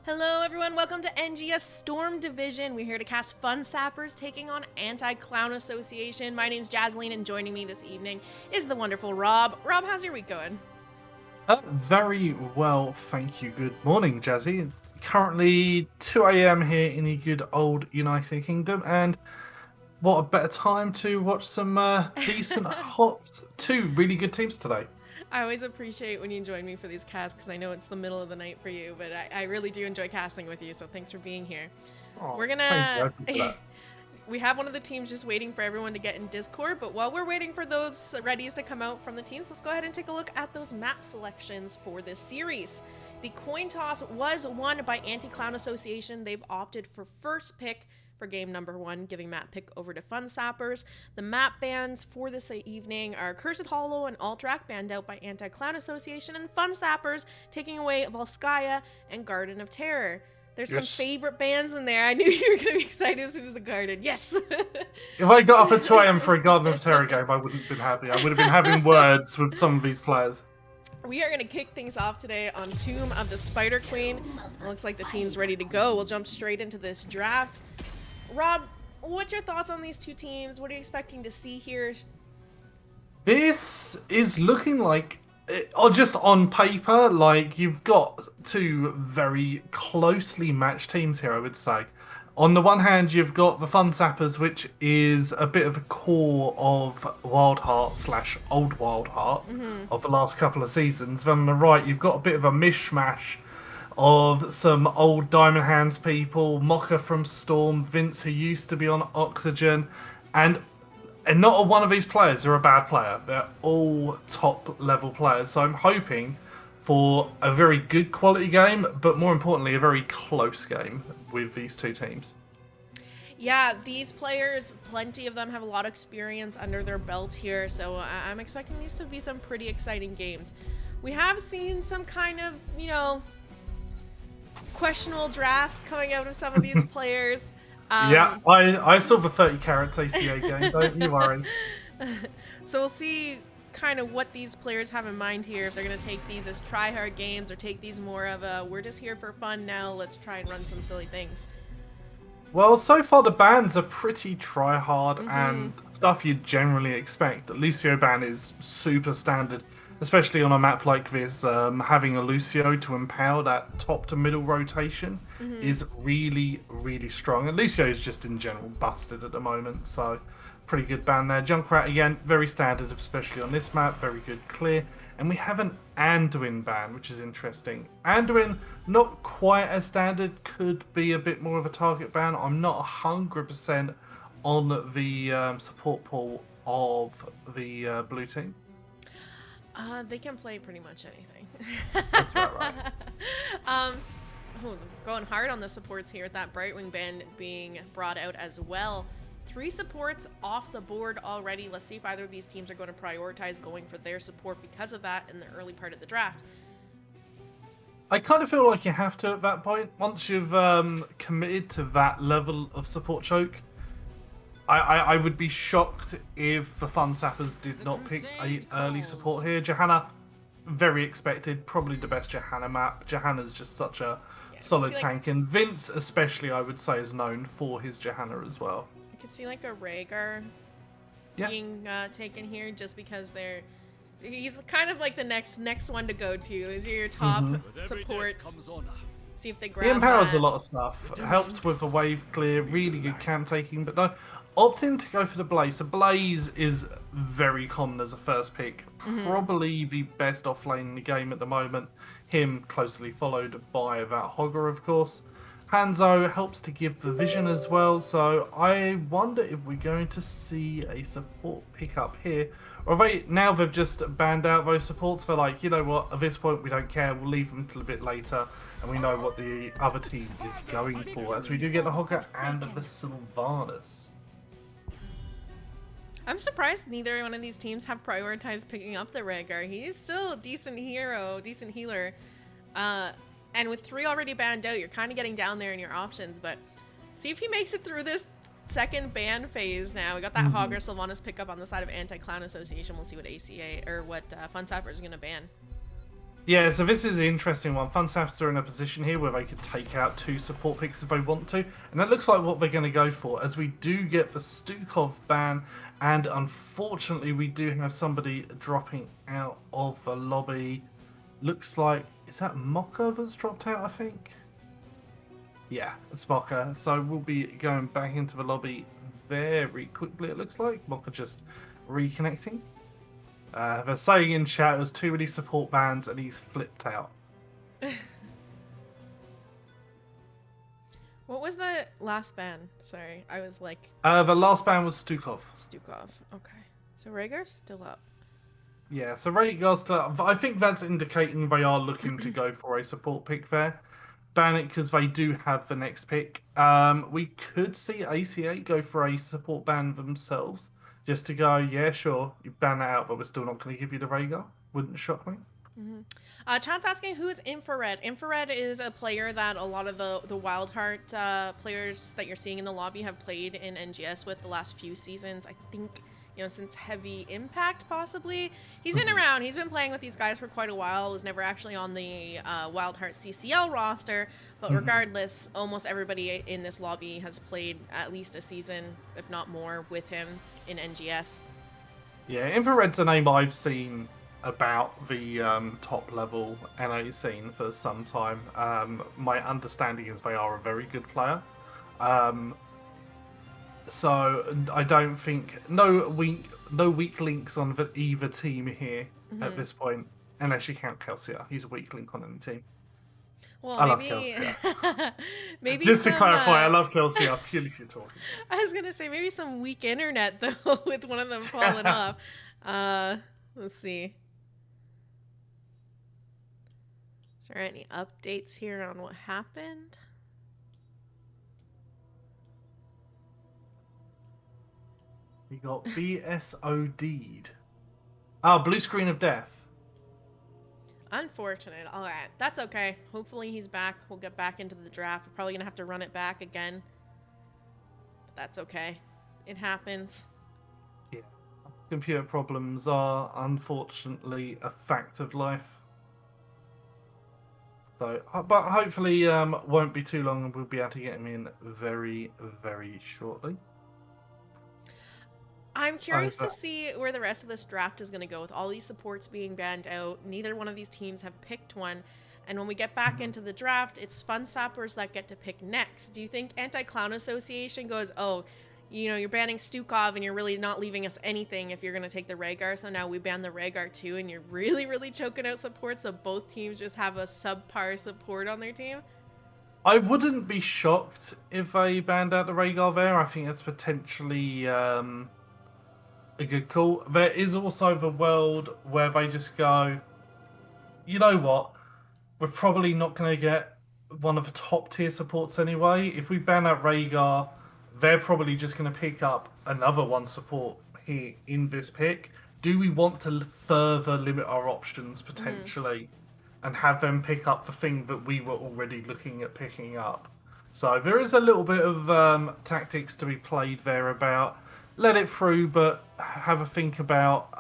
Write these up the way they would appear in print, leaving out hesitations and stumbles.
Hello everyone, welcome to NGS Storm Division. We're here to cast Fun Sappers taking on Anti-Clown Association. My name's Jazzalene and joining me this evening is the wonderful Rob. Rob, how's your week going? Very well, thank you. Good morning, Jazzy. Currently 2 a.m. here in the good old United Kingdom, and what a better time to watch some decent two really good teams today. I always appreciate when you join me for these casts because I know it's the middle of the night for you, but I really do enjoy casting with you, so thanks for being here. Oh, We're thank you, I gonna... appreciate that. We have one of the teams just waiting for everyone to get in Discord, but while we're waiting for those readies to come out from the teams, let's go ahead and take a look at those map selections for this series. The coin toss was won by Anti-Clown Association. They've opted for first pick for game number 1, giving map pick over to Fun Sappers. The map bans for this evening are Cursed Hollow and Alterac, banned out by Anti-Clown Association, and Fun Sappers taking away Volskaya and Garden of Terror. There's some favorite bands in there. I knew you were going to be excited as soon as the Garden. Yes! If I got up at 2 a.m. for a Garden of Terror game, I wouldn't have been happy. I would have been having words with some of these players. We are going to kick things off today on Tomb of the Spider Queen. It looks like the team's ready to go. We'll jump straight into this draft. Rob, what's your thoughts on these two teams? What are you expecting to see here? This is looking like, or just on paper, like you've got two very closely matched teams here, I would say. On the one hand, you've got the Fun Sappers, which is a bit of a core of Wildheart / Old Wildheart of the last couple of seasons. Then on the right, you've got a bit of a mishmash of some old Diamond Hands people, Mocha from Storm, Vince, who used to be on Oxygen, and not a one of these players are a bad player. They're all top level players. So I'm hoping for a very good quality game, but more importantly, a very close game with these two teams. Yeah, these players, plenty of them have a lot of experience under their belt here, so I'm expecting these to be some pretty exciting games. We have seen some kind of, questionable drafts coming out of some of these players. Yeah, I saw the 30 carats ACA game, don't you worry. So we'll see kind of what these players have in mind here, if they're going to take these as try-hard games or take these more of a, we're just here for fun now, let's try and run some silly things. Well, so far the bans are pretty try-hard and stuff you'd generally expect. The Lucio ban is super standard, especially on a map like this. Having a Lucio to empower that top to middle rotation is really, really strong. And Lucio is just in general busted at the moment, so pretty good ban there. Junkrat again, very standard, especially on this map, very good clear. And we have an Anduin ban, which is interesting. Anduin, not quite as standard, could be a bit more of a target ban. I'm not 100% on the support pool of the blue team. They can play pretty much anything. That's about right. Going hard on the supports here with that Brightwing ban being brought out as well. 3 supports off the board already. Let's see if either of these teams are going to prioritize going for their support because of that in the early part of the draft. I kind of feel like you have to at that point. Once you've committed to that level of support choke, I would be shocked if the Fun Sappers did not pick a early support here. Johanna, very expected, probably the best Johanna map. Johanna's just such a solid tank, and Vince especially, I would say, is known for his Johanna as well. I could see like a Rhaegar being taken here just because he's kind of like the next one to go to. These are your top supports. See if they grab He empowers that. a lot of stuff. Helps with the wave clear, really good camp taking, but no, opting to go for the Blaze. The Blaze is very common as a first pick. Probably the best offlane in the game at the moment. Him closely followed by that Hogger, of course. Hanzo helps to give the vision as well, so I wonder if we're going to see a support pickup here. Or now they've just banned out those supports. They're like, you know what, at this point we don't care, we'll leave them until a bit later, and we know what the other team is going for, as we do get the Hogger and the Sylvanas. I'm surprised neither one of these teams have prioritized picking up the Rhaegar. He's still a decent hero, decent healer. And with 3 already banned out, you're kind of getting down there in your options, but see if he makes it through this second ban phase now. We got that Hogger Sylvanas pickup on the side of Anti-Clown Association. We'll see what ACA, or what Fun Sappers is going to ban. Yeah, so this is an interesting one. Funsaps are in a position here where they could take out 2 support picks if they want to, and that looks like what they're going to go for, as we do get the Stukov ban, and unfortunately we do have somebody dropping out of the lobby. Looks like, is that Mocha that's dropped out, I think? Yeah, it's Mocha. So we'll be going back into the lobby very quickly, it looks like. Mocha just reconnecting. They're saying in chat there's too many support bans and he's flipped out. What was the last ban? Sorry, I was like... The last ban was Stukov. Stukov. Okay. So Rhaegar's still up. Yeah, so Rhaegar's still up. I think that's indicating they are looking to go for a support pick there. Ban it because they do have the next pick. We could see ACA go for a support ban themselves. Just to go, yeah, sure, you ban that out, but we're still not going to give you the Rhaegar. Wouldn't shock me. Chat's asking who is Infrared. Infrared is a player that a lot of the Wild Heart players that you're seeing in the lobby have played in NGS with the last few seasons. I think, since Heavy Impact, possibly. He's been around. He's been playing with these guys for quite a while. Was never actually on the Wild Heart CCL roster, but regardless, almost everybody in this lobby has played at least a season, if not more, with him in NGS. Yeah, Infrared's a name I've seen about the top level NA scene for some time. My understanding is they are a very good player. So I don't think no weak links on either team here at this point, unless you count Kelsier. He's a weak link on any team. Well, I maybe, love Kelsier. maybe Just some, to clarify, I love Kelsier purely for talking. I was gonna say maybe some weak internet though, with one of them falling off. Let's see. Is there any updates here on what happened? We got BSOD'd. Oh, blue screen of death. Unfortunate. All right, that's okay. Hopefully he's back. We'll get back into the draft. We're probably gonna have to run it back again, but that's okay. It happens. Yeah, computer problems are unfortunately a fact of life. So, but hopefully, won't be too long, and we'll be able to get him in very, very shortly. I'm curious to see where the rest of this draft is going to go with all these supports being banned out. Neither one of these teams have picked one. And when we get back into the draft, it's Fun Sappers that get to pick next. Do you think Anti-Clown Association goes, oh, you're banning Stukov and you're really not leaving us anything if you're going to take the Rhaegar, so now we ban the Rhaegar too, and you're really, really choking out support, so both teams just have a subpar support on their team? I wouldn't be shocked if they banned out the Rhaegar there. I think that's potentially... a good call. There is also the world where they just go, you know what, we're probably not going to get one of the top tier supports anyway. If we ban out Rhaegar, they're probably just going to pick up another one support here in this pick. Do we want to further limit our options potentially and have them pick up the thing that we were already looking at picking up? So there is a little bit of tactics to be played there about let it through, but have a think about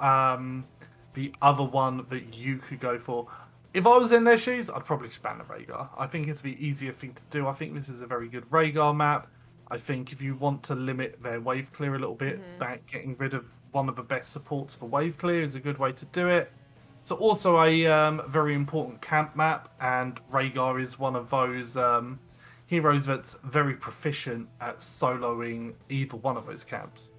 the other one that you could go for. If I was in their shoes, I'd probably just ban the Rhaegar. I think it's the easier thing to do. I think this is a very good Rhaegar map. I think if you want to limit their wave clear a little bit, getting rid of one of the best supports for wave clear is a good way to do it. It's also a very important camp map, and Rhaegar is one of those heroes that's very proficient at soloing either one of those camps.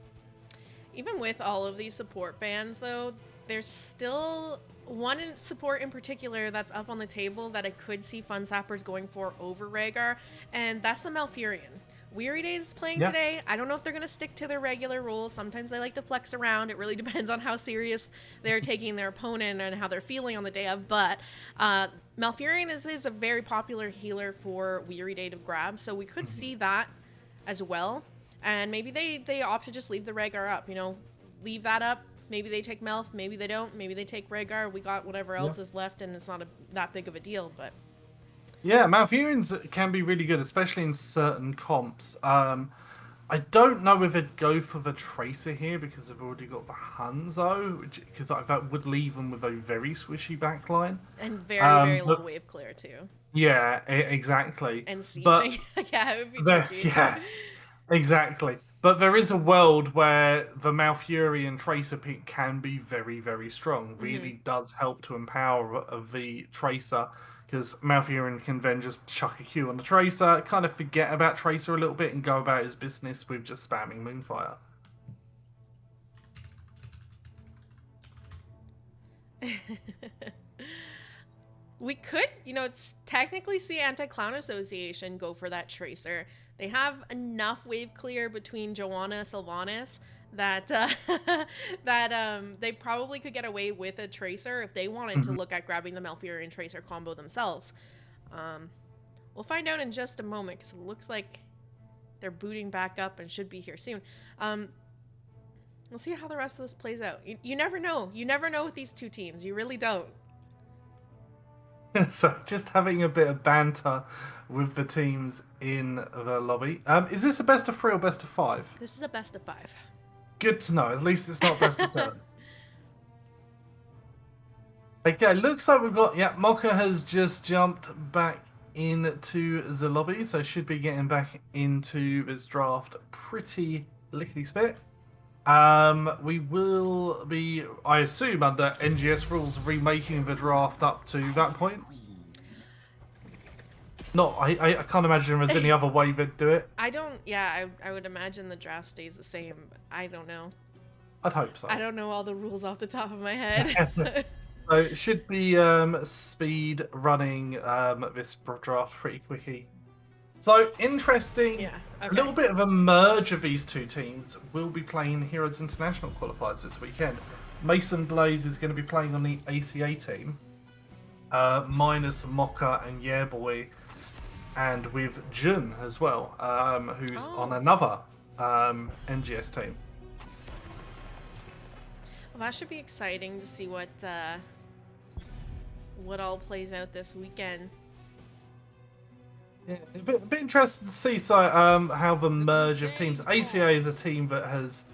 Even with all of these support bans, though, there's still one support in particular that's up on the table that I could see Fun Sappers going for over Rhaegar, and that's the Malfurion. Weary Days is playing today. I don't know if they're going to stick to their regular rules. Sometimes they like to flex around. It really depends on how serious they're taking their opponent and how they're feeling on the day of. But Malfurion is a very popular healer for Weary Day to grab, so we could see that as well. And maybe they opt to just leave the Rhaegar up, leave that up. Maybe they take Melf, maybe they don't. Maybe they take Rhaegar. We got whatever else is left, and it's not that big of a deal. But yeah, Malfurions can be really good, especially in certain comps. I don't know if they'd go for the Tracer here because they've already got the Hanzo, because that would leave them with a very squishy backline. And very, very low But wave clear too. yeah, exactly. And But sieging. Yeah, it would be there, tricky. yeah, exactly. But there is a world where the Malfurion Tracer pick can be very, very strong. Hmm. Really does help to empower the Tracer because Malfurion can then just chuck a Q on the Tracer, kind of forget about Tracer a little bit, and go about his business with just spamming Moonfire. We could, it's technically see Anti-Clown Association go for that Tracer. They have enough wave clear between Joanna and Sylvanas that they probably could get away with a Tracer if they wanted to Mhm. look at grabbing the Malfurion Tracer combo themselves. Um, we'll find out in just a moment because it looks like they're booting back up and should be here soon. We'll see how the rest of this plays out. You never know. You never know with these two teams. You really don't. So just having a bit of banter with the teams in the lobby. Is this a best of 3 or best of 5? This is a best of 5. Good to know. At least it's not best of 7. Okay, looks like we've got, yeah, Mocha has just jumped back into the lobby, so should be getting back into this draft pretty lickety-spit. We will be, I assume, under NGS rules, remaking the draft up to that point. No, I can't imagine there's any other way they'd do it. I would imagine the draft stays the same, but I don't know. I'd hope so. I don't know all the rules off the top of my head. So it should be speed running this draft pretty quickly. So interesting. Yeah, okay. A little bit of a merge of these two teams will be playing Heroes International qualifiers this weekend. Mason Blaze is going to be playing on the ACA team, minus Mocha and Yearboy, and with Jun as well, who's on another NGS team. Well, that should be exciting to see what all plays out this weekend. Yeah, a bit interesting to see how the merge of teams. ACA is a team that has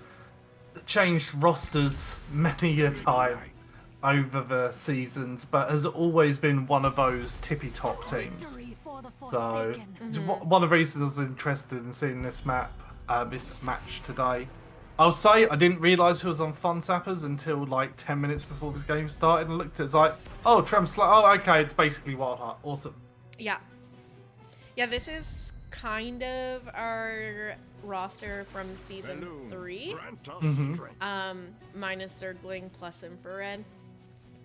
changed rosters many a time over the seasons, but has always been one of those tippy top teams. So one of the reasons I was interested in seeing this match today. I'll say I didn't realise who was on Fun Sappers until like 10 minutes before this game started and looked at it. It's like, oh, oh, okay, it's basically Wild Heart. Awesome. Yeah. Yeah, this is kind of our roster from season 3. Minus Zergling plus Infrared.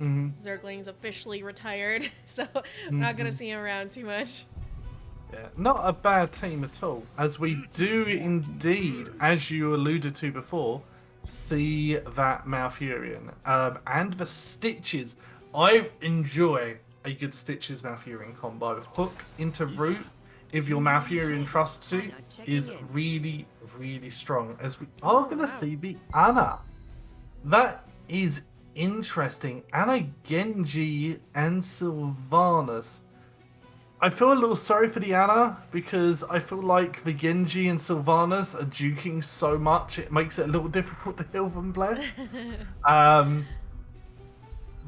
Zergling's officially retired, so I'm not going to see him around too much. Yeah, not a bad team at all. As we do indeed, as you alluded to before, see that Malfurion. And the Stitches. I enjoy a good Stitches Malfurion combo. Hook into root, if your Malfurion trusts to, is really, really strong. As we are going to see the Ana. That is interesting. Ana, Genji, and Sylvanas. I feel a little sorry for the Ana because I feel like the Genji and Sylvanas are juking so much it makes it a little difficult to heal them, bless.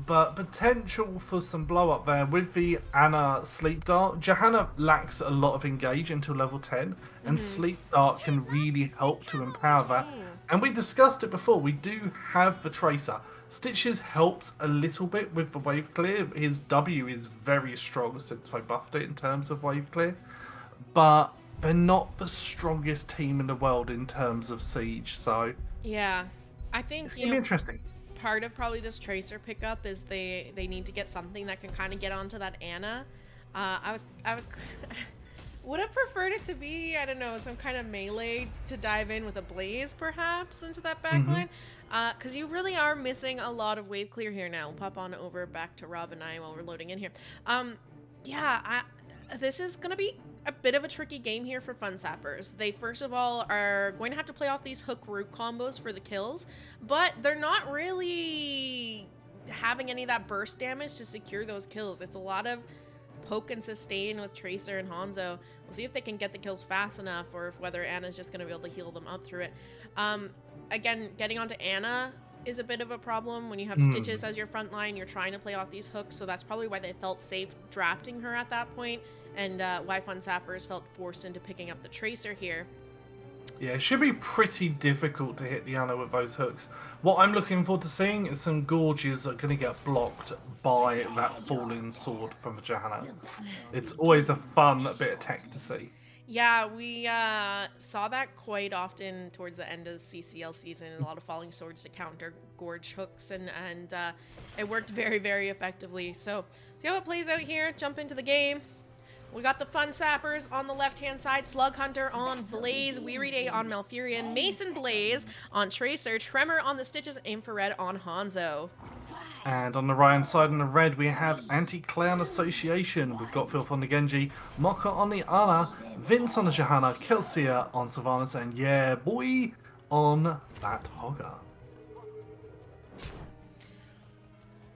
But potential for some blow up there with the Ana Sleep Dart. Johanna lacks a lot of engage until level 10, and Sleep Dart can really help to empower that. And we discussed it before, we do have the Tracer. Stitches helps a little bit with the wave clear. His W is very strong since they buffed it in terms of wave clear. But they're not the strongest team in the world in terms of siege, so... Yeah, I think, it's going to be interesting. Part of probably this Tracer pickup is they need to get something that can kind of get onto that Ana. I was would have preferred it to be, I don't know, some kind of melee to dive in with a Blaze perhaps into that backline. Because you really are missing a lot of wave clear here now. We'll pop on over back to Rob and I while we're loading in here. This is going to be a bit of a tricky game here for Fun Sappers. They, first of all, are going to have to play off these hook root combos for the kills, but they're not really having any of that burst damage to secure those kills. It's a lot of poke and sustain with Tracer and Hanzo. We'll see if they can get the kills fast enough, or if whether Anna's just going to be able to heal them up through it. Again, getting onto Anna is a bit of a problem. When you have Stitches as your front line, you're trying to play off these hooks, so that's probably why they felt safe drafting her at that point, and why Fun Sappers felt forced into picking up the Tracer here. Yeah, it should be pretty difficult to hit the Anna with those hooks. What I'm looking forward to seeing is some Gorges are going to get blocked by that falling sword from the Johanna. It's always a fun bit of tech to see. Yeah, we saw that quite often towards the end of the CCL season. A lot of falling swords to counter Gorge hooks, and it worked very, very effectively. So, see how it plays out here. Jump into the game. We got the Fun Sappers on the left-hand side, Slug Hunter on Blaze, Weary Day on Malfurion, Mason Blaze on Tracer, Tremor on the Stitches, and Infrared on Hanzo. And on the right-hand side in the red, we have Anti-Clown Association. We've got Filth on the Genji, Mocha on the Ana, Vince on the Johanna, Kelsia on Sylvanas, and yeah, boy, on that Hogger.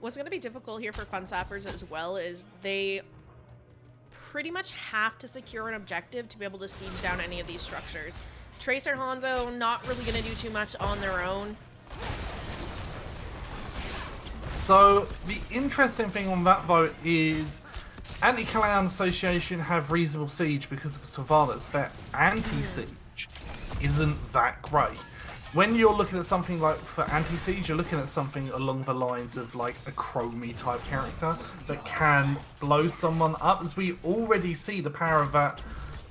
What's going to be difficult here for Fun Sappers as well is they pretty much have to secure an objective to be able to siege down any of these structures. Tracer, Hanzo, not really going to do too much on their own. So, the interesting thing on that, though, is Anti-Clown Association have reasonable siege because of Sylvanas. Their anti-siege isn't that great. When you're looking at something like for anti-siege, you're looking at something along the lines of like a Chromie type character that can blow someone up, as we already see the power of that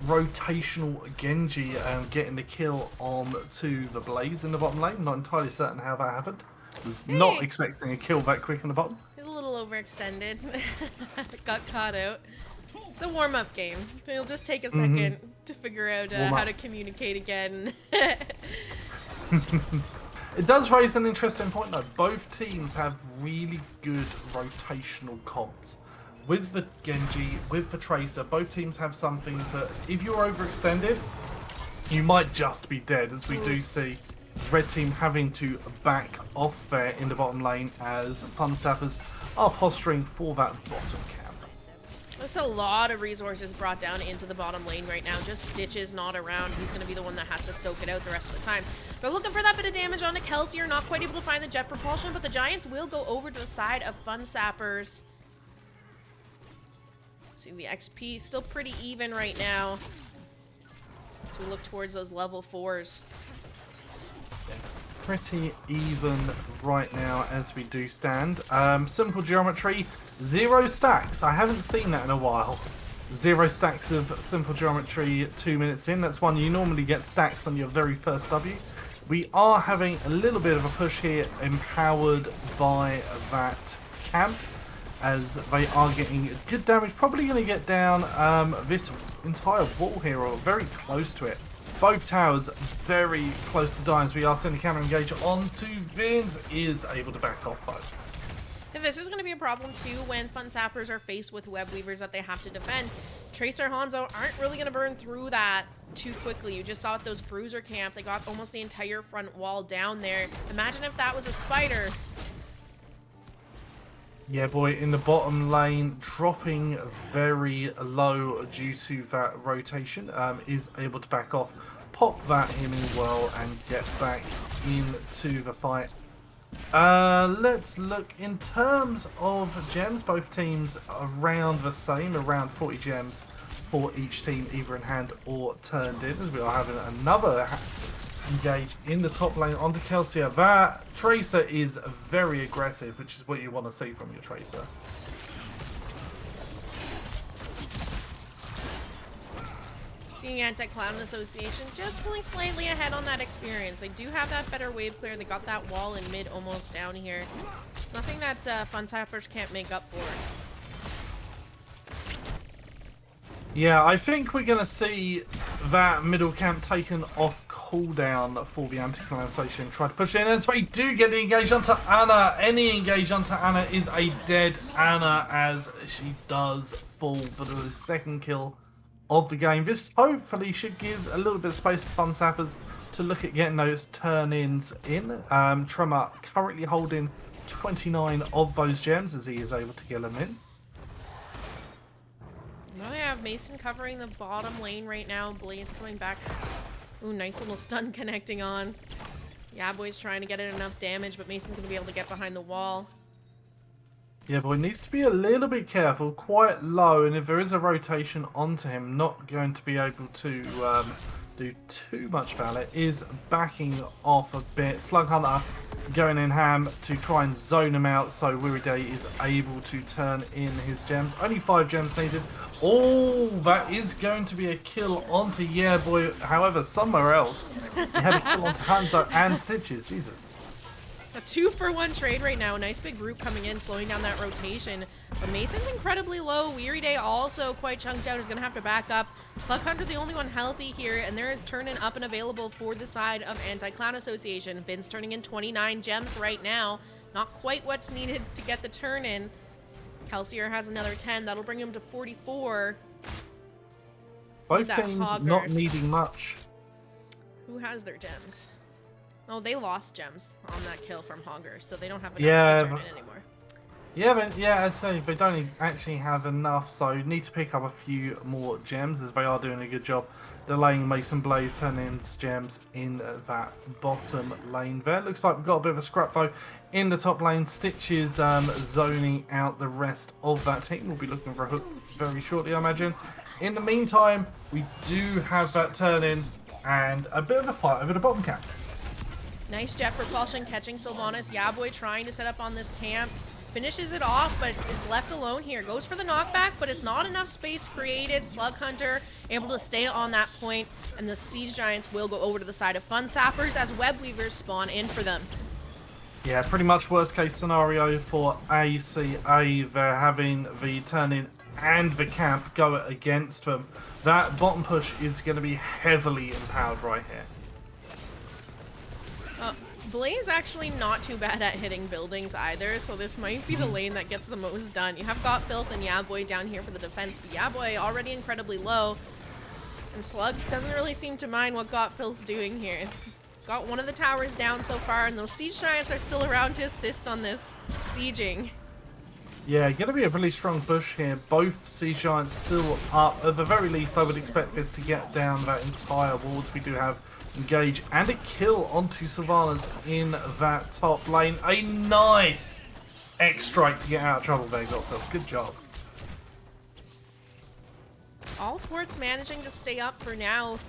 rotational Genji getting the kill on to the Blaze in the bottom lane. Not entirely certain how that happened. Was not expecting a kill that quick in the bottom. He's a little overextended. Got caught out. It's a warm-up game. It'll just take a second to figure out how to communicate again. It does raise an interesting point though. Both teams have really good rotational comps. With the Genji, with the Tracer, both teams have something that if you're overextended, you might just be dead, as we do see Red team having to back off there in the bottom lane as Fun Sappers are posturing for that bottom camp. There's a lot of resources brought down into the bottom lane right now. Just Stitches not around. He's going to be the one that has to soak it out the rest of the time. They're looking for that bit of damage onto Kelsier. Not quite able to find the jet propulsion, but the Giants will go over to the side of Fun Sappers. See, the XP still pretty even right now as we look towards those level 4s. Pretty even right now as we do stand. Simple geometry, 0 stacks. I haven't seen that in a while. 0 stacks of simple geometry 2 minutes in. That's one you normally get stacks on your very first W. We are having a little bit of a push here, empowered by that camp, as they are getting good damage. Probably going to get down this entire wall here, or very close to it. Both towers very close to dying, as we are seeing the counter engage onto Vince, is able to back off though. And this is going to be a problem too when Fun Sappers are faced with web weavers that they have to defend. Tracer, Hanzo aren't really going to burn through that too quickly. You just saw it, those bruiser camp, they got almost the entire front wall down there. Imagine if that was a spider. Yeah, boy, in the bottom lane, dropping very low due to that rotation, is able to back off, pop that healing well, and get back into the fight. Let's look in terms of gems. Both teams around the same, around 40 gems for each team, either in hand or turned in, as we are having another engage in the top lane onto Kelsier. That Tracer is very aggressive, which is what you want to see from your Tracer. Seeing Anti-Clown Association just pulling slightly ahead on that experience. They do have that better wave clear. They got that wall in mid almost down here. It's nothing that Fun Sappers can't make up for. Yeah, I think we're going to see that middle camp taken off cooldown for the Anti-Clown Association. Try to push in, as they do get the engage onto Anna. Any engage onto Anna is a dead Anna, as she does fall for the second kill of the game. This hopefully should give a little bit of space to Fun Sappers to look at getting those turn-ins in. Tremor currently holding 29 of those gems, as he is able to get them in. have Mason covering the bottom lane right now. Blaze coming back. Ooh, nice little stun connecting on. Yeah, boy's trying to get it enough damage, but Mason's going to be able to get behind the wall. Yeah, boy needs to be a little bit careful, quite low, and if there is a rotation onto him, not going to be able to do too much about it. Is backing off a bit. Slug Hunter going in ham to try and zone him out so Weary Day is able to turn in his gems. Only 5 gems needed. Oh, that is going to be a kill onto Yeah Boy. However, somewhere else, he had a kill onto Hanzo and Stitches. Jesus. A 2-for-1 trade right now. Nice big group coming in, slowing down that rotation. But Mason's incredibly low. Weary Day also quite chunked out. Is going to have to back up. Slug Hunter the only one healthy here, and there is turn-in up and available for the side of Anti-Clan Association. Vince turning in 29 gems right now. Not quite what's needed to get the turn-in. Kelsier has another 10. That'll bring him to 44. Both teams not needing much. Who has their gems? Oh, they lost gems on that kill from Hogger, so they don't have enough to turn in anymore. Yeah, but yeah, I'd say they don't actually have enough, so need to pick up a few more gems as they are doing a good job delaying Mason Blaze turning his gems in that bottom lane there. Looks like we've got a bit of a scrap though in the top lane. Stitches zoning out the rest of that team. We'll be looking for a hook very shortly, I imagine. In the meantime, we do have that turn in and a bit of a fight over the bottom cap. Nice jet propulsion catching Sylvanas. Yaboy trying to set up on this camp. Finishes it off, but is left alone here. Goes for the knockback, but it's not enough space created. Slug Hunter able to stay on that point, and the Siege Giants will go over to the side of Fun Sappers as Web Weavers spawn in for them. Yeah, pretty much worst case scenario for ACA. They're having the turn-in and the camp go against them. That bottom push is going to be heavily empowered right here. Blaze actually not too bad at hitting buildings either, so this might be the lane that gets the most done. You have Got Filth and Yaboy down here for the defense, but Yaboy already incredibly low. And Slug doesn't really seem to mind what Got Filth's doing here. Got one of the towers down so far, and those Siege Giants are still around to assist on this sieging. Yeah, going to be a really strong push here. Both Siege Giants still up. At the very least, I would expect this to get down that entire wards. We do have engage and a kill onto Sylvanas in that top lane. A nice X strike to get out of trouble there, Godfield. Good job. All forts managing to stay up for now,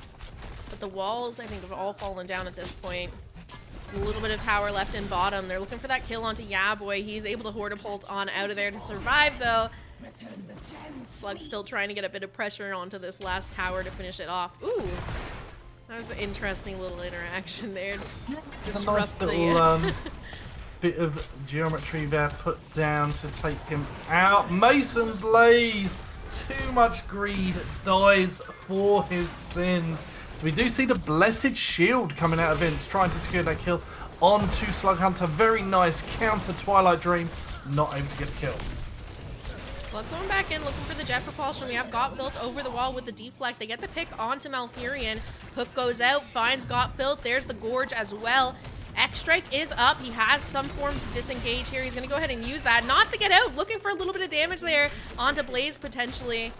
but the walls I think have all fallen down at this point. A little bit of tower left in bottom. They're looking for that kill onto Yaboy. He's able to horde a bolt on out of there to survive though. Slug's still trying to get a bit of pressure onto this last tower to finish it off. Ooh. That was an interesting little interaction there. A nice little bit of geometry there put down to take him out. Mason Blaze, too much greed, dies for his sins. So we do see the Blessed Shield coming out of Vince, trying to secure that kill onto Slug Hunter. Very nice counter Twilight Dream, not able to get the kill. Slug going back in, looking for the jet propulsion. We have Got Filth over the wall with the deflect. They get the pick onto Malfurion. Hook goes out, finds Got Filth. There's the Gorge as well. X-Strike is up. He has some form of disengage here. He's going to go ahead and use that. Not to get out, looking for a little bit of damage there onto Blaze potentially.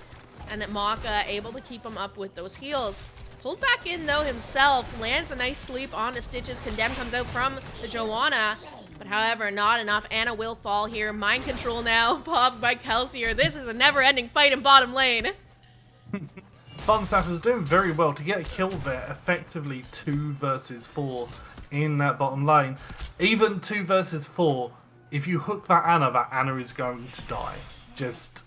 And that Maka able to keep him up with those heals. Pulled back in though himself. Lands a nice sleep onto Stitches. Condemn comes out from the Joanna. But however, not enough. Anna will fall here. Mind control now, popped by Kelsier. This is a never-ending fight in bottom lane. Fun Sappers doing very well to get a kill there. Effectively 2 versus 4 in that bottom lane. Even 2 versus 4, if you hook that Anna is going to die. Just,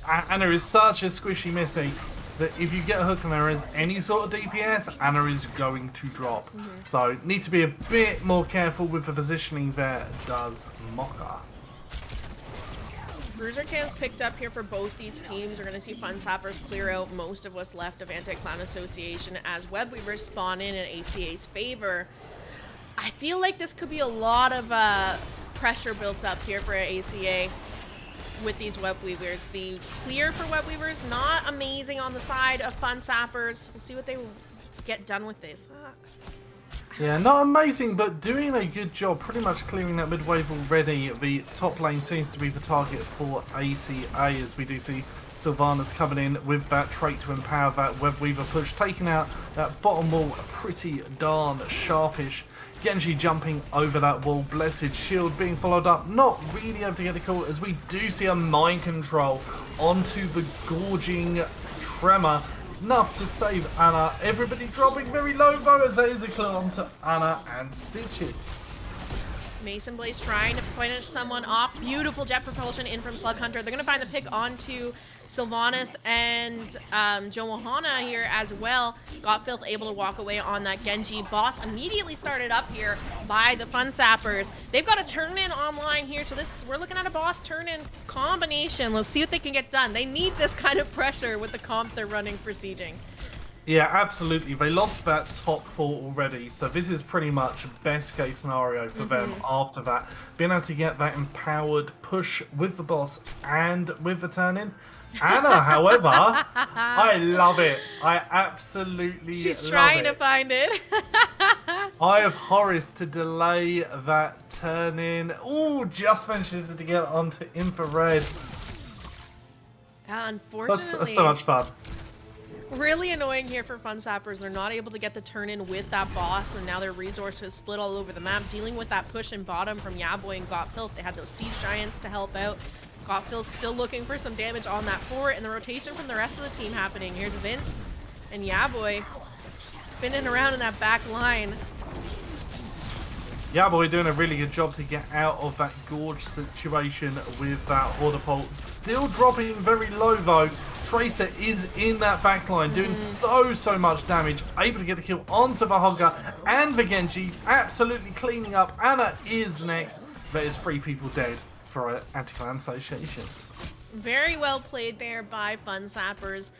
Anna is such a squishy missy that if you get a hook and there is any sort of DPS, Anna is going to drop. So need to be a bit more careful with the positioning there, does Mocha. Bruiser cams picked up here for both these teams. We're going to see Fun Sappers clear out most of what's left of Anti-Clan Association as Web Weavers spawn in ACA's favor. I feel like this could be a lot of pressure built up here for ACA with these Web Weavers. The clear for Web Weavers, not amazing on the side of Fun Sappers. We'll see what they get done with this. Yeah, not amazing, but doing a good job pretty much clearing that mid wave already. The top lane seems to be the target for ACA as we do see Sylvanas coming in with that trait to empower that Web Weaver push, taking out that bottom wall pretty darn sharpish. Genji jumping over that wall, Blessed Shield being followed up, not really able to get a call as we do see a mind control onto the gorging Tremor. Enough to save Anna. Everybody dropping very low though as there is a kill onto Anna and Stitches. Mason Blaze trying to finish someone off. Beautiful jet propulsion in from Slug Hunter. They're going to find the pick onto Sylvanas and Johanna here as well. Filth able to walk away on that Genji. Boss immediately started up here by the Fun Sappers. They've got a turn-in online here, so we're looking at a boss turn-in combination. Let's see what they can get done. They need this kind of pressure with the comp they're running for sieging. Yeah, absolutely. They lost that top 4 already, so this is pretty much best case scenario for them after that. Being able to get that empowered push with the boss and with the turn-in. Anna, however, I love it. I absolutely She's love trying it. to find it. Eye of Horus to delay that turn-in. Ooh, just manages to get onto infrared. Unfortunately. That's so much fun. Really annoying here for Fun Sappers. They're not able to get the turn in with that boss, and now their resources split all over the map. Dealing with that push in bottom from Yaboy and Filth. They had those Siege Giants to help out. Filth still looking for some damage on that fort, and the rotation from the rest of the team happening. Here's Vince and Yaboy spinning around in that back line. Yaboy doing a really good job to get out of that gorge situation with that Hortapult. Still dropping very low though. Tracer is in that backline doing so much damage. Able to get a kill onto the Hogger and the Genji. Absolutely cleaning up. Anna is next. There's 3 people dead for an anti-clan association. Very well played there by Fun Sappers.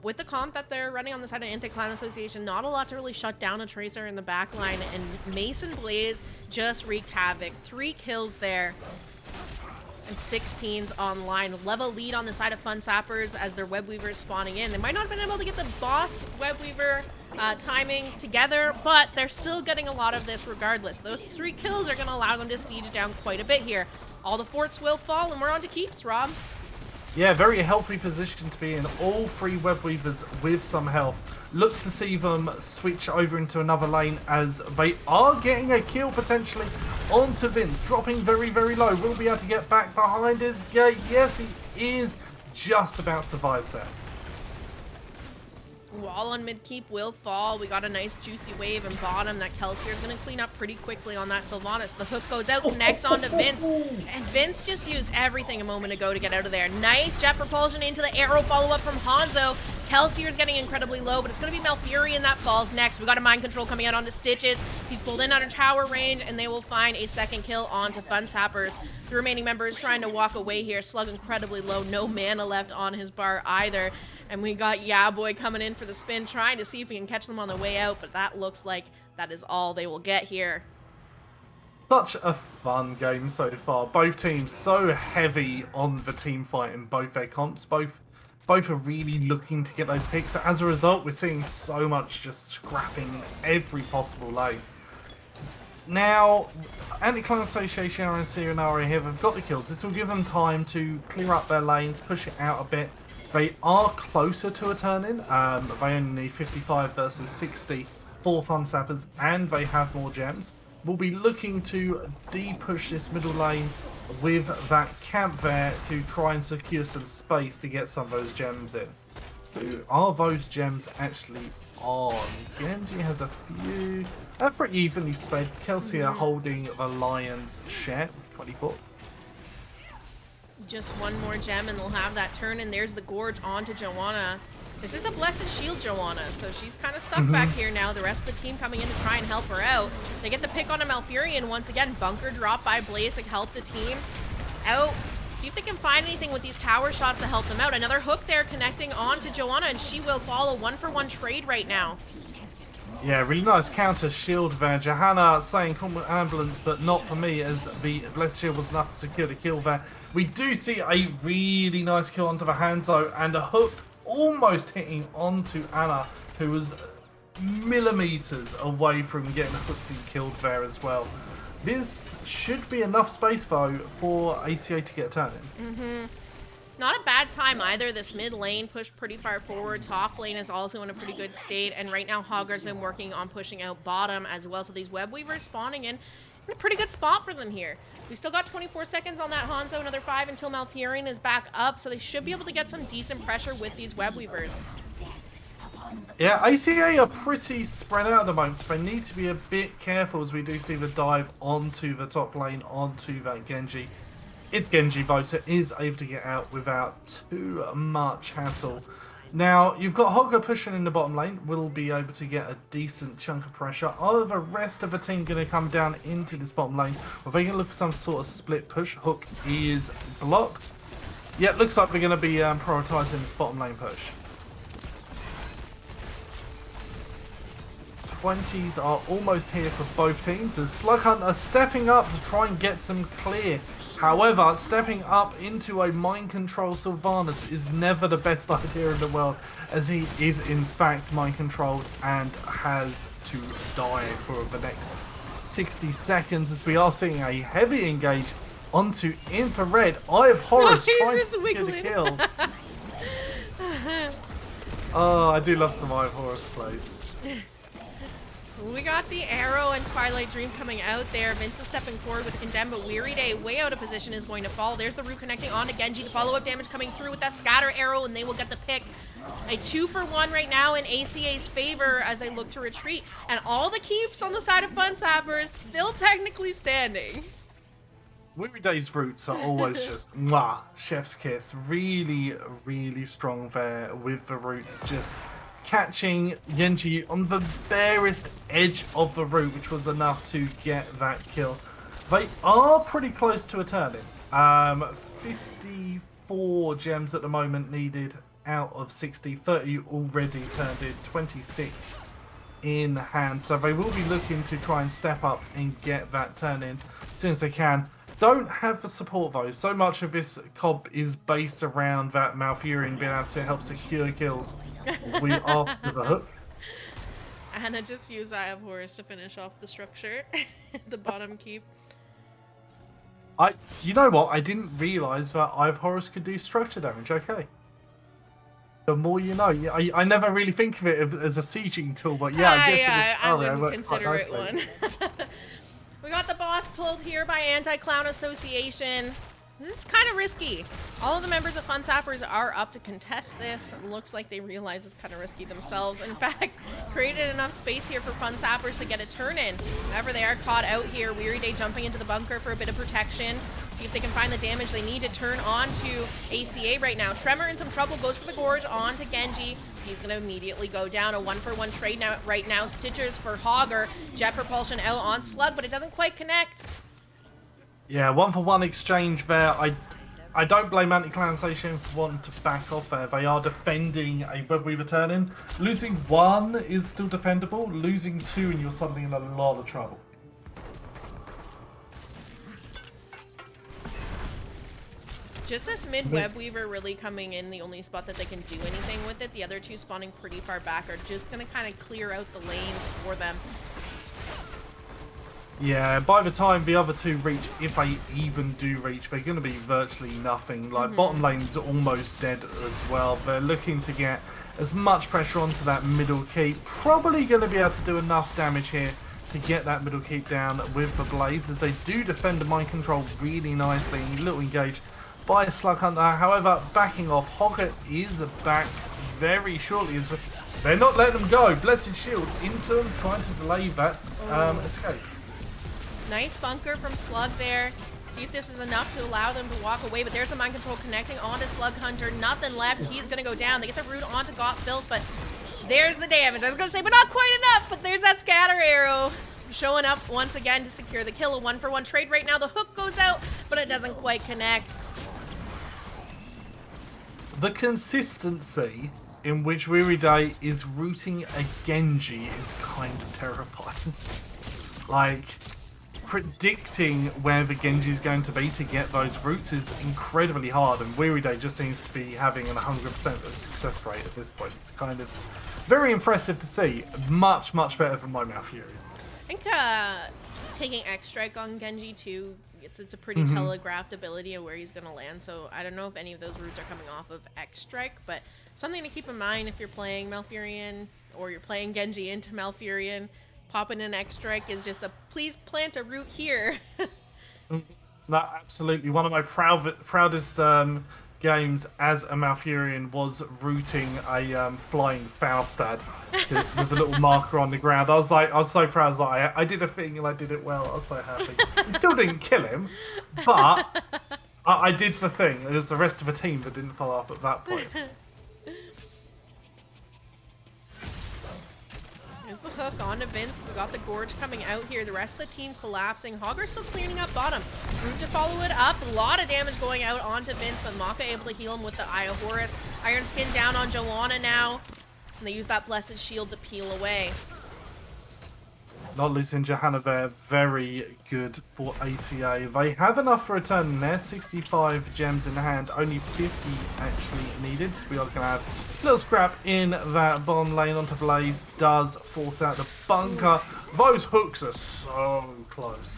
With the comp that they're running on the side of Anti-Clan Association, not a lot to really shut down a Tracer in the backline, and Mason Blaze just wreaked havoc. 3 kills there, and 16s online. Level lead on the side of Fun Sappers as their Web Weaver is spawning in. They might not have been able to get the boss Web Weaver timing together, but they're still getting a lot of this regardless. Those 3 kills are going to allow them to siege down quite a bit here. All the forts will fall, and we're on to keeps, Rob. Yeah, very healthy position to be in. All 3 Web Weavers with some health. Look to see them switch over into another lane as they are getting a kill potentially onto Vince. Dropping very low. Will be able to get back behind his gate. Yes, he is just about survives there. Wall on mid keep will fall. We got a nice juicy wave in bottom that Kelsier is going to clean up pretty quickly on that Sylvanas. The hook goes out, connects onto Vince, and Vince just used everything a moment ago to get out of there. Nice jet propulsion into the arrow follow-up from Hanzo. Kelsier's getting incredibly low, but it's going to be Malfurion that falls next. We got a mind control coming out onto Stitches. He's pulled in under tower range, and they will find a second kill onto Fun Sappers. The remaining members trying to walk away here. Slug incredibly low. No mana left on his bar either. And we got Yaboy coming in for the spin, trying to see if we can catch them on the way out, but that looks like that is all they will get here. Such a fun game so far. Both teams so heavy on the team fight in both their comps. Both are really looking to get those picks. As a result, we're seeing so much just scrapping every possible lane. Now, Anti-Clan Association are in Serenari here. They've got the kills. This will give them time to clear up their lanes, push it out a bit. They are closer to a turn-in. They only need 55 versus 60 for Fun Sappers, and they have more gems. We'll be looking to de-push this middle lane with that camp there to try and secure some space to get some of those gems in. So are those gems actually on? Genji has a few. They're pretty evenly spread. Kelsier holding the lion's share, 24. Just one more gem and they'll have that turn, and there's the Gorge onto Joanna. This is a Blessed Shield Joanna, so she's kind of stuck back here now. The rest of the team coming in to try and help her out. They get the pick on a Malfurion once again. Bunker drop by Blaze to help the team out. See if they can find anything with these tower shots to help them out. Another hook there connecting onto Joanna, and she will follow 1-for-1 trade right now. Yeah, really nice counter shield there. Johanna saying call an ambulance, but not for me, as the Blessed Shield was enough to secure the kill there. We do see a really nice kill onto the Hanzo, and a hook almost hitting onto Anna, who was millimeters away from getting hooked and killed there as well. This should be enough space though for ACA to get a turn in. Not a bad time either. This mid lane pushed pretty far forward. Top lane is also in a pretty good state. And right now, Hogger's been working on pushing out bottom as well. So these web weavers spawning in a pretty good spot for them here. We still got 24 seconds on that Hanzo, another 5 until Malfurion is back up. So they should be able to get some decent pressure with these web weavers. Yeah, ACA are pretty spread out at the moment, so they need to be a bit careful as we do see the dive onto the top lane, onto that Genji. It's Genji Voter is able to get out without too much hassle. Now, you've got Hogger pushing in the bottom lane, will be able to get a decent chunk of pressure. Are the rest of the team going to come down into this bottom lane? Or are they going to look for some sort of split push? Hook is blocked. Yeah, it looks like we're going to be prioritising this bottom lane push. 20s are almost here for both teams as Slughunt are stepping up to try and get some clear. However, stepping up into a mind control Sylvanas is never the best idea in the world, as he is in fact mind controlled and has to die for the next 60 seconds as we are seeing a heavy engage onto Infrared. Eye of Horus trying to get a kill. Oh, I do love some Eye of Horus plays. We got the Arrow and Twilight Dream coming out there. Vince is stepping forward with Condemn, but Weary Day way out of position is going to fall. There's the root connecting onto Genji. The follow-up damage coming through with that Scatter Arrow, and they will get the pick. A 2-for-1 right now in ACA's favor as they look to retreat. And all the keeps on the side of Fun Sappers still technically standing. Weary Day's roots are always just mwah, chef's kiss. Really, really strong there with the roots. Just catching Genji on the barest edge of the route, which was enough to get that kill. They are pretty close to a turn-in. 54 gems at the moment needed out of 60. 30 already turned in, 26 in hand. So they will be looking to try and step up and get that turn-in as soon as they can. Don't have the support though. So much of this COB is based around that Malfurion being able to help secure kills. We are for the hook. Anna just used Eye of Horus to finish off the structure. The bottom keep. You know what? I didn't realise that Eye of Horus could do structure damage. Okay. The more you know. I never really think of it as a sieging tool, but yeah, I guess in this scenario, I wouldn't consider it one. We got the boss pulled here by Anti-Clown Association. This is kind of risky. All of the members of Fun Sappers are up to contest this. It looks like they realize it's kind of risky themselves. In fact, created enough space here for Fun Sappers to get a turn in. However, they are caught out here. Weary Day jumping into the bunker for a bit of protection. See if they can find the damage they need to turn on to ACA right now. Tremor in some trouble, goes for the Gorge on to Genji. He's going to immediately go down. A 1-for-1 trade now, right now. Stitchers for Hogger. Jet Propulsion out on Slug, but it doesn't quite connect. Yeah, 1-for-1 exchange there. I don't blame Anti-Clown Station for wanting to back off there. They are defending a Web Weaver turn-in. Losing 1 is still defendable. Losing 2 and you're suddenly in a lot of trouble. Just this mid-Web Weaver really coming in the only spot that they can do anything with it. The other two spawning pretty far back are just going to kind of clear out the lanes for them. Yeah, by the time the other two reach, if they even do reach, they're going to be virtually nothing. Like, bottom lane's almost dead as well. They're looking to get as much pressure onto that middle keep. Probably going to be able to do enough damage here to get that middle keep down with the Blaze, as they do defend the mind control really nicely. A little engaged by a Slug Hunter. However, backing off, Hogger is back very shortly. They're not letting them go. Blessed Shield into them, trying to delay that escape. Nice bunker from Slug there. See if this is enough to allow them to walk away, but there's the mind control connecting onto Slug Hunter. Nothing left. He's going to go down. They get the root onto Got Filth, but there's the damage. I was going to say, but not quite enough, but there's that Scatter Arrow showing up once again to secure the kill. A 1-for-1 trade right now. The hook goes out, but it doesn't quite connect. The consistency in which Weary Day is rooting a Genji is kind of terrifying. Like, predicting where the Genji is going to be to get those roots is incredibly hard, and Weary Day just seems to be having an 100% success rate at this point. It's kind of very impressive to see. Much, much better than my Malfurion. I think taking X-Strike on Genji too, it's a pretty telegraphed ability of where he's gonna land. So I don't know if any of those roots are coming off of X Strike, but something to keep in mind if you're playing Malfurion or you're playing Genji into Malfurion. Popping in X Strike is just a please plant a root here. No, absolutely. One of my proudest games as a Malfurion was rooting a flying Faustad with a little marker on the ground. I was so proud. I was like, I did a thing and I did it well. I was so happy. We still didn't kill him, but I did the thing. It was the rest of the team that didn't follow up at that point. Here's the hook onto Vince. We got the Gorge coming out here. The rest of the team collapsing. Hogger still cleaning up bottom. Root to follow it up. A lot of damage going out onto Vince, but Maka able to heal him with the Eye of Horus. Iron Skin down on Joanna now. And they use that Blessed Shield to peel away. Not losing Johanna there, very good for ACA. They have enough for a turn there, 65 gems in hand, only 50 actually needed. So we are going to have a little scrap in that bottom lane onto Blaze, does force out the bunker. Those hooks are so close.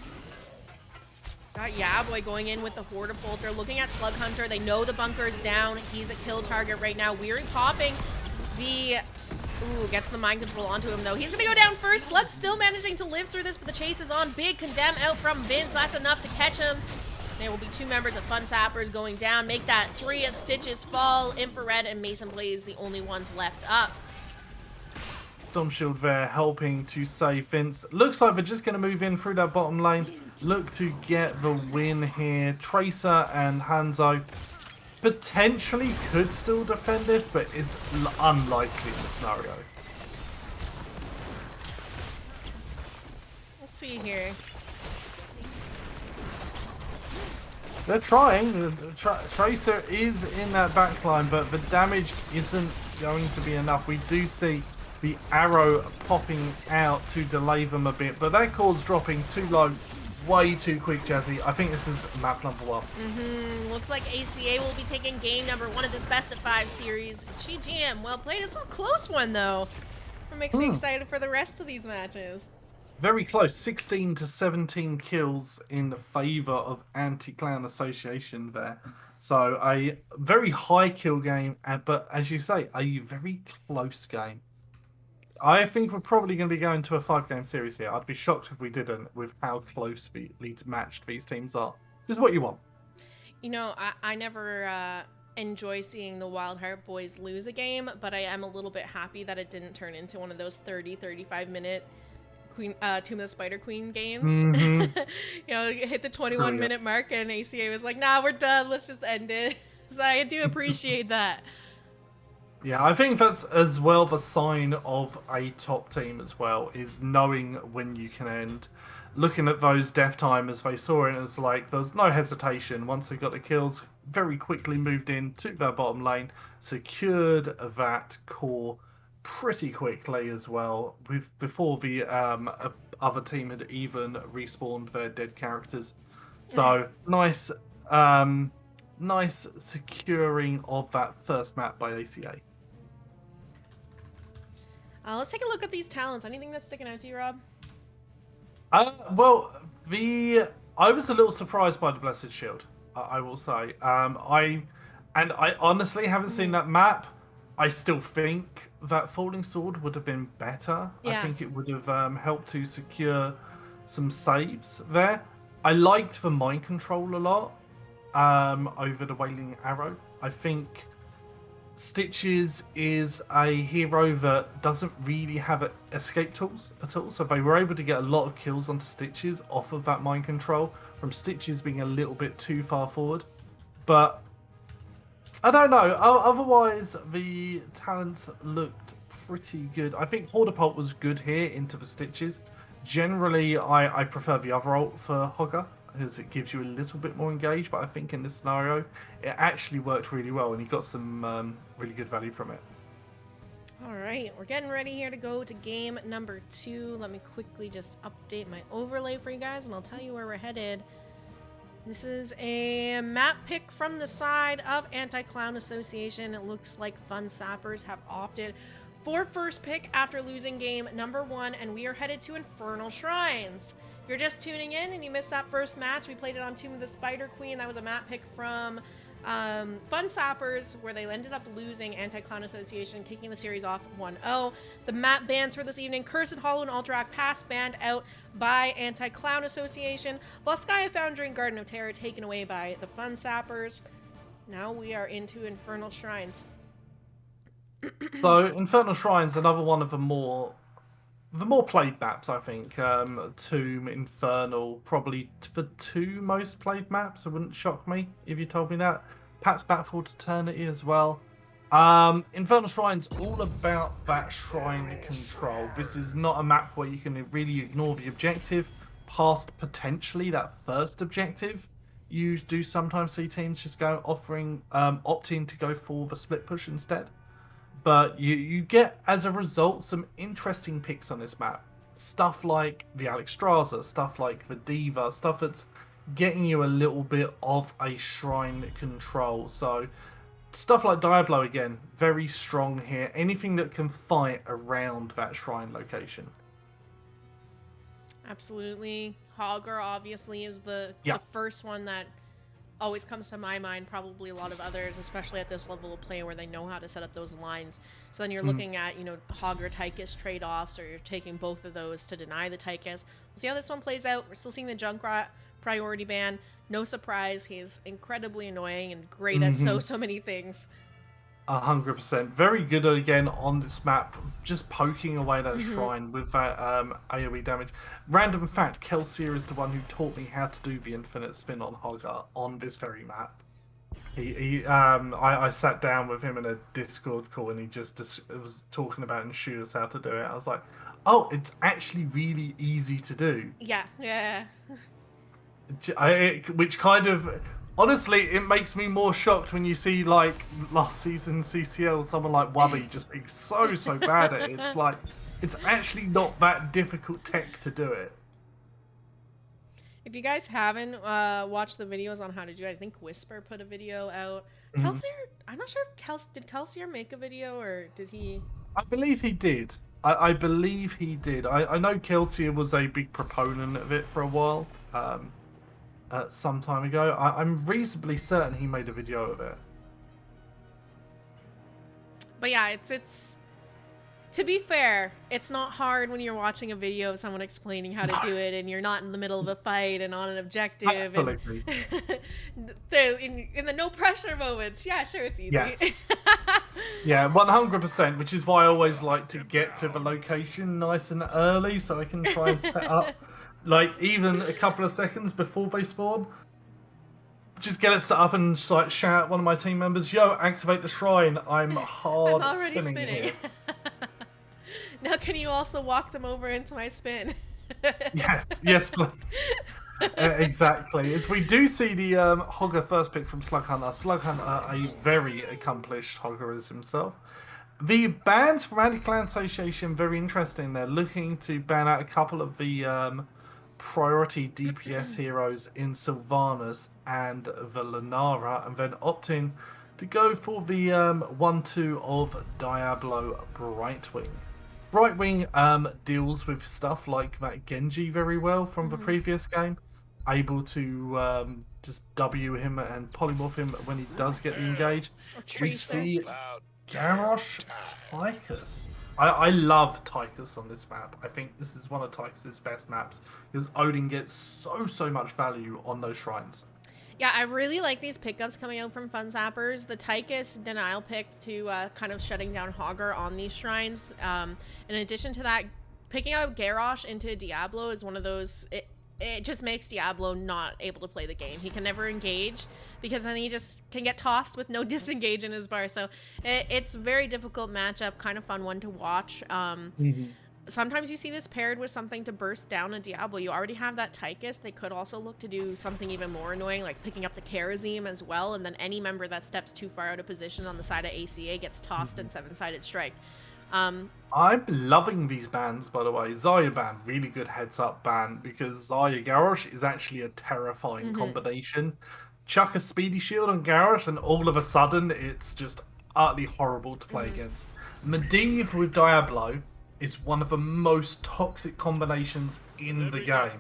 Got Yaboy going in with the Hortipult. They're looking at Slug Hunter. They know the bunker's down. He's a kill target right now. Weary popping the... Ooh, gets the mind control onto him, though. He's going to go down first. Slug's still managing to live through this, but the chase is on. Big condemn out from Vince. That's enough to catch him. There will be 2 members of Fun Sappers going down. Make that 3 Stitches fall. Infrared and Mason Blaze, the only ones left up. Storm Shield there helping to save Vince. Looks like they're just going to move in through that bottom lane. Look to get the win here. Tracer and Hanzo potentially could still defend this, but it's unlikely in the scenario. Let's see here. They're trying. Tracer is in that backline, but the damage isn't going to be enough. We do see the arrow popping out to delay them a bit, but that core's dropping too low. Way too quick, Jazzy. I think this is map number 1. Looks like ACA will be taking game number 1 of this best of 5 series. GGM, well played. This is a close one, though. What makes me excited for the rest of these matches. Very close. 16 to 17 kills in favor of Anti-Clan Association there. So a very high kill game, but as you say, a very close game. I think we're probably going to be going to a 5-game series here. I'd be shocked if we didn't, with how closely matched these teams are. This is what you want. You know, I never enjoy seeing the Wild Heart Boys lose a game, but I am a little bit happy that it didn't turn into one of those 30-35 minute Tomb of the Spider Queen games. You know, hit the 21-minute mark and ACA was like, nah, we're done. Let's just end it. So I do appreciate that. Yeah, I think that's as well the sign of a top team as well, is knowing when you can end. Looking at those death timers, they saw it as like there was no hesitation. Once they got the kills, very quickly moved in to their bottom lane, secured that core pretty quickly as well, before the other team had even respawned their dead characters. So nice securing of that first map by ACA. Let's take a look at these talents. Anything that's sticking out to you, Rob? Well, I was a little surprised by the Blessed Shield, I will say. I honestly haven't seen that map. I still think that Falling Sword would have been better. Yeah. I think it would have helped to secure some saves there. I liked the mind control a lot over the Wailing Arrow. I think Stitches is a hero that doesn't really have escape tools at all, so they were able to get a lot of kills onto Stitches off of that mind control, from Stitches being a little bit too far forward. But I don't know, otherwise the talents looked pretty good. I think Hortipult was good here into the Stitches. Generally, I prefer the other ult for Hogger, because it gives you a little bit more engaged, but I think in this scenario it actually worked really well and he got some really good value from it. All right, we're getting ready here to go to game number 2. Let me quickly just update my overlay for you guys and I'll tell you where we're headed. This is a map pick from the side of Anti-Clown Association. It looks like Fun Sappers have opted for first pick after losing game number 1, and we are headed to Infernal Shrines. you're just tuning in and you missed that first match, we played it on Tomb of the Spider Queen. That was a map pick from Fun Sappers, where they ended up losing Anti-Clown Association, kicking the series off 1-0. The map bans for this evening: Cursed Hollow and Alterac Pass banned out by Anti-Clown Association. Volskaya Foundry and Garden of Terror taken away by the Fun Sappers. Now we are into Infernal Shrines. So Infernal Shrines, another one of the more played maps, I think. Tomb, Infernal, probably the two most played maps. It wouldn't shock me if you told me that. Perhaps Battlefield Eternity as well. Infernal Shrines, all about that shrine control. This is not a map where you can really ignore the objective past potentially that first objective. You do sometimes see teams just opting to go for the split push instead. But you get, as a result, some interesting picks on this map. Stuff like the Alexstrasza, stuff like the Diva, stuff that's getting you a little bit of a shrine control. So stuff like Diablo, again, very strong here. Anything that can fight around that shrine location. Absolutely. Hogger obviously is the first one that always comes to my mind, probably a lot of others, especially at this level of play where they know how to set up those lines. So then you're looking at, Hogger Tychus trade-offs, or you're taking both of those to deny the Tychus. We'll see how this one plays out. We're still seeing the Junkrat priority ban. No surprise, he's incredibly annoying and great at so many things. 100%. Very good again on this map, just poking away that shrine with that AoE damage. Random fact, Kelsier is the one who taught me how to do the infinite spin on Hogger on this very map. I sat down with him in a Discord call and he just was talking about and showed us how to do it. I was like, oh, it's actually really easy to do. Yeah. Which kind of... Honestly, it makes me more shocked when you see, like, last season CCL, someone like Wubby just being so bad at it. It's like, it's actually not that difficult tech to do it. If you guys haven't watched the videos on how to do it, I think Whisper put a video out. Kelsier, I'm not sure if did Kelsier make a video, or did he? I believe he did. I believe he did. I know Kelsier was a big proponent of it for a while. Some time ago. I'm reasonably certain he made a video of it. But yeah, it's to be fair, it's not hard when you're watching a video of someone explaining how to do it and you're not in the middle of a fight and on an objective. Absolutely. And in the no pressure moments, yeah, sure, it's easy. Yes. Yeah, 100%, which is why I always like to get to the location nice and early so I can try and set up like even a couple of seconds before they spawn. Just get it set up and just, like, shout at one of my team members, yo, activate the shrine. I'm hard I'm already spinning here. Now can you also walk them over into my spin? yes, please. Exactly. We do see the Hogger first pick from Slughunter. Slughunter, a very accomplished Hogger as himself. The bans from Anti-Clan Association, very interesting. They're looking to ban out a couple of the priority DPS heroes in Sylvanas and the Lunara, and then opting to go for the 1-2 of Diablo Brightwing. Brightwing deals with stuff like that Genji very well from the previous game, able to just W him and polymorph him when he does get engaged. We see Garrosh Tychus. I love Tychus on this map. I think this is one of Tychus's best maps because Odin gets so much value on those shrines. Yeah, I really like these pickups coming out from Fun Sappers. The Tychus denial pick to kind of shutting down Hogger on these shrines. In addition to that, picking out Garrosh into Diablo is one of those... It just makes Diablo not able to play the game. He can never engage because then he just can get tossed with no disengage in his bar. So it's a very difficult matchup, kind of fun one to watch. Sometimes you see this paired with something to burst down a Diablo. You already have that Tychus. They could also look to do something even more annoying, like picking up the Karazim as well, and then any member that steps too far out of position on the side of ACA gets tossed in seven-sided strike. I'm loving these bans, by the way. Zarya ban, really good heads-up ban, because Zarya Garrosh is actually a terrifying combination. Chuck a speedy shield on Garrosh, and all of a sudden, it's just utterly horrible to play against. Medivh with Diablo, is one of the most toxic combinations in the game.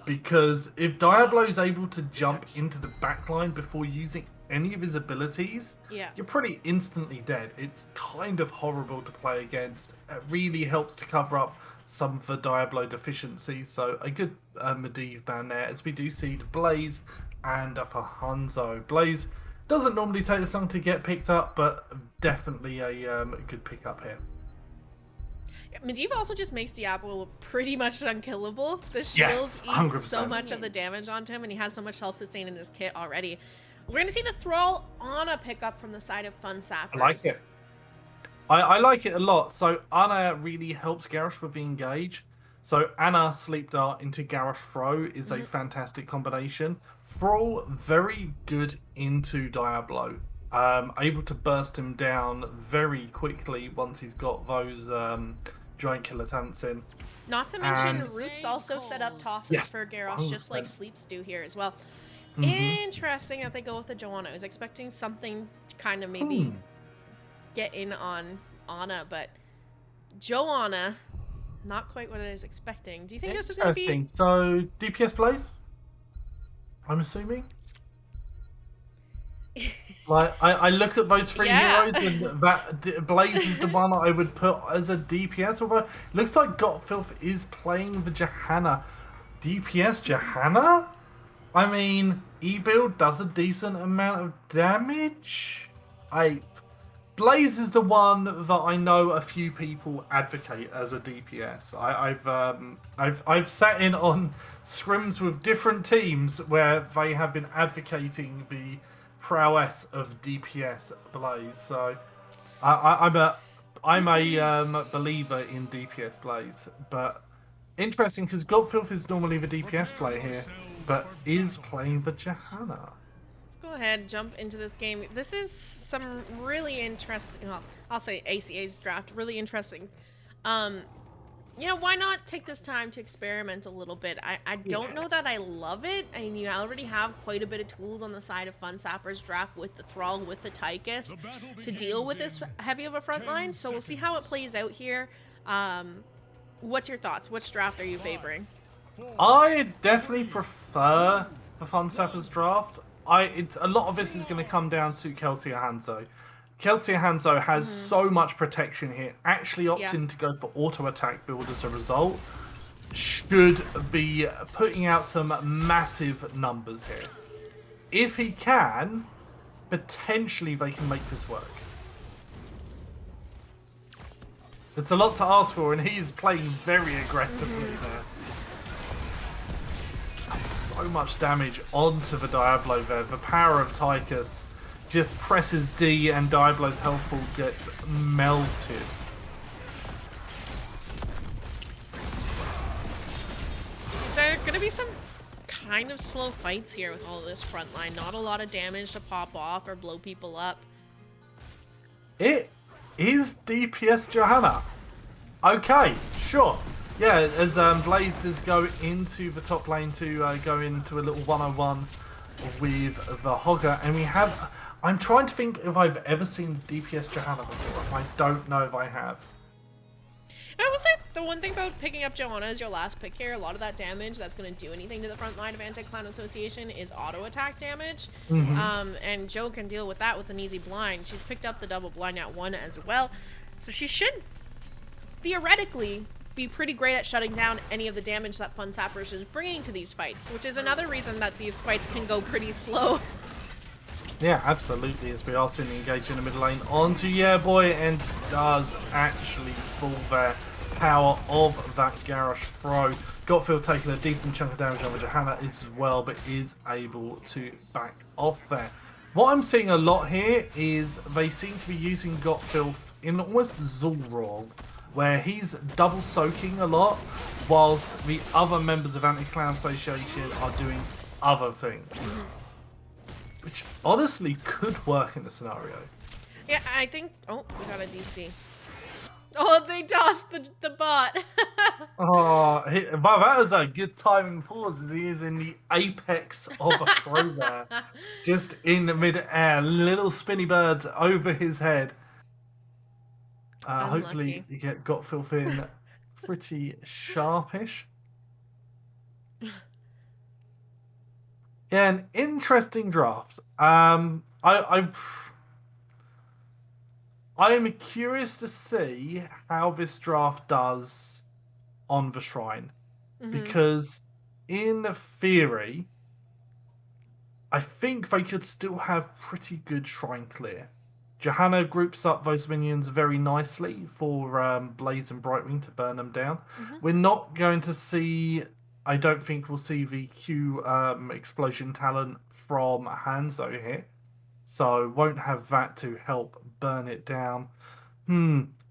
Because if Diablo is able to jump into the backline before using any of his abilities, Yeah. you're pretty instantly dead. It's kind of horrible to play against. It really helps to cover up some of the Diablo deficiencies. So a good Medivh ban there, as we do see the Blaze and for Hanzo. Blaze doesn't normally take this long to get picked up, but definitely a good pickup here. Medivh also just makes Diablo pretty much unkillable. The shields Yes, eat 100%. so much of the damage onto him, and he has so much self-sustain in his kit already. We're going to see the Thrall on a pickup from the side of Fun Sappers. I like it. I like it a lot. So Ana really helps Garrosh with the engage. So Ana Sleep Dart into Garrosh Throw is a fantastic combination. Thrall very good into Diablo. Able to burst him down very quickly once he's got those giant killer tants in. Not to mention, Roots also set up tosses for Garrosh, 100%. just like Sleeps do here as well. Interesting that they go with the Joanna. I was expecting something to kind of maybe get in on Ana, but Joanna, not quite what I was expecting. Do you think this is going to be... So, DPS Blaze? I'm assuming? Like, I look at those three heroes, and that Blaze is the one I would put as a DPS, although it looks like Gotfilth is playing the Johanna. DPS Johanna? I mean, E-Build does a decent amount of damage. Blaze is the one that I know a few people advocate as a DPS. I've sat in on scrims with different teams where they have been advocating the prowess of DPS Blaze. So I'm a believer in DPS Blaze, but interesting because Godfilth is normally the DPS player here, but is playing the Johanna. Go ahead, jump into this game. This is some really interesting, well, I'll say ACA's draft, really interesting. You know, why not take this time to experiment a little bit? I don't know that I love it. I mean, you already have quite a bit of tools on the side of Fun Sappers draft with the Thrall, with the Tychus, to deal with this heavy of a front line. So we'll see how it plays out here. What's your thoughts? Which draft are you favoring? I definitely prefer the Fun Sappers draft. A lot of this is going to come down to Kelsey Hanzo. Kelsey Hanzo has so much protection here. Actually opting to go for auto attack build as a result should be putting out some massive numbers here. If he can, potentially they can make this work. It's a lot to ask for, and he's playing very aggressively there. So much damage onto the Diablo there. The power of Tychus just presses D and Diablo's health pool gets melted. Is there going to be some kind of slow fights here with all this front line? Not a lot of damage to pop off or blow people up. It is DPS Johanna. Okay, sure. Yeah, as Blaze does go into the top lane to go into a little 1-on-1 with the Hogger, and we have... I'm trying to think if I've ever seen DPS Johanna before. I don't know if I have. I would say the one thing about picking up Joanna as your last pick here, a lot of that damage that's going to do anything to the front line of Anti-Clown Association is auto attack damage. And Jo can deal with that with an easy blind. She's picked up the double blind at 1 as well. So she should theoretically be pretty great at shutting down any of the damage that Fun Sappers is bringing to these fights, which is another reason that these fights can go pretty slow. Yeah, absolutely, as we are seeing engaged in the mid lane onto Yeah Boy, and does actually fall there. Power of that Garrosh throw. Gotfield taking a decent chunk of damage over Johanna as well, but is able to back off there. What I'm seeing a lot here is they seem to be using Gotfield in almost Zulrog, where he's double soaking a lot, whilst the other members of Anti-Clown Association are doing other things. Which honestly could work in the scenario. Yeah, I think... Oh, we got a DC. Oh, they tossed the bot. Oh, wow, that was a good timing pause as he is in the apex of a throw there. Just in the mid-air, little spinny birds over his head. Hopefully you get Gotfilth in pretty sharpish. Yeah, an interesting draft. I am curious to see how this draft does on the shrine, Hmm. because in theory, I think they could still have pretty good shrine clear. Johanna groups up those minions very nicely for Blaze and Brightwing to burn them down. Hmm. We're not going to see. I don't think we'll see the Q explosion talent from Hanzo here, so won't have that to help burn it down.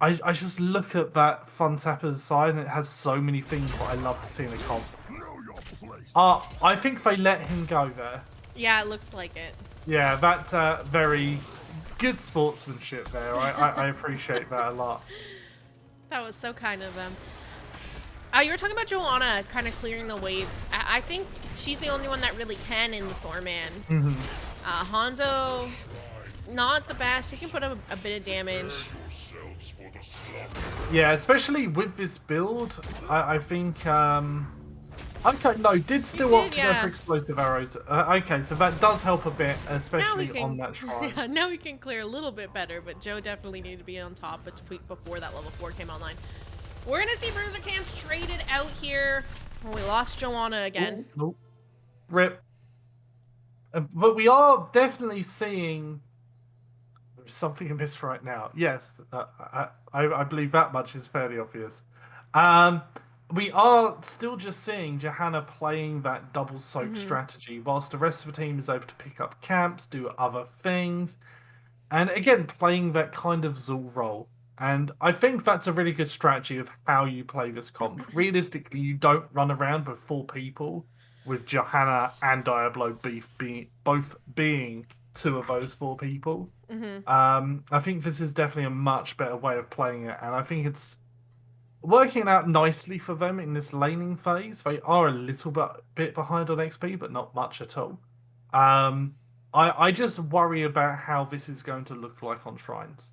I just look at that Fun Sappers side and it has so many things that I love to see in a comp. I think they let him go there. Yeah, it looks like it. Yeah, that very good sportsmanship there. I appreciate that a lot. That was so kind of them. You were talking about Joanna kind of clearing the waves. I think she's the only one that really can in the Thorman. Hanzo, not the best. He can put up a bit of damage. Yeah, especially with this build, I think. Okay, no, did still opt to go for explosive arrows. Okay, so that does help a bit, especially on that shrine. Yeah, now we can clear a little bit better, but Joe definitely needed to be on top before that level 4 came online. We're gonna see Bruiser Camps traded out here. Oh, we lost Joanna again. Nope. Rip. But we are definitely seeing something amiss right now. Yes, I believe that much is fairly obvious. We are still just seeing Johanna playing that double soak strategy, whilst the rest of the team is able to pick up camps, do other things, and again playing that kind of Zul role. And I think that's a really good strategy of how you play this comp. Realistically, you don't run around with 4 people, with Johanna and Diablo both being 2 of those 4 people. I think this is definitely a much better way of playing it, and I think it's working out nicely for them in this laning phase. They are a little bit behind on XP, but not much at all. I just worry about how this is going to look like on shrines.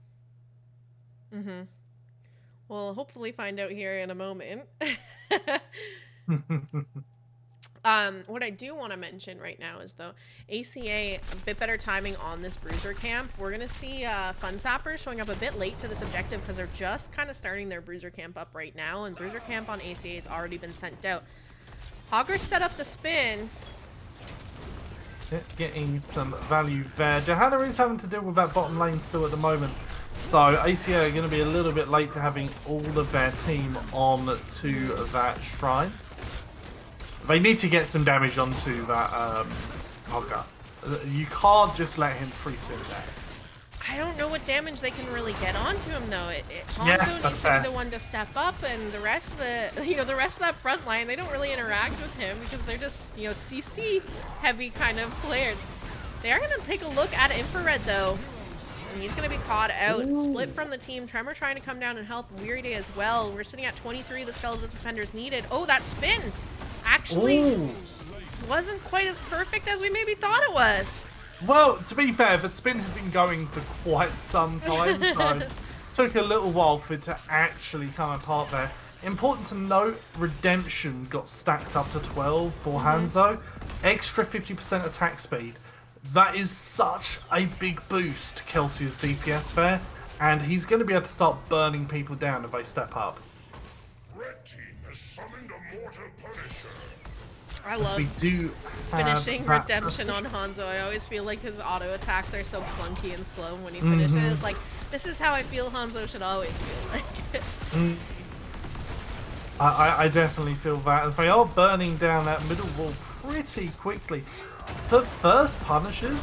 We'll hopefully find out here in a moment. What I do want to mention right now is, though, ACA, a bit better timing on this Bruiser Camp. We're going to see Fun Sappers showing up a bit late to this objective because they're just kind of starting their Bruiser Camp up right now, and Bruiser Camp on ACA has already been sent out. Hogger set up the spin. Getting some value there. Johanna is having to deal with that bottom lane still at the moment. So ACA are going to be a little bit late to having all of their team on to that shrine. They need to get some damage onto that Hogger. You can't just let him free spin there. I don't know what damage they can really get onto him, though. Hanzo needs to be the one to step up, and the rest of the rest of that front line, they don't really interact with him because they're just, CC heavy kind of players. They are gonna take a look at Infrared though, and he's gonna be caught out. Split from the team. Tremor trying to come down and help. Weary Day as well. We're sitting at 23. The skeletal defenders needed. Oh, that spin actually wasn't quite as perfect as we maybe thought it was. Well, to be fair, the spin had been going for quite some time, so it took a little while for it to actually come apart there. Important to note, Redemption got stacked up to 12 for Hanzo. Extra 50% attack speed. That is such a big boost to Kelsey's DPS there, and he's going to be able to start burning people down if they step up. Red team has summoned a mortal punisher. I love we do finishing Redemption on Hanzo. I always feel like his auto attacks are so clunky and slow when he finishes. Like, this is how I feel Hanzo should always feel like. I definitely feel that, as they are burning down that middle wall pretty quickly. For first punishers,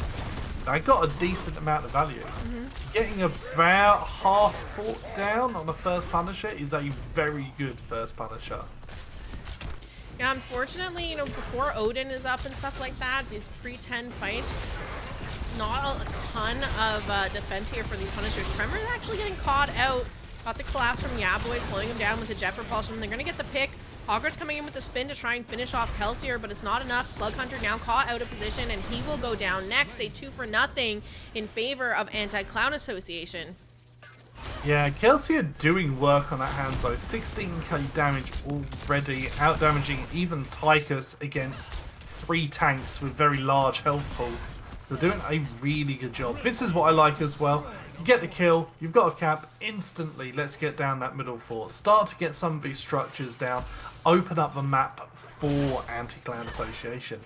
they got a decent amount of value. Getting about half fort down on the first punisher is a very good first punisher. Yeah, unfortunately, before Odin is up and stuff like that, these pre-10 fights, not a ton of defense here for these punishers. Tremor is actually getting caught out. Got the collapse from Yaboy, slowing him down with the jet propulsion. They're going to get the pick. Hogger's coming in with the spin to try and finish off Kelsier, but it's not enough. Slug Hunter now caught out of position, and he will go down next. A 2-for-0 in favor of Anti-Clown Association. Yeah, Kelsey are doing work on that Hanzo. 16k damage already, out damaging even Tychus against 3 tanks with very large health pools. So doing a really good job. This is what I like as well. You get the kill, you've got a cap, instantly let's get down that middle fort. Start to get some of these structures down, open up the map for anti-clan association.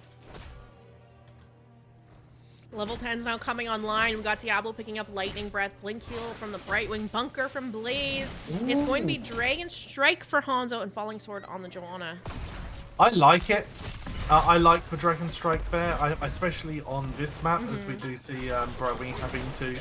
Level 10's now coming online. We got Diablo picking up Lightning Breath, Blink Heal from the Brightwing, Bunker from Blaze. Ooh. It's going to be Dragon Strike for Hanzo and Falling Sword on the Joanna. I like it. I like the Dragon Strike there, especially on this map, as we do see Brightwing having to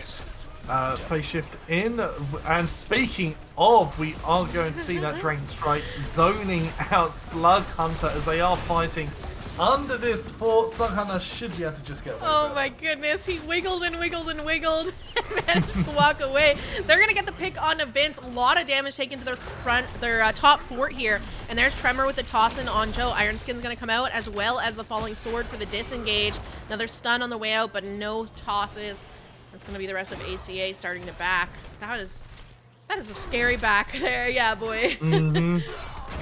phase shift in. And speaking of, we are going to see that Dragon Strike zoning out Slug Hunter as they are fighting under this fort. Slug Hunter should be able to just get away. Oh my goodness, he wiggled and wiggled and wiggled and managed to walk away. They're gonna get the pick on Vince. A lot of damage taken to their top fort here. And there's Tremor with the toss-in on Joe. Iron Skin's gonna come out, as well as the Falling Sword for the disengage. Another stun on the way out, but no tosses. That's gonna be the rest of ACA starting to back. That is a scary back there, yeah, boy.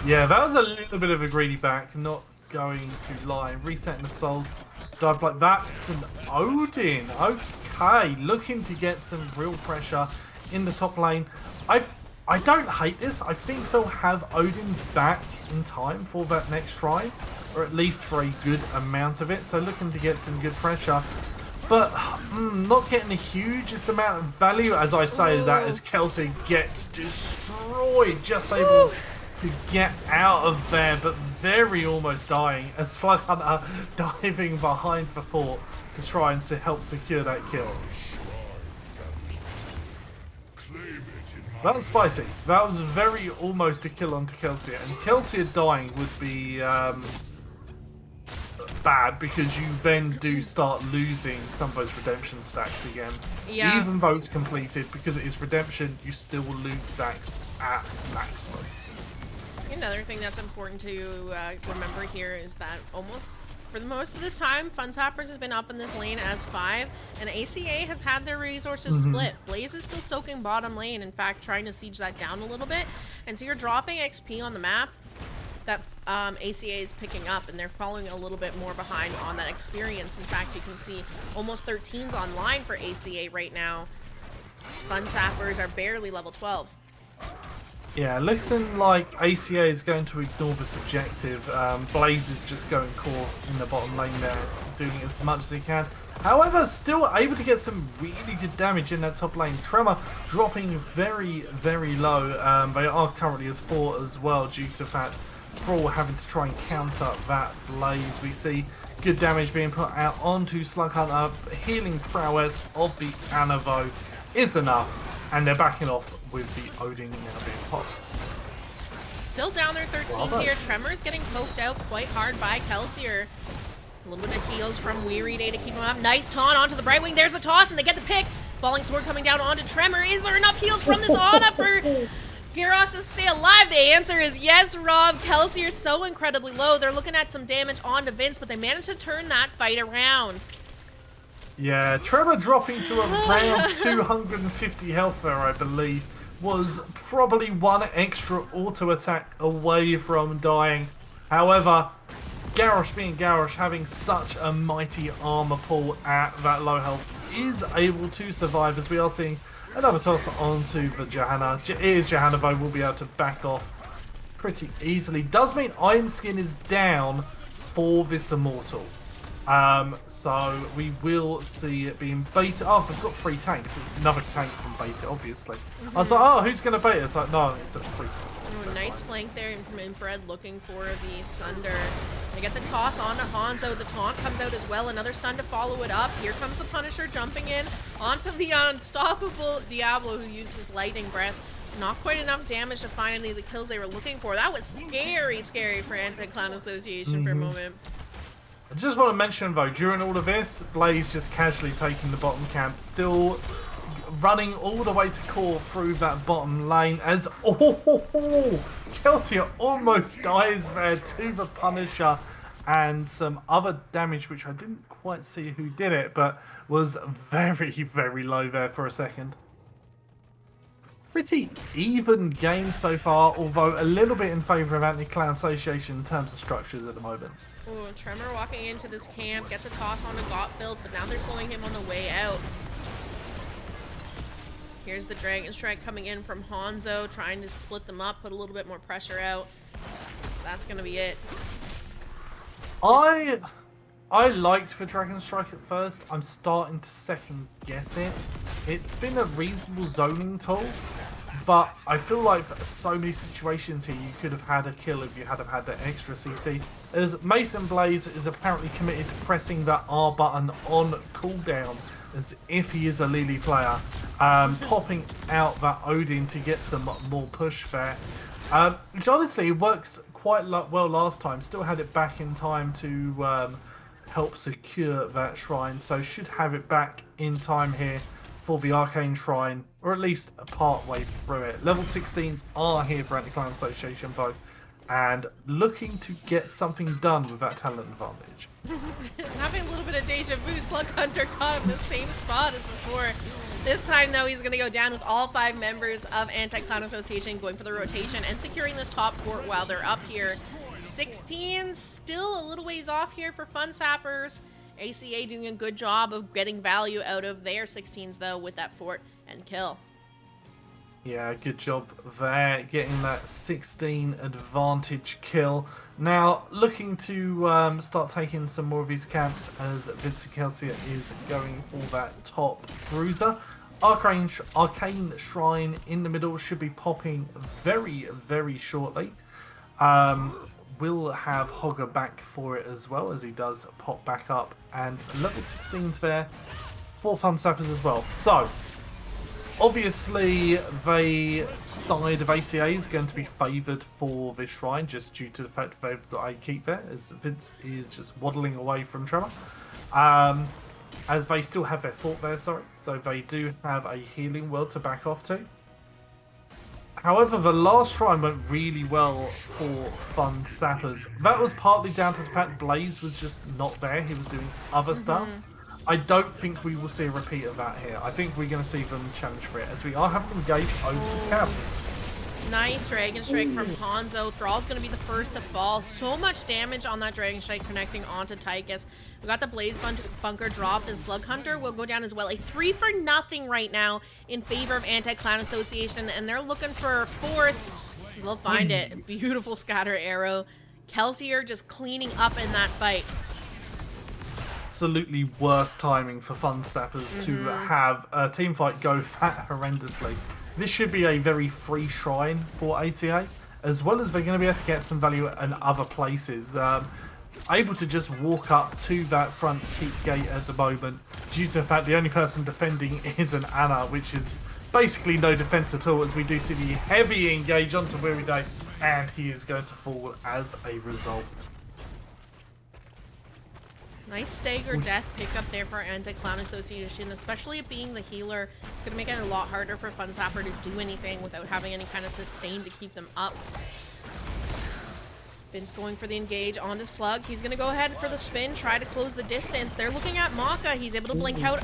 Yeah, that was a little bit of a greedy back, not going to lie. Resetting the souls, dive like that. It's an Odin. Okay, looking to get some real pressure in the top lane. I don't hate this. I think they'll have Odin back in time for that next try, or at least for a good amount of it. So looking to get some good pressure, but not getting the hugest amount of value, as I say that, as Kelsey gets destroyed, just able to get out of there, but very almost dying, as Slug Hunter diving behind the fort to try and help secure that kill. That was spicy. That was very almost a kill onto Kelsey, and Kelsey dying would be bad, because you then do start losing some of those redemption stacks again. Yeah. Even though it's completed, because it is redemption, you still will lose stacks at maximum. Another thing that's important to remember here is that for the most of this time, Sappers has been up in this lane as 5, and ACA has had their resources split. Blaze is still soaking bottom lane, in fact, trying to siege that down a little bit. And so you're dropping XP on the map that ACA is picking up, and they're falling a little bit more behind on that experience. In fact, you can see almost 13's online for ACA right now. Sappers are barely level 12. Yeah, looking like ACA is going to ignore this objective. Blaze is just going core in the bottom lane there, doing as much as he can. However, still able to get some really good damage in that top lane. Tremor dropping very, very low. They are currently as 4 as well, due to that Thrall having to try and counter that Blaze. We see good damage being put out onto Slug Hunter. Healing prowess of the Anavo is enough, and they're backing off with the Odin now being popped. Still down their 13s here. Tremor's getting poked out quite hard by Kelsier. A little bit of heals from Weary Day to keep him up. Nice taunt onto the Brightwing. There's the toss, and they get the pick. Falling Sword coming down onto Tremor. Is there enough heals from this Ana for Gyros to stay alive? The answer is yes, Rob. Kelsier so incredibly low. They're looking at some damage onto Vince, but they managed to turn that fight around. Yeah, Tremor dropping to around 250 health there, I believe, was probably one extra auto attack away from dying. However, Garrosh being Garrosh, having such a mighty armor pull at that low health, is able to survive, as we are seeing another toss onto the Johanna. It is Johanna, though, will be able to back off pretty easily. Does mean Iron Skin is down for this Immortal. So we will see it being baited. Oh, we've got 3 tanks. Another tank can bait it, obviously. I was like, oh, who's going to bait it? It's like, no, it's a 3 tank. Oh, nice flank there from Infrared, looking for the Sunder. They get the toss onto Hanzo. The taunt comes out as well. Another stun to follow it up. Here comes the Punisher jumping in onto the unstoppable Diablo, who uses Lightning Breath. Not quite enough damage to find any of the kills they were looking for. That was scary, scary for Anti-Clan Association for a moment. I just want to mention, though, during all of this, Blaze just casually taking the bottom camp, still running all the way to core through that bottom lane, as Kelsey almost dies there to the Punisher, and some other damage which I didn't quite see who did it, but was very, very low there for a second. Pretty even game so far, although a little bit in favor of Anti-Clan Association in terms of structures at the moment. Ooh, Tremor walking into this camp, gets a toss on a Gotfield, but now they're slowing him on the way out. Here's the Dragon Strike coming in from Hanzo, trying to split them up, put a little bit more pressure out. That's gonna be it. I liked the Dragon Strike at first. I'm starting to second guess it. It's been a reasonable zoning tool, but I feel like for so many situations here you could have had a kill if you had have had that extra CC. As Mason Blaze is apparently committed to pressing that R button on cooldown as if he is a Lily player, popping out that Odin to get some more push there. Which honestly works quite well last time. Still had it back in time to help secure that shrine, so should have it back in time here for the Arcane Shrine, or at least a part way through it. Level 16s are here for Anti-Clan Association though, and looking to get something done with that talent advantage. Having a little bit of deja vu, Slug Hunter caught him in the same spot as before. This time though, he's gonna go down with all 5 members of Anti-Clan Association going for the rotation and securing this top fort while they're up here. 16, still a little ways off here for Fun Sappers. ACA doing a good job of getting value out of their 16s though with that fort and kill. Yeah, good job there, getting that 16 advantage kill. Now, looking to start taking some more of these camps as Vincent Kelsey is going for that top bruiser. Arcane Shrine in the middle should be popping very, very shortly. We'll have Hogger back for it as well as he does pop back up, and level 16's there for Fun Sappers as well. So, obviously the side of ACA is going to be favoured for this shrine just due to the fact that they've got a keep there as Vince is just waddling away from Tremor. As they still have their fort there, sorry, so they do have a healing world to back off to. However, the last shrine went really well for Fun Sappers. That was partly down to the fact Blaze was just not there. He was doing other stuff. I don't think we will see a repeat of that here. I think we're going to see them challenge for it, as we are having to engage over this camp. Nice Dragon Strike from Hanzo. Thrall's going to be the first to fall. So much damage on that Dragon Strike connecting onto Tychus. We got the Blaze Bunker dropped, as Slug Hunter will go down as well. A 3-for-0 right now in favor of Anti-Clan Association, and they're looking for 4th. They'll find it. Beautiful scatter arrow. Kelsier just cleaning up in that fight. Absolutely worst timing for Fun Sappers to have a team fight go that horrendously. This should be a very free shrine for ACA, as well as they're going to be able to get some value in other places. Able to just walk up to that front keep gate at the moment, due to the fact the only person defending is an Anna, which is basically no defense at all, as we do see the heavy engage onto Weary Day, and he is going to fall as a result. Nice stagger death pickup there for Anti-Clan Association, especially it being the healer. It's going to make it a lot harder for Fun Sapper to do anything without having any kind of sustain to keep them up. Vince going for the engage onto Slug. He's going to go ahead for the spin, try to close the distance. They're looking at Maka. He's able to blink out,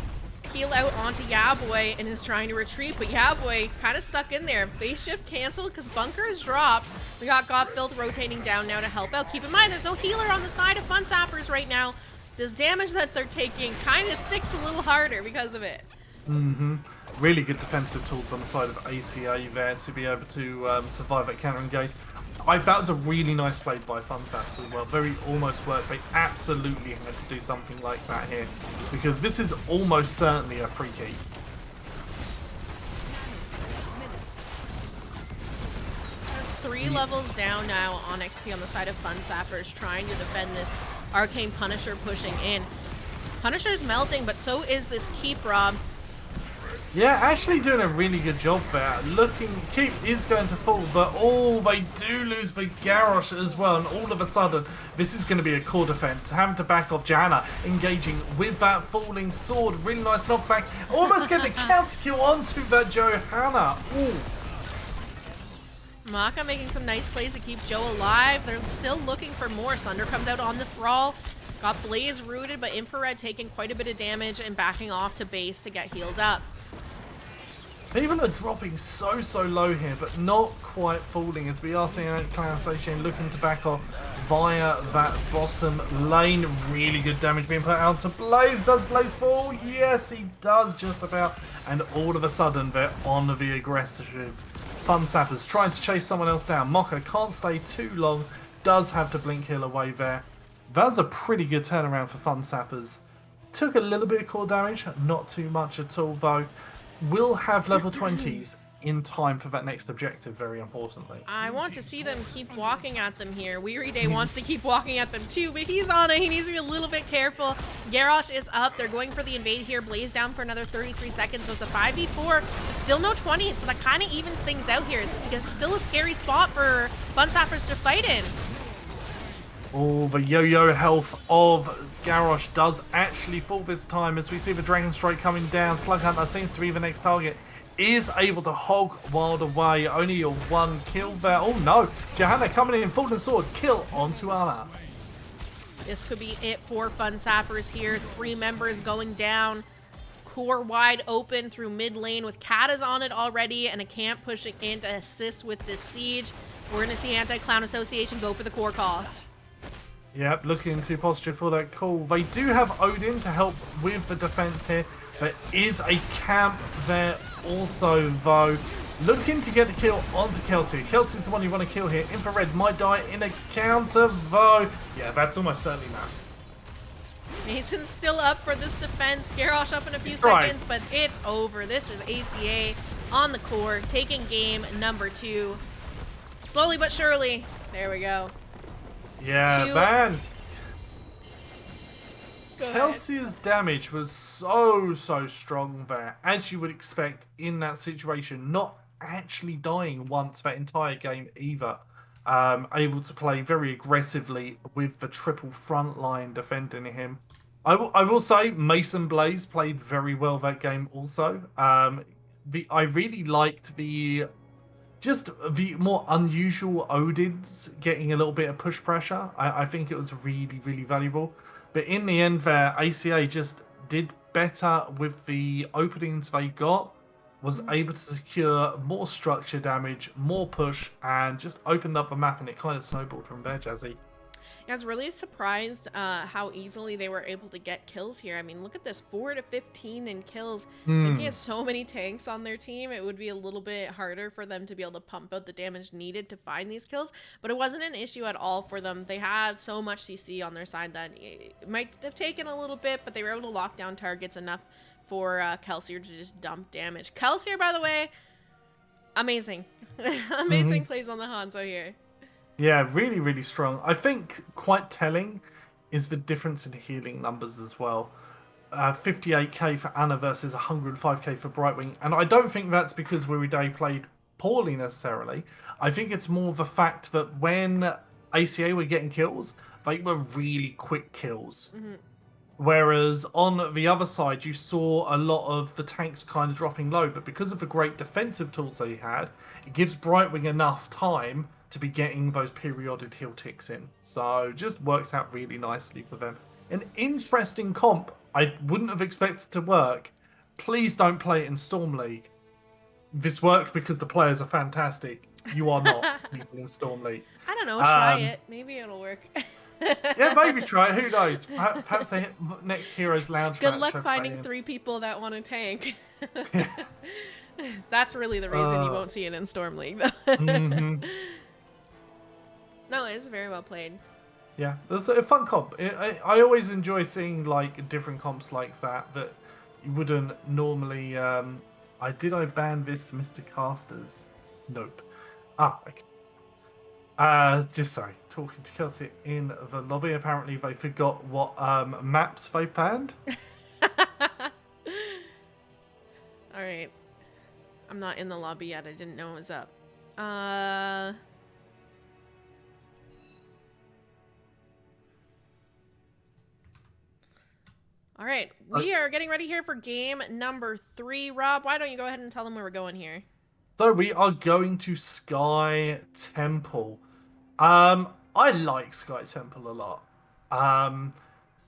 heal out onto Yaboy, and is trying to retreat, but Yaboy kind of stuck in there. Phase shift canceled because Bunker is dropped. We got Gotfield rotating down now to help out. Keep in mind, there's no healer on the side of Fun Sappers right now. This damage that they're taking kind of sticks a little harder because of it. Really good defensive tools on the side of ACA there to be able to survive that counter engage. That was a really nice play by Fun Saps as well. Very almost worked. They absolutely had to do something like that here, because this is almost certainly a free key. Three levels down now on XP on the side of Fun Sappers, trying to defend this Arcane Punisher pushing in. Punisher's melting, but so is this Keep, Rob. Yeah, actually doing a really good job there. Keep is going to fall, but they do lose the Garrosh as well, and all of a sudden, this is going to be a core defense. Having to back off Janna, engaging with that falling sword. Really nice knockback. Almost getting a counter kill onto that Johanna. Ooh. Maka making some nice plays to keep Joe alive. They're still looking for more. Sunder comes out on the Thrall. Got Blaze rooted, but Infrared taking quite a bit of damage and backing off to base to get healed up. People are dropping so low here, but not quite falling as we are seeing Clan Association looking to back off via that bottom lane. Really good damage being put out to Blaze. Does Blaze fall? Yes, he does just about. And all of a sudden, they're on the aggressive. Fun Sappers trying to chase someone else down. Mocha can't stay too long. Does have to blink heal away there. That was a pretty good turnaround for Fun Sappers. Took a little bit of core damage, not too much at all though. Will have level 20s in time for that next objective, very importantly. I want to see them keep walking at them here. Weary Day wants to keep walking at them too, but he's on it. He needs to be a little bit careful. Garrosh is up. They're going for the invade here. Blaze down for another 33 seconds, so it's a 5v4. Still no 20s, so that kind of evens things out here. It's still a scary spot for Fun Sappers to fight in. Oh, the yo-yo health of Garrosh does actually fall this time as we see the Dragon Strike coming down. Slug Hunter seems to be the next target. Is able to hog Wild away. Only a one kill there. Oh no! Johanna coming in, Fallen Sword. Kill onto Anna. This could be it for Fun Sappers here. 3 members going down. Core wide open through mid lane with Kata's on it already and a camp pushing in to assist with this siege. We're going to see Anti-Clown Association go for the core call. Yep, looking to posture for that call. They do have Odin to help with the defense here. There is a camp there also, though. Looking to get the kill onto Kelsey. Kelsey's the one you want to kill here. Infrared might die in a counter, though. Yeah, that's almost certainly that. Mason's still up for this defense. Garrosh up in a few seconds, but it's over. This is ACA on the core, taking game number 2. Slowly but surely. There we go. Yeah, man. Kelsey's damage was so strong there, as you would expect in that situation. Not actually dying once that entire game either. Able to play very aggressively with the triple front line defending him. I will say Mason Blaze played very well that game also. I really liked the more unusual Odins getting a little bit of push pressure. I think it was really valuable. But in the end there, ACA just did better with the openings they got, was able to secure more structure damage, more push, and just opened up the map, and it kind of snowballed from there, Jazzy. I was really surprised how easily they were able to get kills here. I mean, look at this, 4 to 15 in kills. I think he has so many tanks on their team, it would be a little bit harder for them to be able to pump out the damage needed to find these kills, but it wasn't an issue at all for them. They had so much CC on their side that it might have taken a little bit, but they were able to lock down targets enough for Kelsier to just dump damage. Kelsier, by the way, amazing. Amazing plays on the Hanzo here. Yeah, really strong. I think quite telling is the difference in healing numbers as well. 58k for Anna versus 105k for Brightwing. And I don't think that's because Weary Day played poorly necessarily. I think it's more the fact that when ACA were getting kills, they were really quick kills. Whereas on the other side, you saw a lot of the tanks kind of dropping low. But because of the great defensive tools they had, it gives Brightwing enough time to be getting those periodic heal ticks in. So just works out really nicely for them. An interesting comp I wouldn't have expected to work. Please don't play it in Storm League. This worked because the players are fantastic. You are not people in Storm League. I don't know, try it. Maybe it'll work. Yeah, maybe try it. Who knows? Perhaps they hit next Heroes Lounge Good match. luck finding 3 people that want to tank. That's really the reason you won't see it in Storm League, though. No, it's very well played. Yeah, it's a fun comp. I always enjoy seeing like different comps like that you wouldn't normally. Did I ban this Mr. Casters? Nope. Okay. Just sorry, talking to Kelsey in the lobby. Apparently they forgot what maps they banned. All right, I'm not in the lobby yet. I didn't know it was up. All right, we are getting ready here for game number 3. Rob, why don't you go ahead and tell them where we're going here? So we are going to Sky Temple. I like Sky Temple a lot.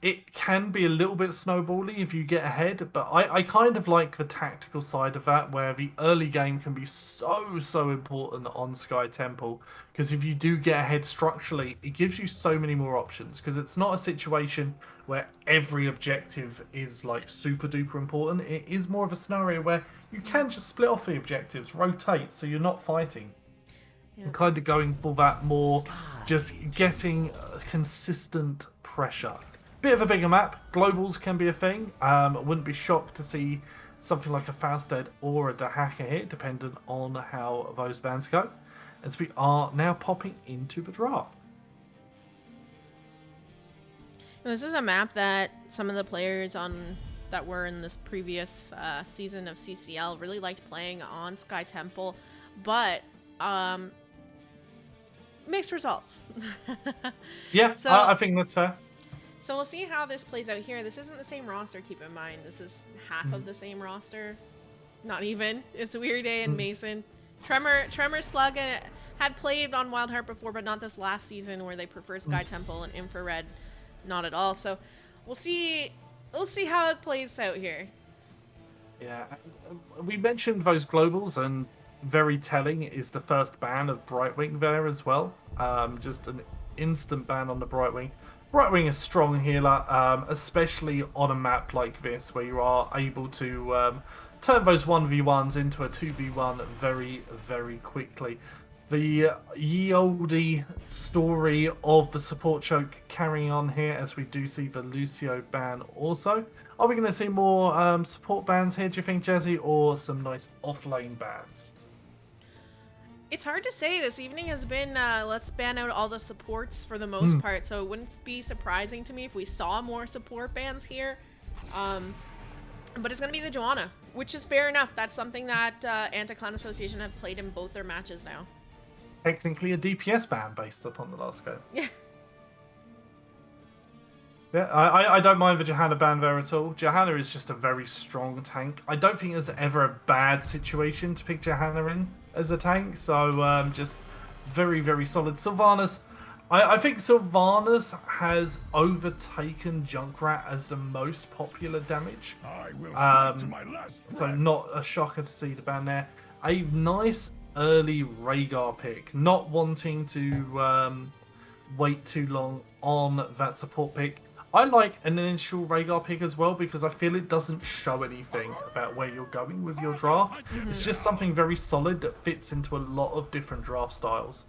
it can be a little bit snowbally if you get ahead, but I kind of like the tactical side of that, where the early game can be so important on Sky Temple, because if you do get ahead structurally, it gives you so many more options, because it's not a situation where every objective is like super duper important. It is more of a scenario where you can just split off the objectives, rotate, so you're not fighting. Yeah. And kind of going for that more, just getting consistent pressure. Bit of a bigger map. Globals can be a thing. Wouldn't be shocked to see something like a Fausted or a Dahaka here, depending on how those bands go. As we are now popping into the draft. This is a map that some of the players that were in this previous season of CCL really liked playing on Sky Temple, but mixed results. Yeah, So- I think that's fair. So we'll see how this plays out here. This isn't the same roster, keep in mind. This is half of the same roster. Not even. It's a Weird Day and Mason. Tremor Slug had played on Wild Heart before, but not this last season where they prefer Sky Temple and Infrared. Not at all. So we'll see how it plays out here. Yeah, we mentioned those globals, and very telling is the first ban of Brightwing there as well. Just an instant ban on the Brightwing. Brightwing is strong healer, especially on a map like this, where you are able to turn those 1v1s into a 2v1 very, very quickly. The ye olde story of the support choke carrying on here, as we do see the Lucio ban also. Are we going to see more support bans here, do you think, Jazzy, or some nice off-lane bans? It's hard to say. This evening has been let's ban out all the supports for the most part, so it wouldn't be surprising to me if we saw more support bans here. But it's going to be the Joanna, which is fair enough. That's something that Anti-Clan Association have played in both their matches now. Technically a DPS ban based upon the last game. Yeah. Yeah, I don't mind the Johanna ban there at all. Johanna is just a very strong tank. I don't think there's ever a bad situation to pick Johanna in as a tank, so just very, very solid. Sylvanas, I think Sylvanas has overtaken Junkrat as the most popular damage. I will fight to my last So breath. not a shocker to see the ban there. A nice early Rhaegar pick. Not wanting to wait too long on that support pick. I like an initial Rhaegar pick as well, because I feel it doesn't show anything about where you're going with your draft. It's just something very solid that fits into a lot of different draft styles.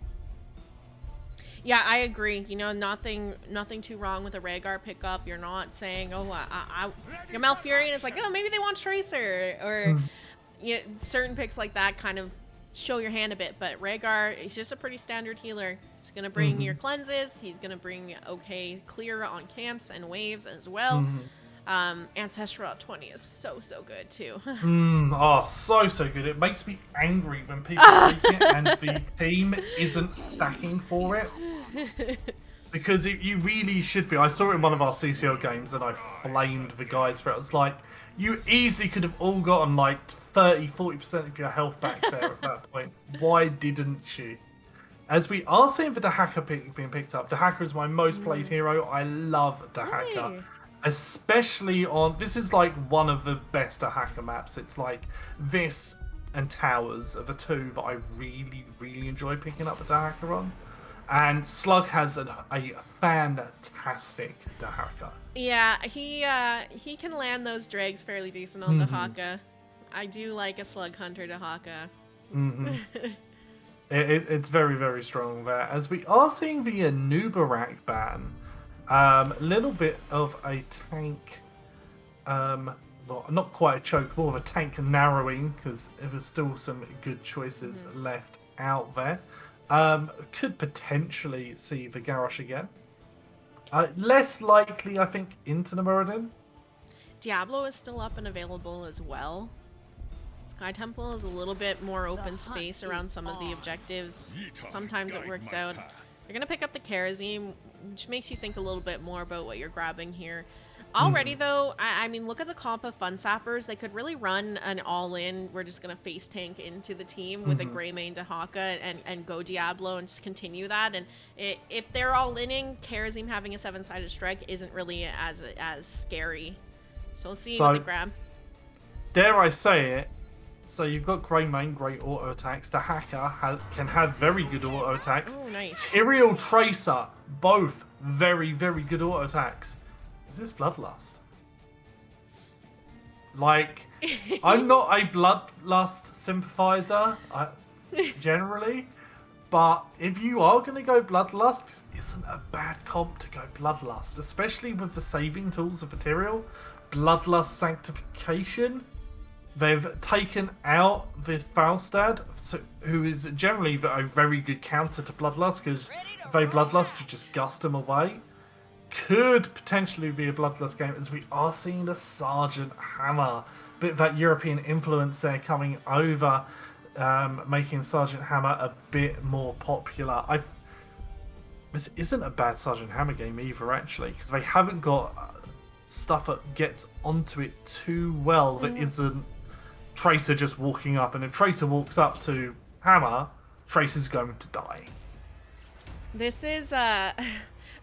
Yeah, I agree. You know, nothing too wrong with a Rhaegar pickup. You're not saying, oh, your Malfurion is like, oh, maybe they want Tracer, or you know, certain picks like that kind of show your hand a bit. But Rhaegar, he's just a pretty standard healer. He's gonna bring your cleanses. He's gonna bring okay clear on camps and waves as well. Ancestral at 20 is so good too. Oh, so good. It makes me angry when people take it and the team isn't stacking for it. Because you really should be. I saw it in one of our CCL games and I flamed the guys for it. It's like, you easily could have all gotten like 30-40% of your health back there at that point. Why didn't you? As we are seeing the Dahaka being picked up. Dahaka is my most played hero. I love Dahaka. Really? Especially on... This is like one of the best Dahaka maps. It's like this and Towers are the two that I really, really enjoy picking up the Dahaka on. And Slug has a fantastic Dahaka. Yeah, he can land those dregs fairly decent on Dahaka. I do like a Slug Hunter Dahaka. It's very, very strong there. As we are seeing the Nubarak ban, a little bit of a tank, well, not quite a choke, more of a tank narrowing, because there was still some good choices left out there. Could potentially see the Garrosh again. Less likely, I think, into the Muradin. Diablo is still up and available as well. Sky Temple is a little bit more open space around some of the objectives. Sometimes it works out. You're going to pick up the Kerosene, which makes you think a little bit more about what you're grabbing here. Already though, I mean, look at the comp of Fun Sappers. They could really run an all-in. We're just gonna face tank into the team with a Greymane Dahaka and go Diablo and just continue that. And if they're all-inning, Karazim having a 7-sided strike isn't really as scary. So we'll see what they grab. Dare I say it? So you've got Greymane, great auto attacks. The Hacker can have very good auto attacks. Oh, nice. Tyrael Tracer, both very, very good auto attacks. Is this Bloodlust? Like, I'm not a Bloodlust sympathizer, generally, but if you are going to go Bloodlust, it isn't a bad comp to go Bloodlust, especially with the saving tools of Tyrael. Bloodlust Sanctification. They've taken out the Falstad, who is generally a very good counter to Bloodlust, because if they Bloodlust, you just gust them away. Could potentially be a Bloodlust game, as we are seeing the Sergeant Hammer. Bit of that European influence there coming over, making Sergeant Hammer a bit more popular. This isn't a bad Sergeant Hammer game either, actually, because they haven't got stuff that gets onto it too well that isn't Tracer just walking up. And if Tracer walks up to Hammer, Tracer's going to die. This is I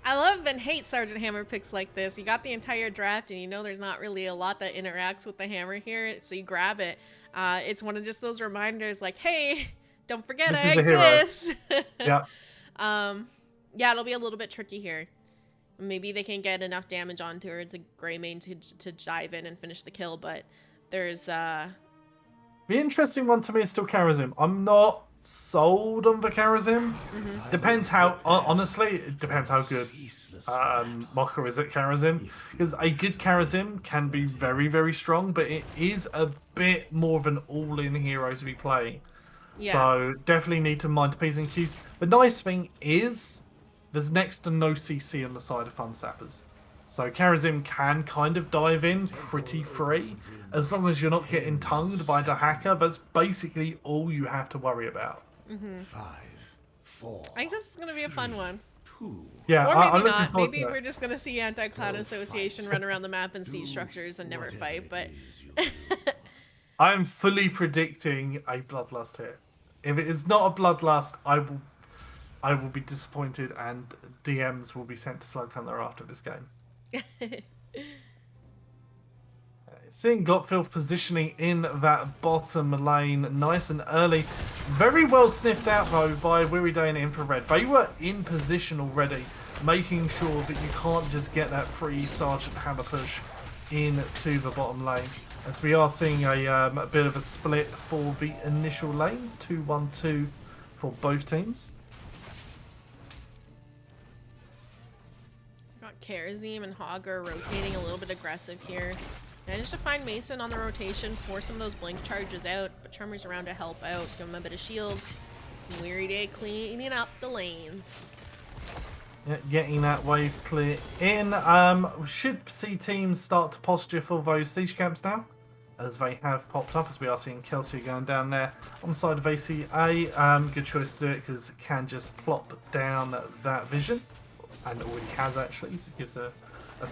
love and hate Sergeant Hammer picks like this. You got the entire draft, and you know there's not really a lot that interacts with the hammer here, so you grab it. It's one of just those reminders, like, hey, don't forget I exist. Yeah. Yeah, it'll be a little bit tricky here. Maybe they can get enough damage onto her to Greymane to dive in and finish the kill, but there's The interesting one to me is still Karazim. I'm not sold on the Karazim. Depends how, honestly, it depends how good Mocha is at Karazim. Because a good Karazim can be very, very strong, but it is a bit more of an all-in hero to be playing. Yeah. So definitely need to mind the P's and Q's. The nice thing is there's next to no CC on the side of Fun Sappers. So Karazim can kind of dive in pretty free, as long as you're not getting tongued by the Hacker. That's basically all you have to worry about. 5, 4. I think this is going to be a fun one. 2. Yeah, or maybe I'm not. Maybe we're just going to see Anti-Cloud Association run around the map and see structures and never fight, but... I'm fully predicting a Bloodlust here. If it is not a Bloodlust, I will be disappointed, and DMs will be sent to Slug Hunter after this game. Seeing Gotfilth positioning in that bottom lane nice and early. Very well sniffed out though by Weary Day and Infrared. They were in position already, making sure that you can't just get that free Sergeant Hammer push into the bottom lane. As we are seeing a bit of a split for the initial lanes, 2-1-2 for both teams. Karazim and Hogger rotating a little bit aggressive here. Managed to find Mason on the rotation, force some of those blink charges out, but Tremor's around to help out, give him a bit of shields. And Weary Day cleaning up the lanes. Yeah, getting that wave clear in. We should see teams start to posture for those siege camps now, as they have popped up, as we are seeing Kelsey going down there on the side of ACA. Good choice to do it, because it can just plop down that vision. And already has, actually, so it gives a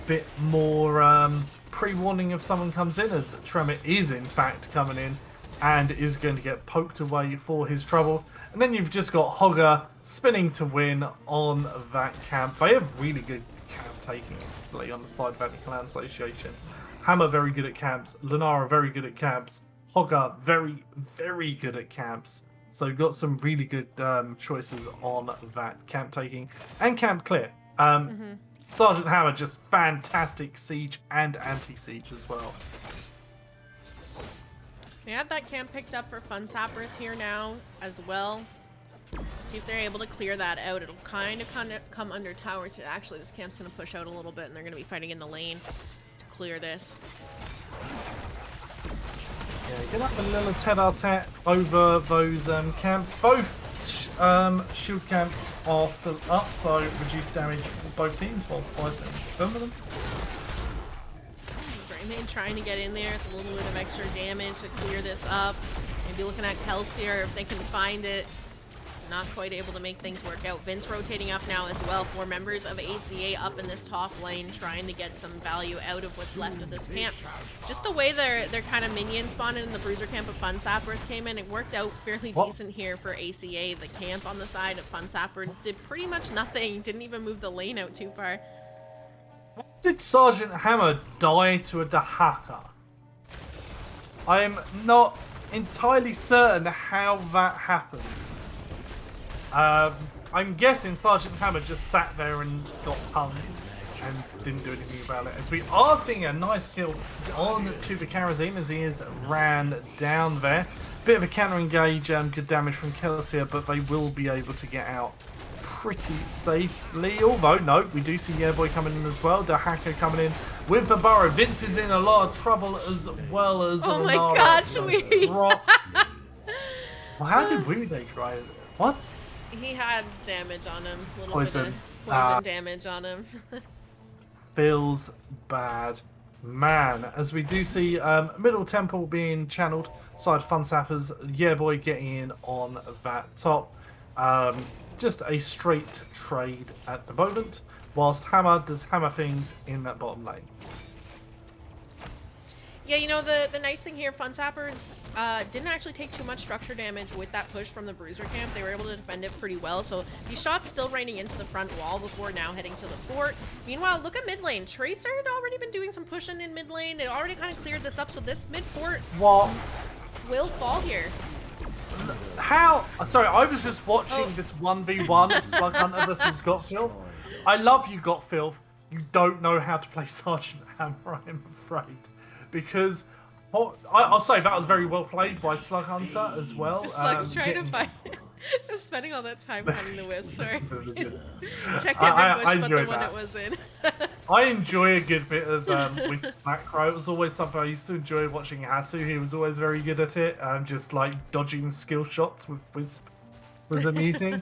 bit more pre-warning if someone comes in, as Tremor is in fact coming in and is going to get poked away for his trouble. And then you've just got Hogger spinning to win on that camp. They have really good camp taking on the side of Anti-Clan Association. Hammer very good at camps, Lunara very good at camps, Hogger very, very good at camps. So got some really good choices on that camp taking and camp clear. Sergeant Hammer just fantastic siege and anti-siege as well. We have that camp picked up for Fun Sappers here now as well. See if they're able to clear that out. It'll kind of come under towers. Actually, this camp's going to push out a little bit, and they're going to be fighting in the lane to clear this. Yeah, get up a little tete-a-tete over those camps. Both shield camps are still up, so reduced damage for both teams while Spice damage for them. Greymane trying to get in there with a little bit of extra damage to clear this up. Maybe looking at Kelsier if they can find it. not quite able to make things work out. Vince rotating up now as well. 4 members of ACA up in this top lane, trying to get some value out of what's left of this camp. Just the way their kind of minion spawning in the bruiser camp of Fun Sappers came in, it worked out fairly decent here for ACA. The camp on the side of Fun Sappers did pretty much nothing, didn't even move the lane out too far. Did Sergeant Hammer die to a Dahaka? I am not entirely certain how that happens. I'm guessing Sergeant Hammer just sat there and got tongued and didn't do anything about it. As we are seeing a nice kill on to the Karazin as he is ran down there. Bit of a counter engage, good damage from Kelsier, but they will be able to get out pretty safely. Although, no, we do see Boy coming in as well. Dahaka coming in with the burrow. Vince is in a lot of trouble as well as oh my Onara. gosh, we... Well, how did they try it? What? He had damage on him. A little Poison. bit of poison damage on him. Feels bad. Man, as we do see Middle Temple being channeled, side Fun Sappers, Boy getting in on that top. Just a straight trade at the moment, whilst Hammer does Hammer things in that bottom lane. Yeah, you know, the nice thing here, Fun Sappers didn't actually take too much structure damage with that push from the bruiser camp. They were able to defend it pretty well, so these shots still raining into the front wall before now heading to the fort. Meanwhile, look at mid lane. Tracer had already been doing some pushing in mid lane. They already kind of cleared this up, so this mid fort will fall here. How? Sorry, I was just watching this 1v1 of Slug Hunter versus Got Filth. I love you, Got Filth. You don't know how to play Sergeant Hammer, I'm afraid. Because I'll say that was very well played by Slug Hunter as well. Slug's trying to find... Just spending all that time finding the wisp, sorry. Checked every bush but the one it was in. I enjoy a good bit of wisp macro. It was always something I used to enjoy watching Hasu. He was always very good at it. Just like dodging skill shots with wisp was amusing.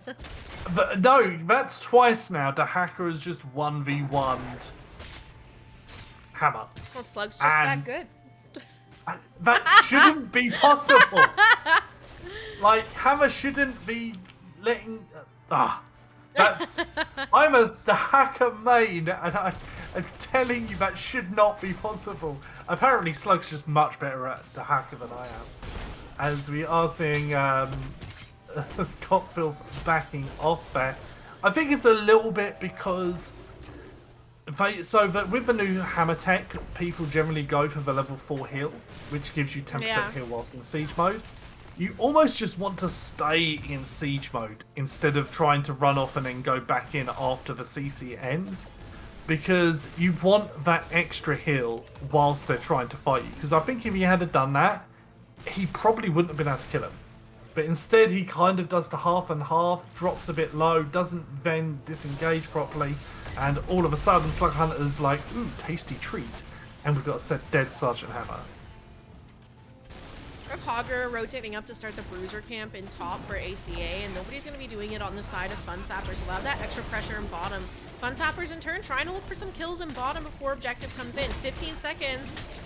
But no, that's twice now. The hacker has just 1v1'd Hammer. Well, Slug's just that good. That shouldn't be possible. Like, Hammer shouldn't be letting... I'm the hacker main, and I'm telling you that should not be possible. Apparently, Slug's just much better at the hacker than I am. As we are seeing Copfilth backing off there. I think it's a little bit because... with the new Hammer tech, people generally go for the level 4 heal, which gives you 10% heal whilst in siege mode. You almost just want to stay in siege mode instead of trying to run off and then go back in after the CC ends. Because you want that extra heal whilst they're trying to fight you. Because I think if he had done that, he probably wouldn't have been able to kill him. But instead he kind of does the half and half, drops a bit low, doesn't then disengage properly, and all of a sudden Slug Hunter's like, ooh, tasty treat. And we've got a set dead Sergeant Hammer. Hogger rotating up to start the bruiser camp in top for ACA, and nobody's going to be doing it on the side of Fun Sappers. Allow that extra pressure in bottom. Fun Sappers in turn trying to look for some kills in bottom before objective comes in. 15 seconds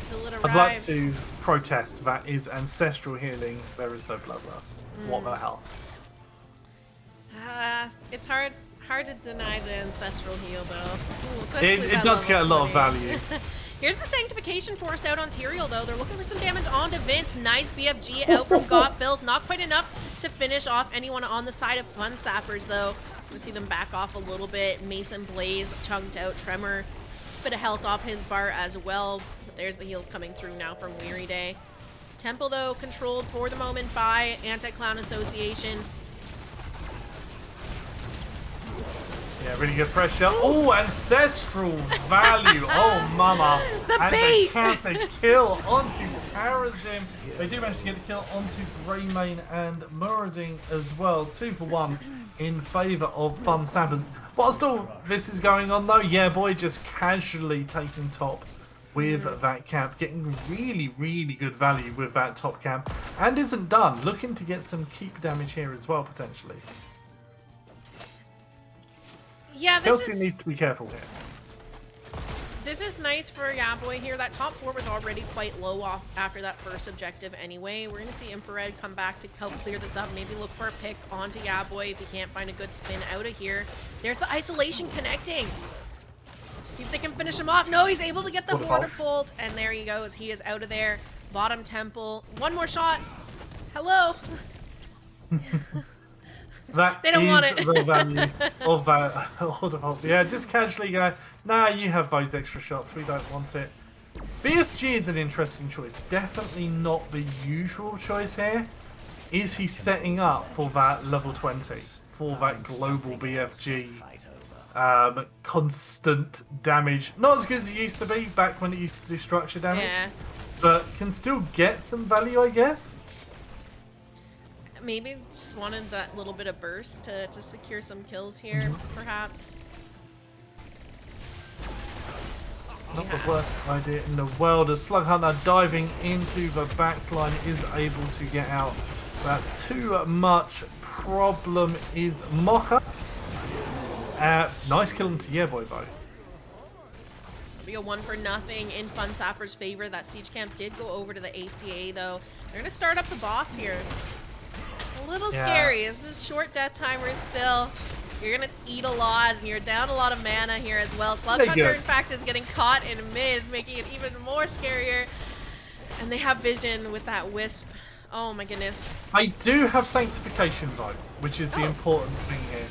until it arrives. I'd like to protest that is ancestral healing. There is no bloodlust. What the hell? It's hard to deny the ancestral heal though. Ooh, it does get a lot of value. Here's the Sanctification Force out on Tyrael, though. They're looking for some damage onto Vince. Nice BFG out from Godfield. Not quite enough to finish off anyone on the side of Fun Sappers, though. We see them back off a little bit. Mason Blaze chunked out. Tremor, bit of health off his bar as well. But there's the heals coming through now from Weary Day. Temple, though, controlled for the moment by Anti-Clown Association. Yeah, really good pressure. Oh, ancestral value. Oh, mama. The bait. And they can't kill onto Karazim. They do manage to get a kill onto Greymane and Muradin as well. 2 for 1 in favour of Fun Sappers. Whilst all this is going on, though, Boy just casually taking top with that camp. Getting really, really good value with that top camp. And isn't done. Looking to get some keep damage here as well, potentially. Yeah, Kelsey needs to be careful here. this is nice for Yaboy here. That top 4 was already quite low off after that first objective anyway. We're going to see Infrared come back to help clear this up. Maybe look for a pick onto Yaboy if he can't find a good spin out of here. There's the isolation connecting. See if they can finish him off. No, he's able to get the Mortar Bolt, and there he goes. He is out of there. Bottom temple. One more shot. Hello. That they don't want it. The value of that order vault. Yeah, just casually go, nah, you have those extra shots. We don't want it. BFG is an interesting choice. Definitely not the usual choice here. Is he setting up for that level 20? For that global BFG? Constant damage. Not as good as it used to be back when it used to do structure damage. Yeah. But can still get some value, I guess. Maybe just wanted that little bit of burst to secure some kills here, perhaps. Not the worst idea in the world. As Slug Hunter diving into the backline is able to get out. But too much problem is Mocha. Nice kill into Yeaboy though. Be a 1-for-0 in Fun Sappers' favor. That siege camp did go over to the ACA though. They're gonna start up the boss here. A little scary. This is short death timers still. You're gonna eat a lot, and you're down a lot of mana here as well. Slug Hunter, in fact, is getting caught in mid, making it even more scarier. And they have vision with that wisp. Oh my goodness. I do have sanctification though, which is the important thing here.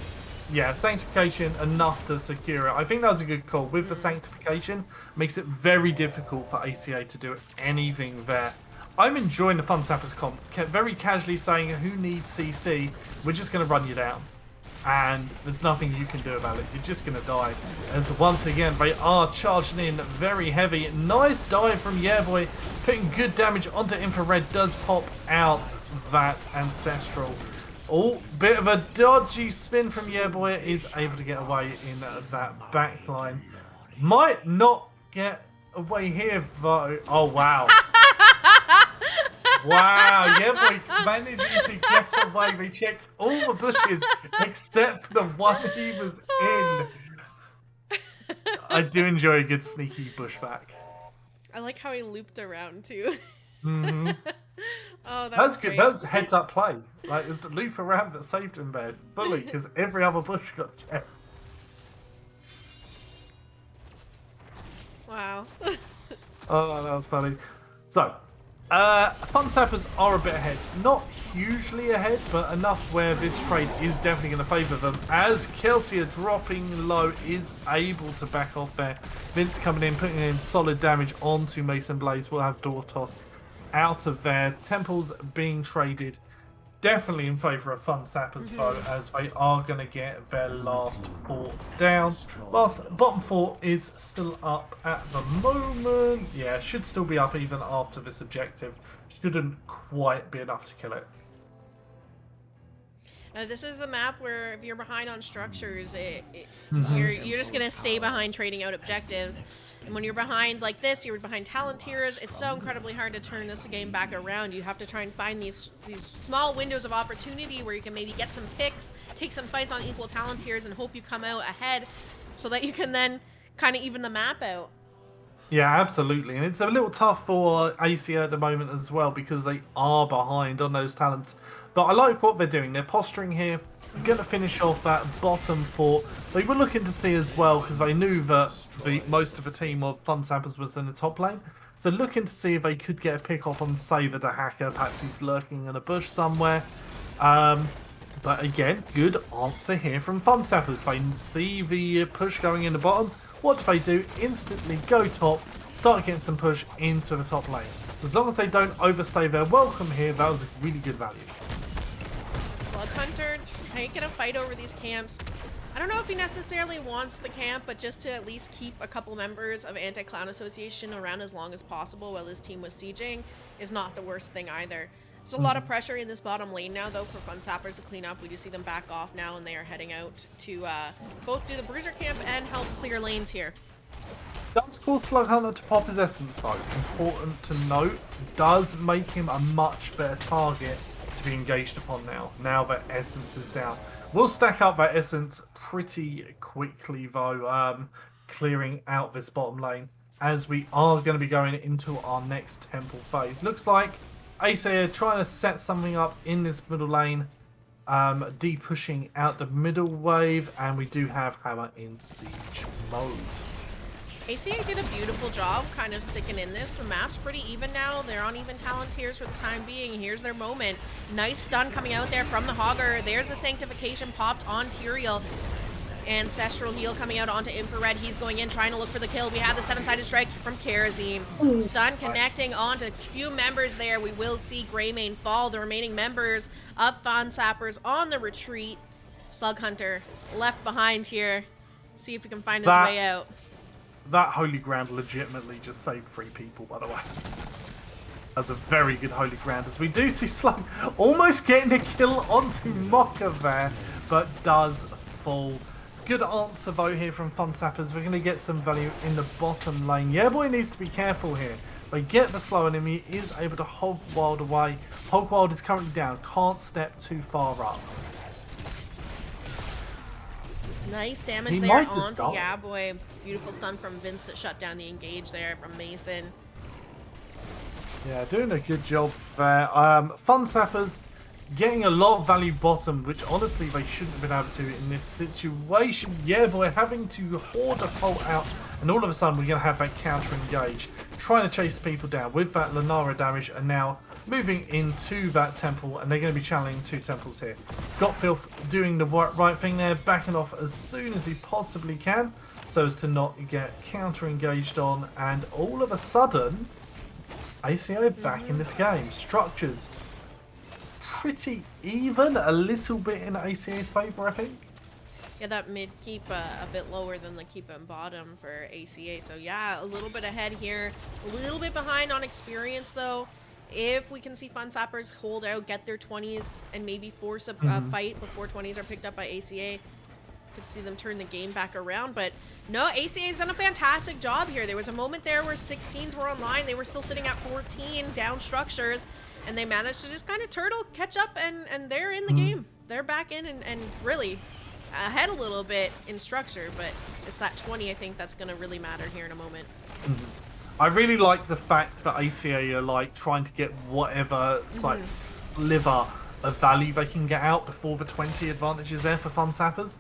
Yeah, sanctification enough to secure it. I think that was a good call. With the sanctification, makes it very difficult for ACA to do anything there. I'm enjoying the Fun Sappers comp. Kept very casually saying, who needs CC? We're just going to run you down. And there's nothing you can do about it. You're just going to die. As once again, they are charging in very heavy. Nice dive from Yeaboy. Putting good damage onto Infrared. Does pop out that Ancestral. Oh, bit of a dodgy spin from Yeaboy. Is able to get away in that backline. Might not get away here though. Oh, wow. Wow, Yeaboy managing to get away. They checked all the bushes except for the one he was in. I do enjoy a good sneaky bushback. I like how he looped around too. Mm-hmm. Oh, that was was good. great. That was heads up play. Like, it was the loop around that saved him there fully because every other bush got checked. Wow. Oh, that was funny. So, Fun Sappers are a bit ahead. Not hugely ahead, but enough where this trade is definitely going to favour them. As Kelsier dropping low is able to back off there. Vince coming in, putting in solid damage onto Mason Blaze. We'll have Door Toss out of there. Temples being traded. Definitely in favour of Fun Sappers though, as they are going to get their last fort down. Bottom fort is still up at the moment. Yeah, should still be up even after this objective. Shouldn't quite be enough to kill it. This is the map where if you're behind on structures, you're just gonna stay behind trading out objectives. And when you're behind like this, you're behind talent tiers. It's so incredibly hard to turn this game back around. You have to try and find these small windows of opportunity where you can maybe get some picks, take some fights on equal talent tiers, and hope you come out ahead, so that you can then kind of even the map out. Yeah, absolutely. And it's a little tough for ACA at the moment as well because they are behind on those talents. But I like what they're doing. They're posturing here. Going to finish off that bottom fort. They were looking to see as well because they knew that most of the team of Fun Sappers was in the top lane. So looking to see if they could get a pick off on Saver the Hacker. Perhaps he's lurking in a bush somewhere. But again, good answer here from Fun Sappers. They see the push going in the bottom. What do they do? Instantly go top, start getting some push into the top lane. As long as they don't overstay their welcome here, that was a really good value. Slug Hunter taking a fight over these camps. I don't know if he necessarily wants the camp, but just to at least keep a couple members of Anti-Clown Association around as long as possible while his team was sieging is not the worst thing either. There's a lot of pressure in this bottom lane now, though, for Fun Sappers to clean up. We do see them back off now, and they are heading out to both do the Bruiser camp and help clear lanes here. Does cause Slug Hunter to pop his essence though. Important to note, does make him a much better target to be engaged upon now that essence is down. We'll stack up that essence pretty quickly though. clearing out this bottom lane, as we are going to be going into our next temple phase. Looks like Ace are trying to set something up in this middle lane, de-pushing out the middle wave, and we do have Hammer in siege mode. ACA did a beautiful job kind of sticking in this. The map's pretty even now. They're on even talent tiers for the time being. Here's their moment. Nice stun coming out there from the Hogger. There's the Sanctification popped on Tyrael. Ancestral Heal coming out onto Infrared. He's going in, trying to look for the kill. We have the 7-sided strike from Karazim. Stun connecting onto a few members there. We will see Greymane fall. The remaining members of Fun Sappers on the retreat. Slug Hunter left behind here. See if we can find his way out. That Holy Ground legitimately just saved 3 people, by the way. That's a very good Holy Ground, as we do see Slug almost getting the kill onto Mocha there, but does fall. Good answer vote here from Fun Sappers. We're going to get some value in the bottom lane. Yeah, boy needs to be careful here. They get the slow enemy, is able to Hog Wild away. Hog Wild is currently down, can't step too far up. Nice damage there onto Yaboy. Beautiful stun from Vince to shut down the engage there from Mason. Yeah, doing a good job there. Fun Sappers getting a lot of value bottom, which honestly they shouldn't have been able to in this situation. Yeah, but we're having to hoard a pult out, and all of a sudden we're going to have that counter engage, trying to chase people down with that Lunara damage, and now moving into that temple, and they're going to be channeling 2 temples here. Gotfilth doing the right thing there, backing off as soon as he possibly can, so as to not get counter engaged on, and all of a sudden, ACO back in this game. Structures pretty even, a little bit in ACA's favour, I think. Yeah, that mid keep a bit lower than the keep and bottom for ACA. So yeah, a little bit ahead here. A little bit behind on experience though. If we can see Fun Sappers hold out, get their 20s, and maybe force a fight before 20s are picked up by ACA, could see them turn the game back around. But no, ACA's done a fantastic job here. There was a moment there where 16s were online. They were still sitting at 14 down structures, and they managed to just kind of turtle, catch up, and they're in the game. They're back in and really ahead a little bit in structure, but it's that 20, I think, that's going to really matter here in a moment. I really like the fact that ACA are like trying to get whatever like sliver of value they can get out before the 20 advantage is there for Fun Sappers.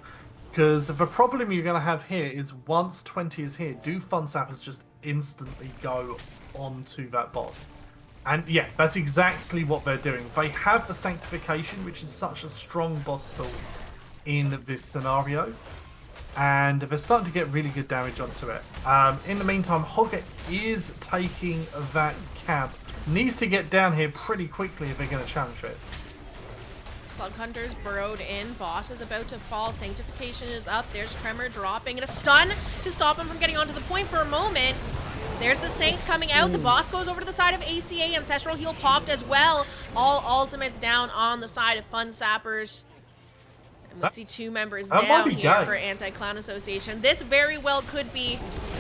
Because the problem you're going to have here is once 20 is here, do Fun Sappers just instantly go onto that boss? And yeah, that's exactly what they're doing. They have the Sanctification, which is such a strong boss tool in this scenario, and they're starting to get really good damage onto it. In the meantime, Hogger is taking that camp. Needs to get down here pretty quickly if they're going to challenge this. Slug Hunter's burrowed in. Boss is about to fall. Sanctification is up. There's Tremor dropping and a stun to stop him from getting onto the point for a moment. There's the Sanct coming out. The boss goes over to the side of ACA. Ancestral Heal popped as well. All ultimates down on the side of Fun Sappers. And we'll see 2 members down here for Anti-Clown Association. This very well could be,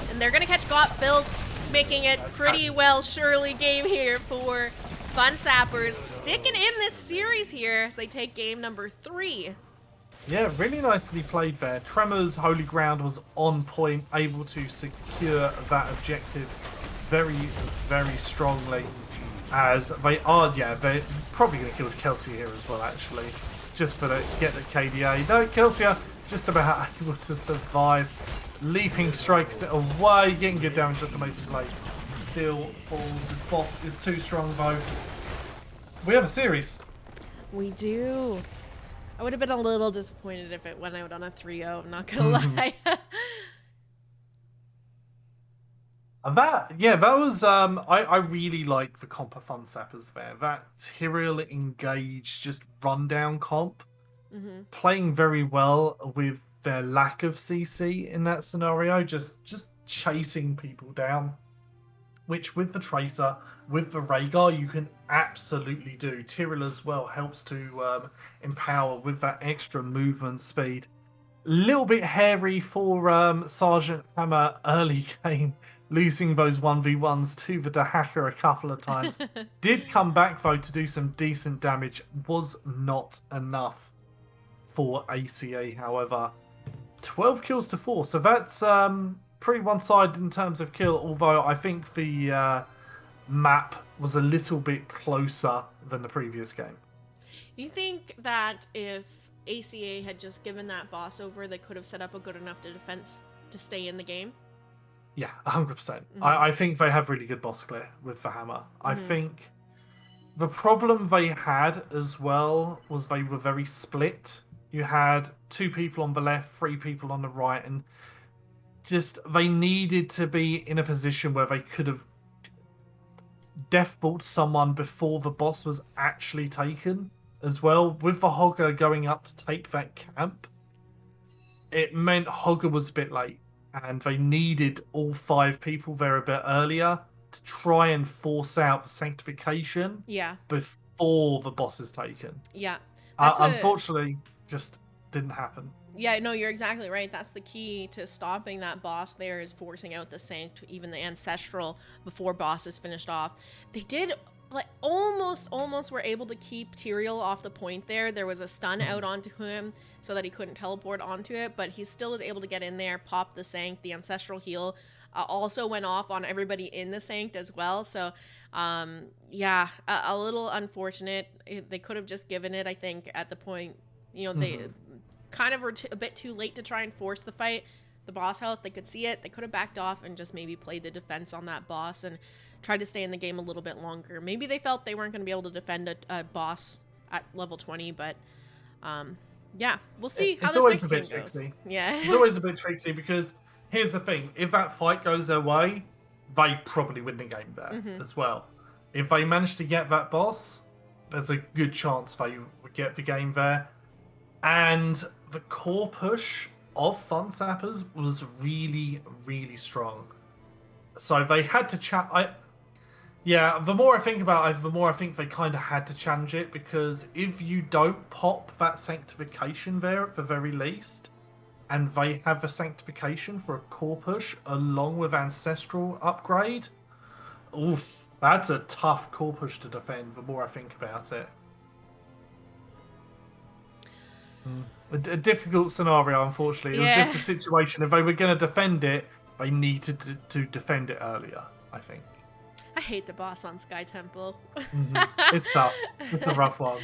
and they're going to catch Gotfilth, making it pretty well surely game here for Fun Sappers. Sticking in this series here as they take game number 3. Yeah, really nicely played there. Tremor's Holy Ground was on point, able to secure that objective very, very strongly. As they are, yeah, they're probably going to kill Kelsey here as well, actually. Just for the get the KDA. No, Kelsey just about able to survive. Leaping strikes it away, getting good damage at the Mason Blade. Still falls. This boss is too strong though. We have a series. We do. I would have been a little disappointed if it went out on a 3-0, I'm not gonna lie. That was I really like the comp of Fun Sappers there. That Tyrael engaged just rundown comp, playing very well with their lack of CC in that scenario, just chasing people down, which with the Tracer, with the Rhaegar, you can absolutely do. Tyrael as well helps to empower with that extra movement speed. Little bit hairy for Sergeant Hammer early game, losing those 1v1s to the Dahaka a couple of times. Did come back though to do some decent damage, was not enough for ACA however. 12 kills to 4, so that's pretty one-sided in terms of kill, although I think the map was a little bit closer than the previous game. You think that if ACA had just given that boss over, they could have set up a good enough defense to stay in the game? Yeah, 100%. I think they have really good boss clear with the hammer. I think the problem they had as well was they were very split. You had 2 people on the left, 3 people on the right, and just they needed to be in a position where they could have deathballed someone before the boss was actually taken as well. With the Hogger going up to take that camp, it meant Hogger was a bit late, and they needed all 5 people there a bit earlier to try and force out the sanctification Yeah. before the boss is taken. Yeah. Unfortunately, just didn't happen. Yeah, no, you're exactly right. That's the key to stopping that boss there, is forcing out the Sanct, even the Ancestral, before boss is finished off. They did, like, almost were able to keep Tyrael off the point there. There was a stun out onto him so that he couldn't teleport onto it, but he still was able to get in there, pop the Sanct. The Ancestral heal also went off on everybody in the Sanct as well. So, yeah, a little unfortunate. They could have just given it, I think, at the point, you know, they kind of were a bit too late to try and force the fight. The boss health, they could see it. They could have backed off and just maybe played the defense on that boss and tried to stay in the game a little bit longer. Maybe they felt they weren't going to be able to defend a boss at level 20, but yeah, we'll see how this next game goes. Yeah. It's always a bit tricky because here's the thing. If that fight goes their way, they probably win the game there as well. If they manage to get that boss, there's a good chance they would get the game there. And the core push of Fun Sappers was really, really strong. So they had to the more I think about it, the more I think they kind of had to challenge it, because if you don't pop that sanctification there at the very least, and they have the sanctification for a core push along with Ancestral upgrade, oof, that's a tough core push to defend the more I think about it. A difficult scenario, unfortunately. It was just a situation. If they were going to defend it, they needed to defend it earlier, I think. I hate the boss on Sky Temple. It's tough. It's a rough one.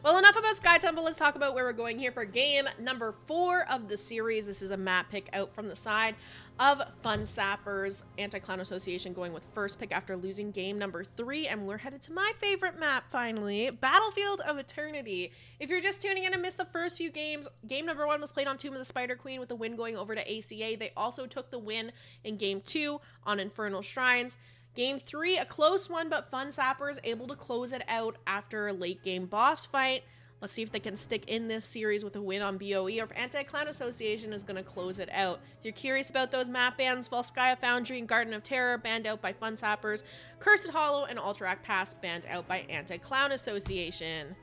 Well, enough about Sky Temple. Let's talk about where we're going here for game number 4 of the series. This is a map pick out from the side of Fun Sappers. Anti-Clown Association going with first pick after losing game number 3. And we're headed to my favorite map, finally, Battlefield of Eternity. If you're just tuning in and missed the first few games, game number 1 was played on Tomb of the Spider Queen with the win going over to ACA. They also took the win in game 2 on Infernal Shrines. Game 3, a close one, but Fun Sappers able to close it out after a late game boss fight. Let's see if they can stick in this series with a win on BOE, or if Anti-Clown Association is going to close it out. If you're curious about those map bans, Volskaya Foundry and Garden of Terror banned out by Fun Sappers, Cursed Hollow and Alterac Pass banned out by Anti-Clown Association.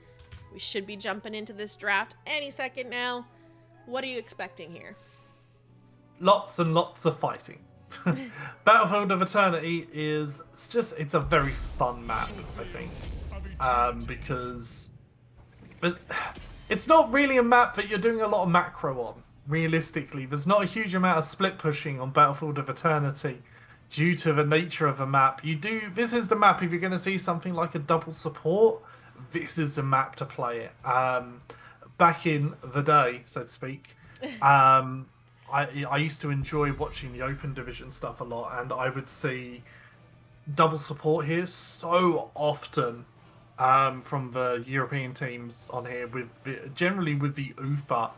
We should be jumping into this draft any second now. What are you expecting here? Lots and lots of fighting. Battlefield of Eternity it's a very fun map, I think, because it's not really a map that you're doing a lot of macro on. Realistically, there's not a huge amount of split pushing on Battlefield of Eternity due to the nature of the map. This is the map, if you're going to see something like a double support, this is the map to play it. Back in the day, so to speak, I used to enjoy watching the Open Division stuff a lot, and I would see double support here so often from the European teams on here, generally with the UFA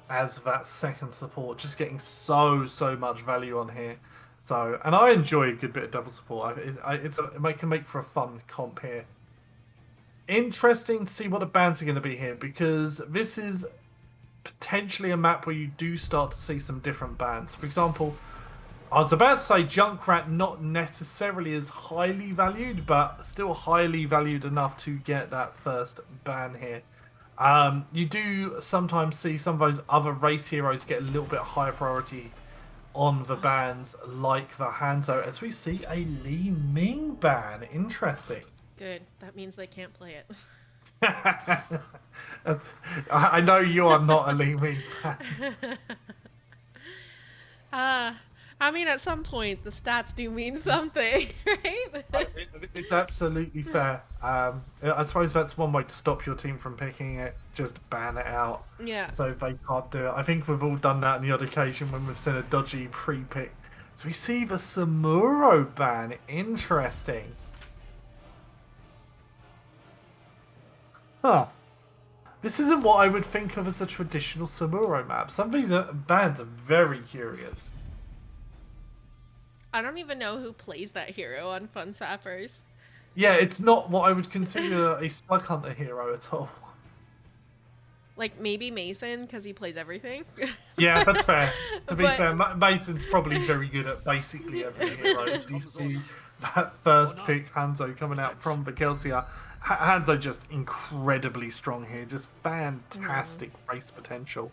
as that second support, just getting so much value on here. So, and I enjoy a good bit of double support. It can make for a fun comp here. Interesting to see what the bans are going to be here, because this is potentially a map where you do start to see some different bans. For example, I was about to say Junkrat, not necessarily as highly valued, but still highly valued enough to get that first ban here. You do sometimes see some of those other race heroes get a little bit higher priority on the bans, like the Hanzo, as we see a Li Ming ban. Interesting. Good. That means they can't play it. I know you are not a Li Ming fan. I mean, at some point, the stats do mean something, right? It's absolutely fair. I suppose that's one way to stop your team from picking it. Just ban it out. Yeah. So they can't do it. I think we've all done that on the odd occasion when we've seen a dodgy pre-pick. So we see the Samuro ban. Interesting. Huh. This isn't what I would think of as a traditional Samuro map. Some of these bans are very curious. I don't even know who plays that hero on Fun Sappers. Yeah, it's not what I would consider a Slug Hunter hero at all. Like, maybe Mason, because he plays everything. Yeah, that's fair. To be But- fair, Mason's probably very good at basically every hero. You see that first pick, Hanzo, coming out from the Kelsier. Hanzo just incredibly strong here. Just fantastic race potential.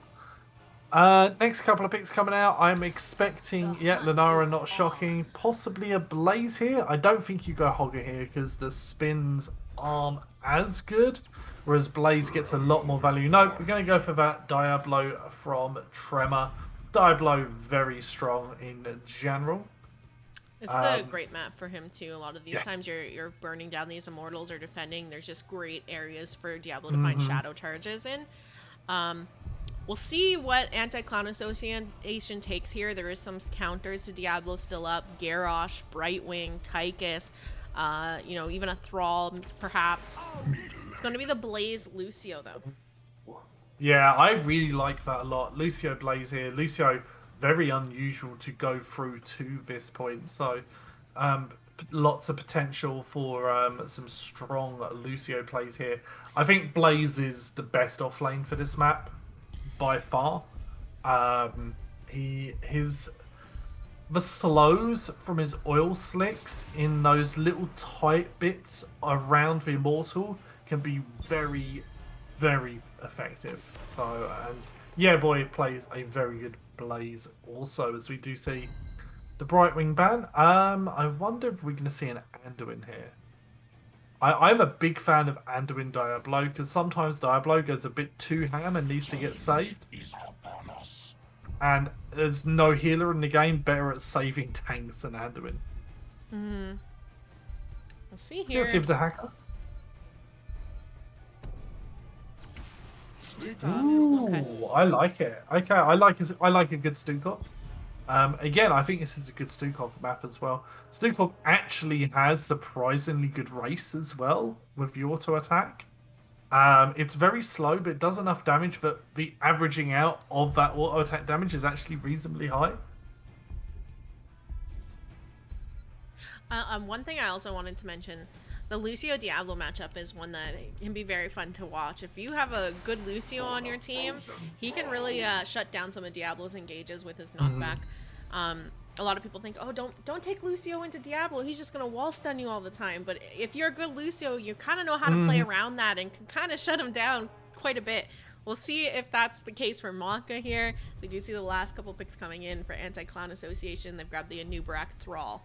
Next couple of picks coming out. I'm expecting, Lunara, not shocking. Possibly a Blaze here. I don't think you go Hogger here because the spins aren't as good. Whereas Blaze gets a lot more value. No, we're going to go for that Diablo from Tremor. Diablo very strong in general. This is a great map for him too. A lot of these times you're burning down these immortals or defending. There's just great areas for Diablo to find shadow charges in. We'll see what Anti-Clown Association takes here. There is some counters to Diablo still up. Garrosh, Brightwing, Tychus, even a Thrall perhaps. It's going to be the Blaze Lucio though. Yeah, I really like that a lot. Lucio Blaze here. Lucio, very unusual to go through to this point. So, lots of potential for some strong Lucio plays here. I think Blaze is the best offlane for this map by far. The slows from his oil slicks in those little tight bits around the immortal can be very, very effective. So, and yeah, boy plays a very good Blaze also, as we do see the Brightwing ban. I wonder if we're going to see an Anduin here. I'm a big fan of Anduin Diablo because sometimes Diablo goes a bit too ham and needs to get saved. And there's no healer in the game better at saving tanks than Anduin. We'll see here. Let's see if the hacker. Ooh, Okay. I like it. Okay, I like a good Stukov. Again, I think this is a good Stukov map as well. Stukov actually has surprisingly good race as well with the auto attack. It's very slow, but it does enough damage that the averaging out of that auto attack damage is actually reasonably high. One thing I also wanted to mention, the Lucio Diablo matchup is one that can be very fun to watch. If you have a good Lucio on your team, he can really shut down some of Diablo's engages with his knockback. A lot of people think, oh, don't take Lucio into Diablo. He's just going to wall stun you all the time. But if you're a good Lucio, you kind of know how to play around that and can kind of shut him down quite a bit. We'll see if that's the case for Monka here. So we do see the last couple picks coming in for Anti-Clown Association. They've grabbed the Anubrak Thrall.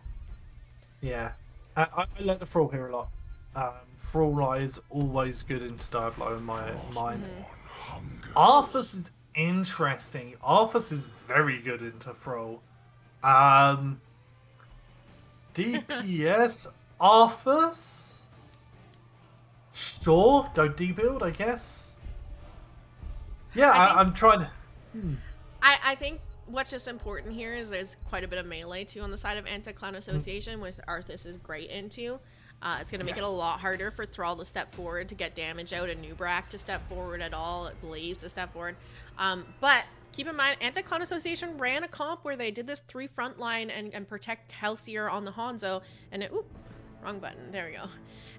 Yeah, I like the Thrall here a lot. Thrall is always good into Diablo in my mind. Arthas is interesting. Arthas is very good into Thrall. DPS Arthas? Sure, go D-build, I guess. Yeah, I'm trying to... I think what's just important here is there's quite a bit of melee too on the side of Anti-Clown Association, which Arthas is great into. It's going to make it a lot harder for Thrall to step forward to get damage out, and Nubrak to step forward at all, Blaze to step forward. But keep in mind, Anti-Clown Association ran a comp where they did this 3 front line and protect Kelsier on the Hanzo, and it, wrong button, there we go.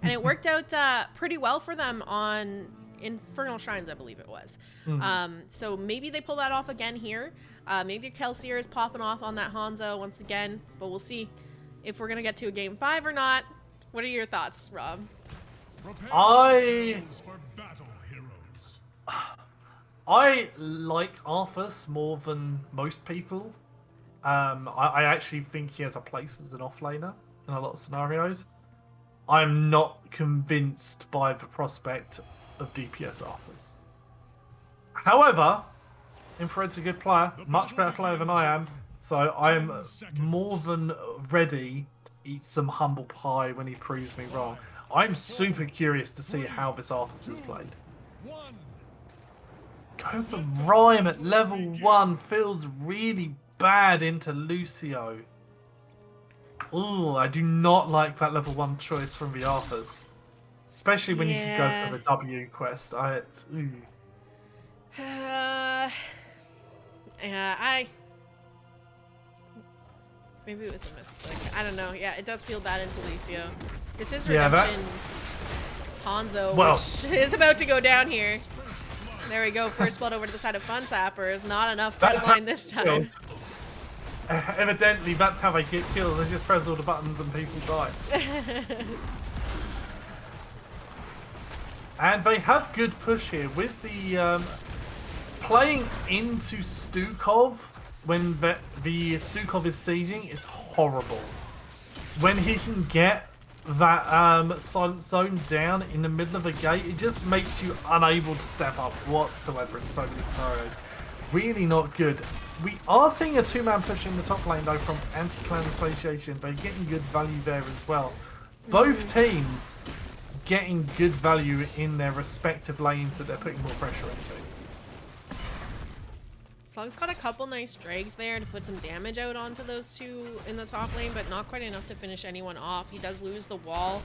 And it worked out pretty well for them on Infernal Shrines, I believe it was. So maybe they pull that off again here. Maybe Kelsier is popping off on that Hanzo once again, but we'll see if we're going to get to a game 5 or not. What are your thoughts, Rob? I like Arthas more than most people. I actually think he has a place as an offlaner in a lot of scenarios. I'm not convinced by the prospect of DPS Arthas. However, Infrared's a good player, much better player than I am, So I'm more than ready to eat some humble pie when he proves me wrong. I'm super curious to see how this Arthas is played. Going for Rhyme at level 1 feels really bad into Lucio. Ooh, I do not like that level 1 choice from the Arthas. Especially when you can go for the W quest. Maybe it was a misclick. I don't know. Yeah, it does feel bad into Lucio. This is Redemption Hanzo, which is about to go down here. There we go. First blood over to the side of Fun Sappers. Not enough frontline this time. Evidently, that's how they get killed. They just press all the buttons and people die. And they have good push here with the playing into Stukov when the Stukov is sieging is horrible. When he can get that silent zone down in the middle of a gate, it just makes you unable to step up whatsoever in so many scenarios. Really not good. We are seeing a two-man push in the top lane though from Anti-Clan Association. They're getting good value there as well. Both teams getting good value in their respective lanes that they're putting more pressure into. Slug's got a couple nice drags there to put some damage out onto those two in the top lane, but not quite enough to finish anyone off. He does lose the wall.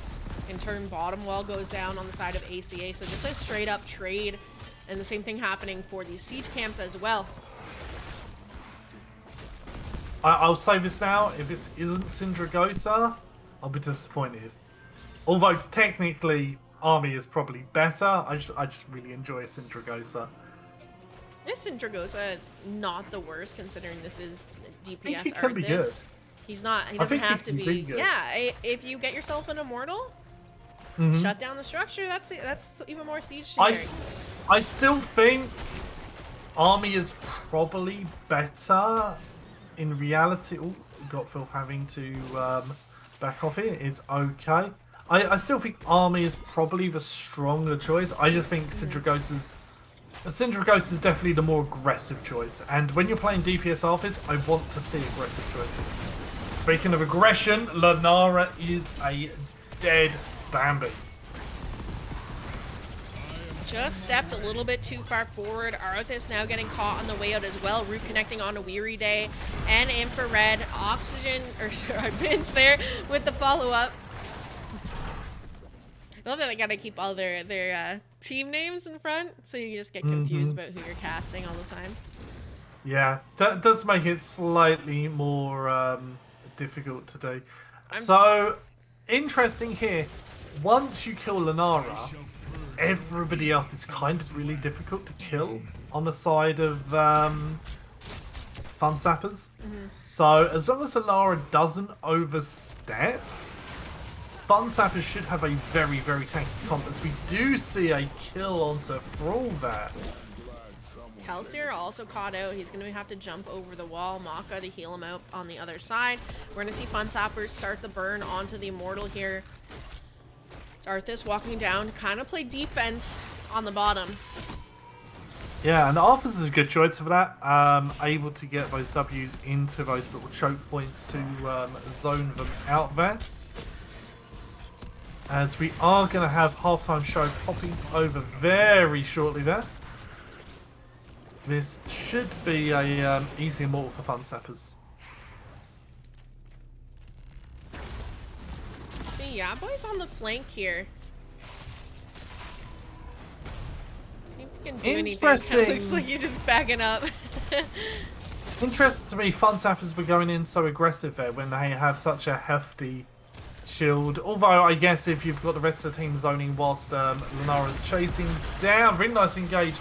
In turn, bottom wall goes down on the side of ACA, so just a straight up trade. And the same thing happening for these siege camps as well. I'll say this now, if this isn't Syndragosa, I'll be disappointed. Although technically, Army is probably better, I just really enjoy Syndragosa. This Syndragosa is not the worst considering this is DPS I think he can be good. He's not, he doesn't have to be. Good. Yeah, if you get yourself an Immortal, shut down the structure, that's even more siege scenario. I still think Army is probably better in reality. Oh, got Phil having to back off here. It's okay. I still think Army is probably the stronger choice. I just think Syndragosa is definitely the more aggressive choice. And when you're playing DPS Arthas, I want to see aggressive choices. Speaking of aggression, Lunara is a dead Bambi. Just stepped a little bit too far forward. Arthas now getting caught on the way out as well. Root connecting onto Weary Day and Infrared. Oxygen, or sorry, Vince there with the follow-up. I love that they gotta keep all their team names in front, so you just get confused about who you're casting all the time. Yeah, that does make it slightly more difficult to do. So, interesting here. Once you kill Lunara, everybody else is kind of really difficult to kill on the side of Fun Sappers. So, as long as Lunara doesn't overstep, Fun Sappers should have a very, very tanky comp, as we do see a kill onto Thrall there. Kelsier also caught out. He's going to have to jump over the wall. Maka to heal him out on the other side. We're going to see Fun Sappers start the burn onto the Immortal here. Arthas walking down to kind of play defense on the bottom. Yeah, and Arthas is a good choice for that. Able to get those W's into those little choke points to zone them out there. As we are going to have halftime show popping over very shortly there. This should be a easy Immortal for Fun Sappers. See, yeah, boy's on the flank here. I think he can do anything. Kind of looks like he's just backing up. Interesting to me, Fun Sappers were going in so aggressive there when they have such a hefty shield. Although, I guess if you've got the rest of the team zoning whilst Lunara's chasing down, really nice engage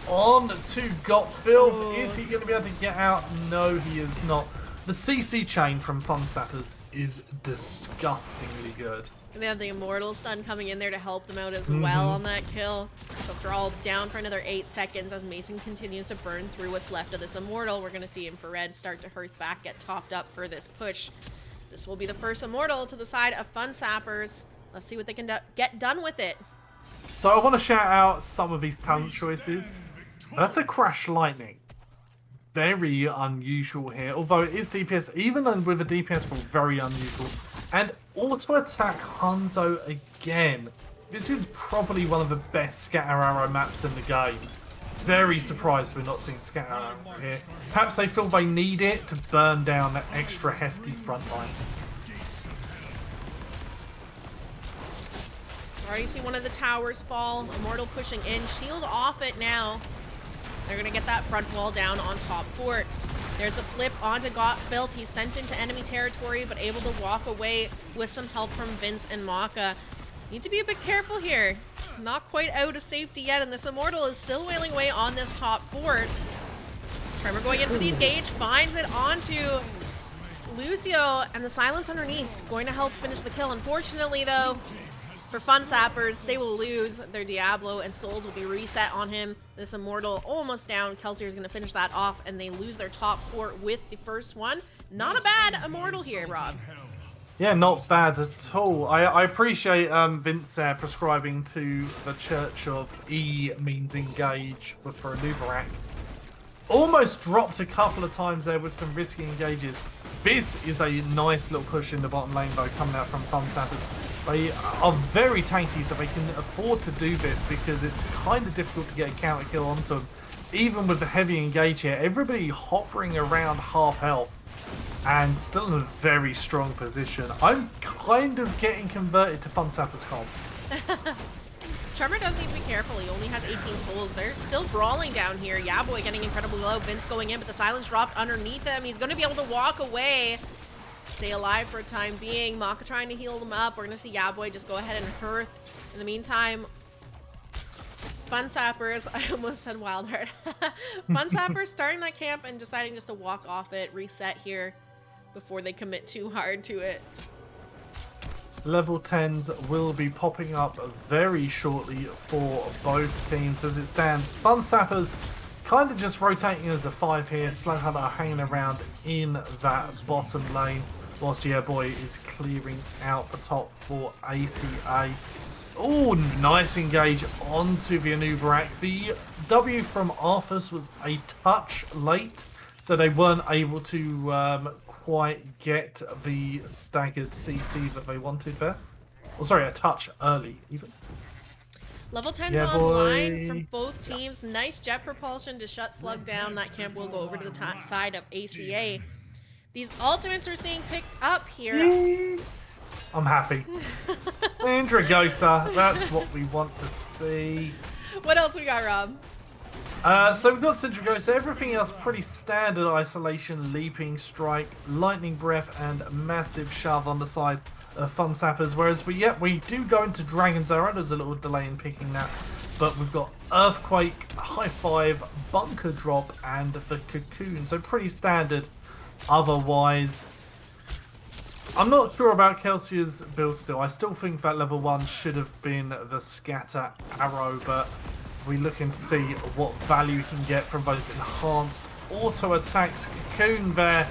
on to Got Filth. Is he going to be able to get out? No, he is not. The CC chain from Fun Sappers is disgustingly good. They have the Immortal stun coming in there to help them out as well on that kill. So Thrall down for another 8 seconds as Mason continues to burn through what's left of this Immortal. We're going to see Infrared start to hearth back, get topped up for this push. This will be the first Immortal to the side of Fun Sappers. Let's see what they can get done with it. So I want to shout out some of these talent choices. That's a Crash Lightning. very unusual here. Although it is DPS, even though with a DPS rule, very unusual. And auto attack Hanzo again. This is probably one of the best scatter arrow maps in the game. Very surprised we're not seeing scatter arrow here. Perhaps they feel they need it to burn down that extra hefty front line. Already see one of the towers fall. Immortal pushing in. Shield off it now. They're going to get that front wall down on top fort. There's a flip onto Filth. He's sent into enemy territory, but able to walk away with some help from Vince and Maka. Need to be a bit careful here. Not quite out of safety yet, and this Immortal is still wailing away on this top fort. Tremor going in for the engage, finds it onto Lucio, and the silence underneath going to help finish the kill. Unfortunately, though, for Fun Sappers, they will lose their Diablo, and souls will be reset on him. This Immortal almost down. Kelsier is going to finish that off, and they lose their top fort with the first one. Not a bad Immortal here, Rob. Yeah, not bad at all. I appreciate Vince prescribing to the church of E means engage for Anubarak. Almost dropped a couple of times there with some risky engages. This is a nice little push in the bottom lane though, coming out from Fun Sappers. They are very tanky, so they can afford to do this because it's kind of difficult to get a counter kill onto them. Even with the heavy engage here, everybody hovering around half health and still in a very strong position. I'm kind of getting converted to Fun Sappers comp. Trevor does need to be careful. He only has 18 souls. They're still brawling down here. Yaboy getting incredibly low. Vince going in, but the silence dropped underneath him. He's going to be able to walk away. Stay alive for a time being. Maka trying to heal them up. We're going to see Yaboy just go ahead and hearth. In the meantime, Fun Sappers, I almost said Wild Heart. Fun Sappers starting that camp and deciding just to walk off it, reset here before they commit too hard to it. Level 10s will be popping up very shortly for both teams as it stands. Fun Sappers kind of just rotating as a 5 here. Slowhunter are hanging around in that bottom lane whilst Boy is clearing out the top for ACA. Oh, nice engage onto the Anubarak. The W from Arthas was a touch late, so they weren't able to quite get the staggered CC that they wanted there. Oh, sorry, a touch early even. Level 10's online from both teams. Nice jet propulsion to shut Slug down. That camp will go over to the side of ACA. These ultimates are seeing picked up here. I'm happy. Indragosa, that's what we want to see. What else we got, Rob? So we've got Sindragosa, everything else pretty standard isolation, leaping, strike, lightning breath, and massive shove on the side of Fun Sappers. Whereas we do go into Dragon's Arrow. There's a little delay in picking that. But we've got Earthquake, High Five, Bunker Drop, and the Cocoon. So pretty standard otherwise. I'm not sure about Kelsey's build still. I still think that level 1 should have been the Scatter Arrow, but we're looking to see what value we can get from those enhanced auto attacks. Cocoon there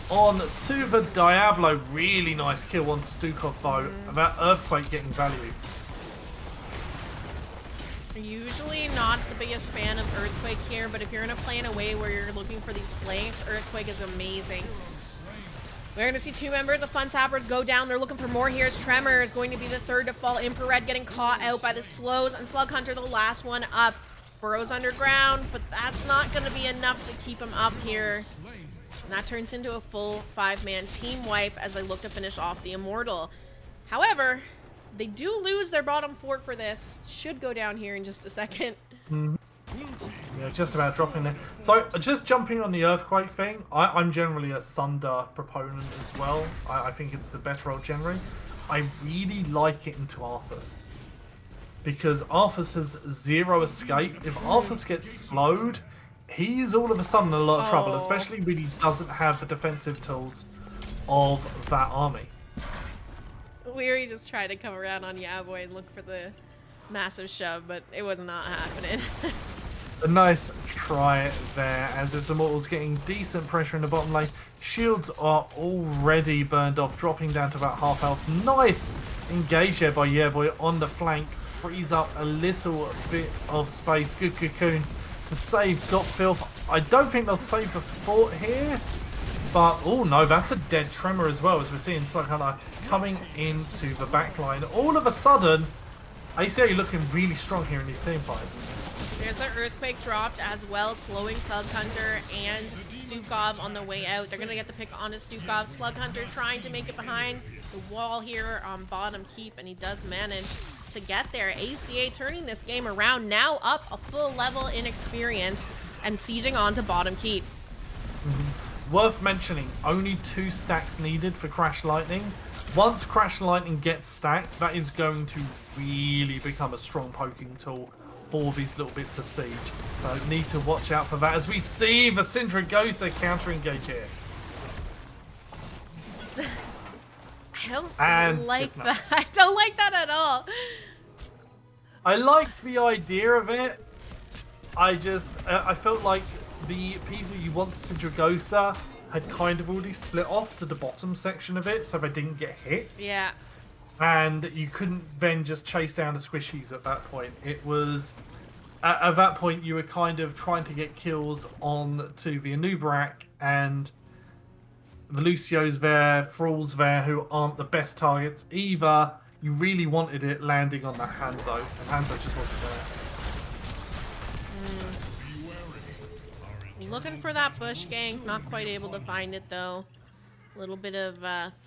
on to the Diablo. Really nice kill onto Stukov though. And that Earthquake getting value. Usually not the biggest fan of Earthquake here, but if you're going to play in a way where you're looking for these flanks, Earthquake is amazing. We're going to see 2 members of Fun Sappers go down. They're looking for more here. Tremor is going to be the third to fall. Infrared getting caught out by the slows, and Slug Hunter the last one up. Burrows underground, but that's not going to be enough to keep him up here. And that turns into a full 5-man team wipe as they look to finish off the Immortal. However, they do lose their bottom fort for this. Should go down here in just a second. Yeah, just about dropping there. So, just jumping on the Earthquake thing, I'm generally a Sunder proponent as well. I think it's the better old generally. I really like it into Arthas. Because Arthas has 0 escape. If Arthas gets slowed, he's all of a sudden in a lot of trouble, especially when he doesn't have the defensive tools of that army. Weary just tried to come around on Yaboy and look for the massive shove, but it was not happening. A nice try there as this Immortal's getting decent pressure in the bottom lane. Shields are already burned off, dropping down to about half health. Nice engage there by Boy on the flank. Frees up a little bit of space. Good Cocoon to save Got Filth. I don't think they'll save the fort here. But, oh no, that's a dead Tremor as well, as we're seeing Slughammer coming into the backline. All of a sudden, ACA looking really strong here in these team fights. There's an Earthquake dropped as well, slowing Slug Hunter and Stukov on the way out. They're going to get the pick onto Stukov. Slug Hunter trying to make it behind the wall here on bottom keep, and he does manage to get there. ACA turning this game around, now up a full level in experience and sieging onto bottom keep. Worth mentioning, only 2 stacks needed for Crash Lightning. Once Crash Lightning gets stacked, that is going to really become a strong poking tool for these little bits of siege. So need to watch out for that as we see the Syndragosa counter-engage here. I don't And like that. I don't like that at all. I liked the idea of it. I felt like the people you want to Syndragosa had kind of already split off to the bottom section of it, so they didn't get hit. Yeah. And you couldn't then just chase down the squishies at that point. It was... At that point, you were kind of trying to get kills on to the Anubrak and the Lucio's there, Thrall's there, who aren't the best targets either. You really wanted it landing on that Hanzo, and Hanzo just wasn't there. Looking for that bush gang, not quite able to find it though. A little bit of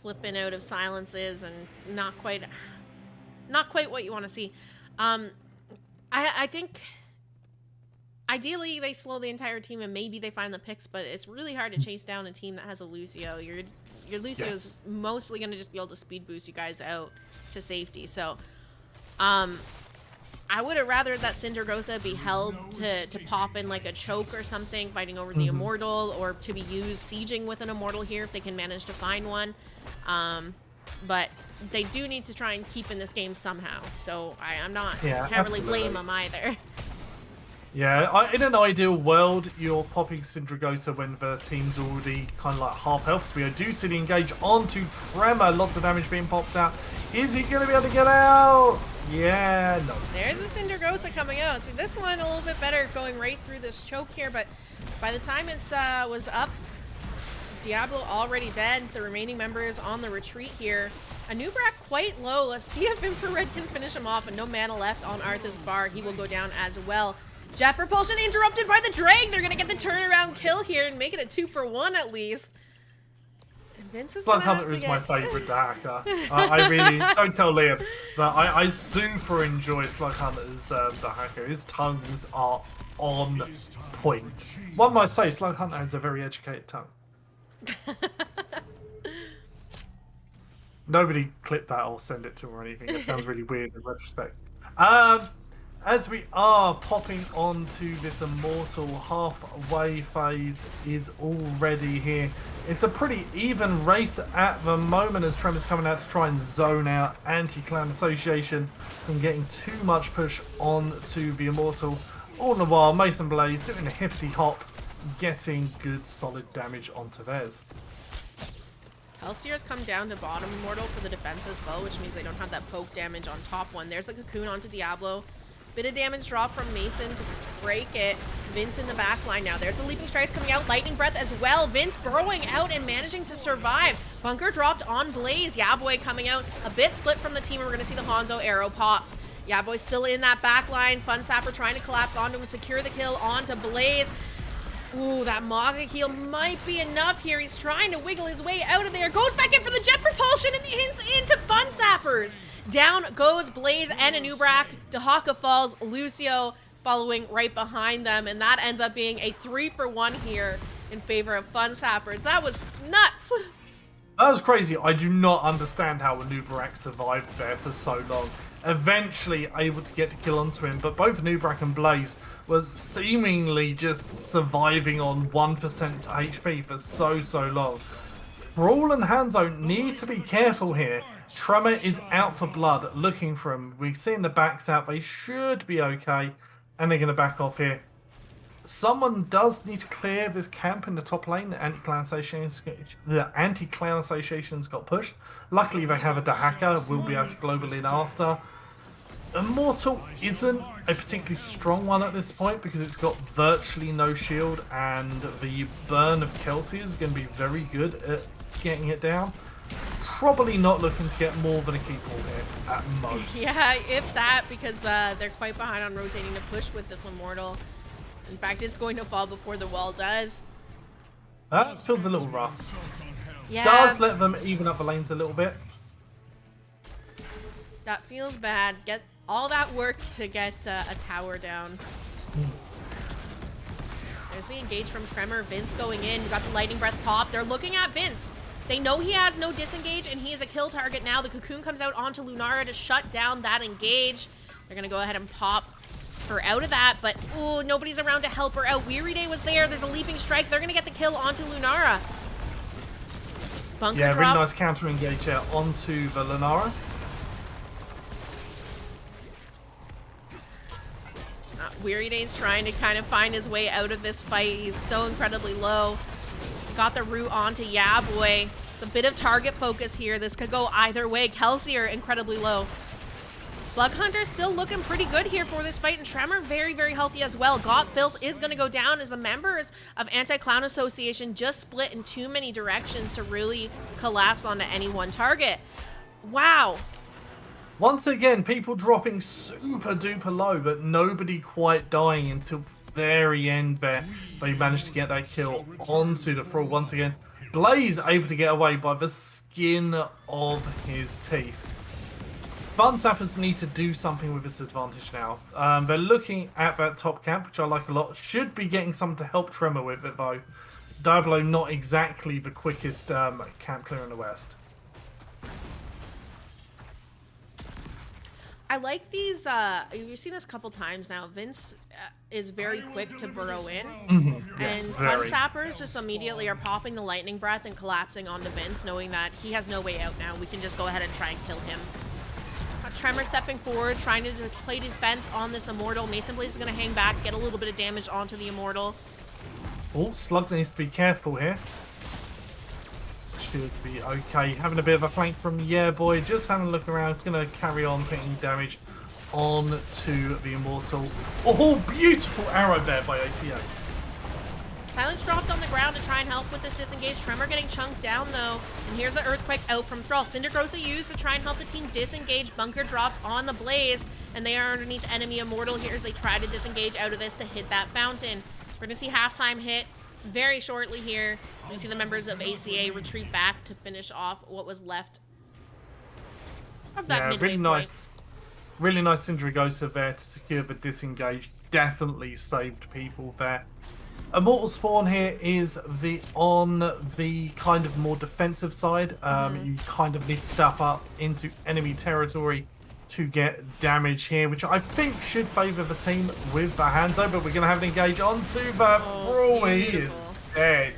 flipping out of silences and not quite what you want to see. I think ideally they slow the entire team and maybe they find the picks, but it's really hard to chase down a team that has a Lucio. Your Lucio is mostly going to just be able to speed boost you guys out to safety. So I would have rather that Syndragosa be held to pop in like a choke or something, fighting over the Immortal, or to be used sieging with an Immortal here if they can manage to find one. But they do need to try and keep in this game somehow. So can't really blame them either. Yeah, in an ideal world, you're popping Syndragosa when the team's already kind of like half health. So we do see the engage onto Tremor. Lots of damage being popped out. Is he going to be able to get out? Yeah, no. There's a Syndragosa coming out. See, this one a little bit better going right through this choke here, but by the time it was up, Diablo already dead. The remaining members on the retreat here. Anubrak quite low. Let's see if Infrared can finish him off, and no mana left on Arthur's bar. He will go down as well. Jet Propulsion interrupted by the Drag. They're going to get the turnaround kill here and make it a 2-for-1 at least. And Vince is going to have to is my favourite Dahaka. I really, don't tell Liam, but I super enjoy Slughunter's Dahaka. His tongues are on point. One might say Slughunter has a very educated tongue. Nobody clip that or send it to him or anything. It sounds really weird in retrospect. As we are popping onto this Immortal, halfway phase is already here. It's a pretty even race at the moment as Tremor's coming out to try and zone out Anti-Clan Association from getting too much push onto the Immortal. All the while, Mason Blaze doing a hippity hop, getting good solid damage onto theirs. Hellseer's come down to bottom Immortal for the defense as well, which means they don't have that poke damage on top one. There's the Cocoon onto Diablo. Bit of damage drop from Mason to break it. Vince in the back line now. There's the Leaping Strikes coming out. Lightning Breath as well. Vince burrowing out and managing to survive. Bunker dropped on Blaze. Yaboy coming out. A bit split from the team, and we're going to see the Hanzo arrow popped. Yaboy still in that back line. Fun Sapper trying to collapse onto and secure the kill onto Blaze. Ooh, that Maga heal might be enough here. He's trying to wiggle his way out of there. Goes back in for the Jet Propulsion and hints into Fun Sappers. Down goes Blaze and Anubrak. Dahaka falls. Lucio following right behind them. And that ends up being a 3-for-1 here in favor of Fun Sappers. That was nuts. That was crazy. I do not understand how Anubrak survived there for so long. Eventually able to get the kill onto him, but both Anubrak and Blaze was seemingly just surviving on 1% HP for so long. Thrall and Hanzo need to be careful here. Tremor is out for blood, looking for him. We've seen the backs out. They should be okay, and they're going to back off here. Someone does need to clear this camp in the top lane. The Anti-Clan Association's got pushed. Luckily, they have a Dahaka. We'll be able to global in after. Immortal isn't a particularly strong one at this point because it's got virtually no shield, and the burn of Kelsey is going to be very good at getting it down. Probably not looking to get more than a keep hold here at most. Yeah, if that, because they're quite behind on rotating to push with this Immortal. In fact, it's going to fall before the wall does. That feels a little rough. Yeah, Does let them even up the lanes a little bit. that feels bad. Get all that work to get a tower down. There's the engage from Tremor. Vince going in. We got the Lightning Breath pop. They're looking at Vince. They know he has no disengage, and he is a kill target now. The Cocoon comes out onto Lunara to shut down that engage. They're going to go ahead and pop her out of that, but ooh, nobody's around to help her out. Weary Day was there. There's a Leaping Strike. They're going to get the kill onto Lunara. Bunker Yeah, drop. really nice counter engage there onto the Lunara. Weary Day's trying to kind of find his way out of this fight. He's so incredibly low. Got the root onto Yeah Boy. It's a bit of target focus here. This could go either way. Kelsier incredibly low. Slug Hunter still looking pretty good here for this fight, and Tremor very, very healthy as well. Got Filth is going to go down as the members of Anti-Clown Association just split in too many directions to really collapse onto any one target. Wow. Once again, people dropping super duper low, but nobody quite dying until very end there. They managed to get that kill onto the Thrall once again. Blaze able to get away by the skin of his teeth. Fun Sappers need to do something with this advantage now. They're looking at that top camp, which I like a lot. Should be getting something to help Tremor with it though. Diablo not exactly the quickest camp clear in the west. I like these, you've seen this a couple times now. Vince is very quick to burrow in. Yes, And very. Fun Sappers just immediately are popping the Lightning Breath and collapsing onto Vince, knowing that he has no way out now. We can just go ahead and try and kill him. Tremor stepping forward, trying to play defense on this Immortal. Mason Blaze is going to hang back, get a little bit of damage onto the Immortal. Oh, Slug needs to be careful here. Should be okay. Having a bit of a flank from Yeah Boy. Just having a look around. Gonna carry on putting damage on to the Immortal. Oh, beautiful arrow there by ACA. Silence dropped on the ground to try and help with this disengage. Tremor getting chunked down though. And here's the Earthquake out from Thrall. Cindergrosa used to try and help the team disengage. Bunker dropped on the Blaze. And they are underneath enemy Immortal here as they try to disengage out of this to hit that fountain. We're gonna see halftime hit very shortly here. We see the members of ACA retreat back to finish off what was left of that midway point. Really nice Cindergrosa there to secure the disengage. Definitely saved people there. Immortal Spawn here is on the kind of more defensive side. You kind of need to step up into enemy territory to get damage here, which I think should favour the team with the Hanzo, but we're going to have an engage onto the Thrall. He is dead.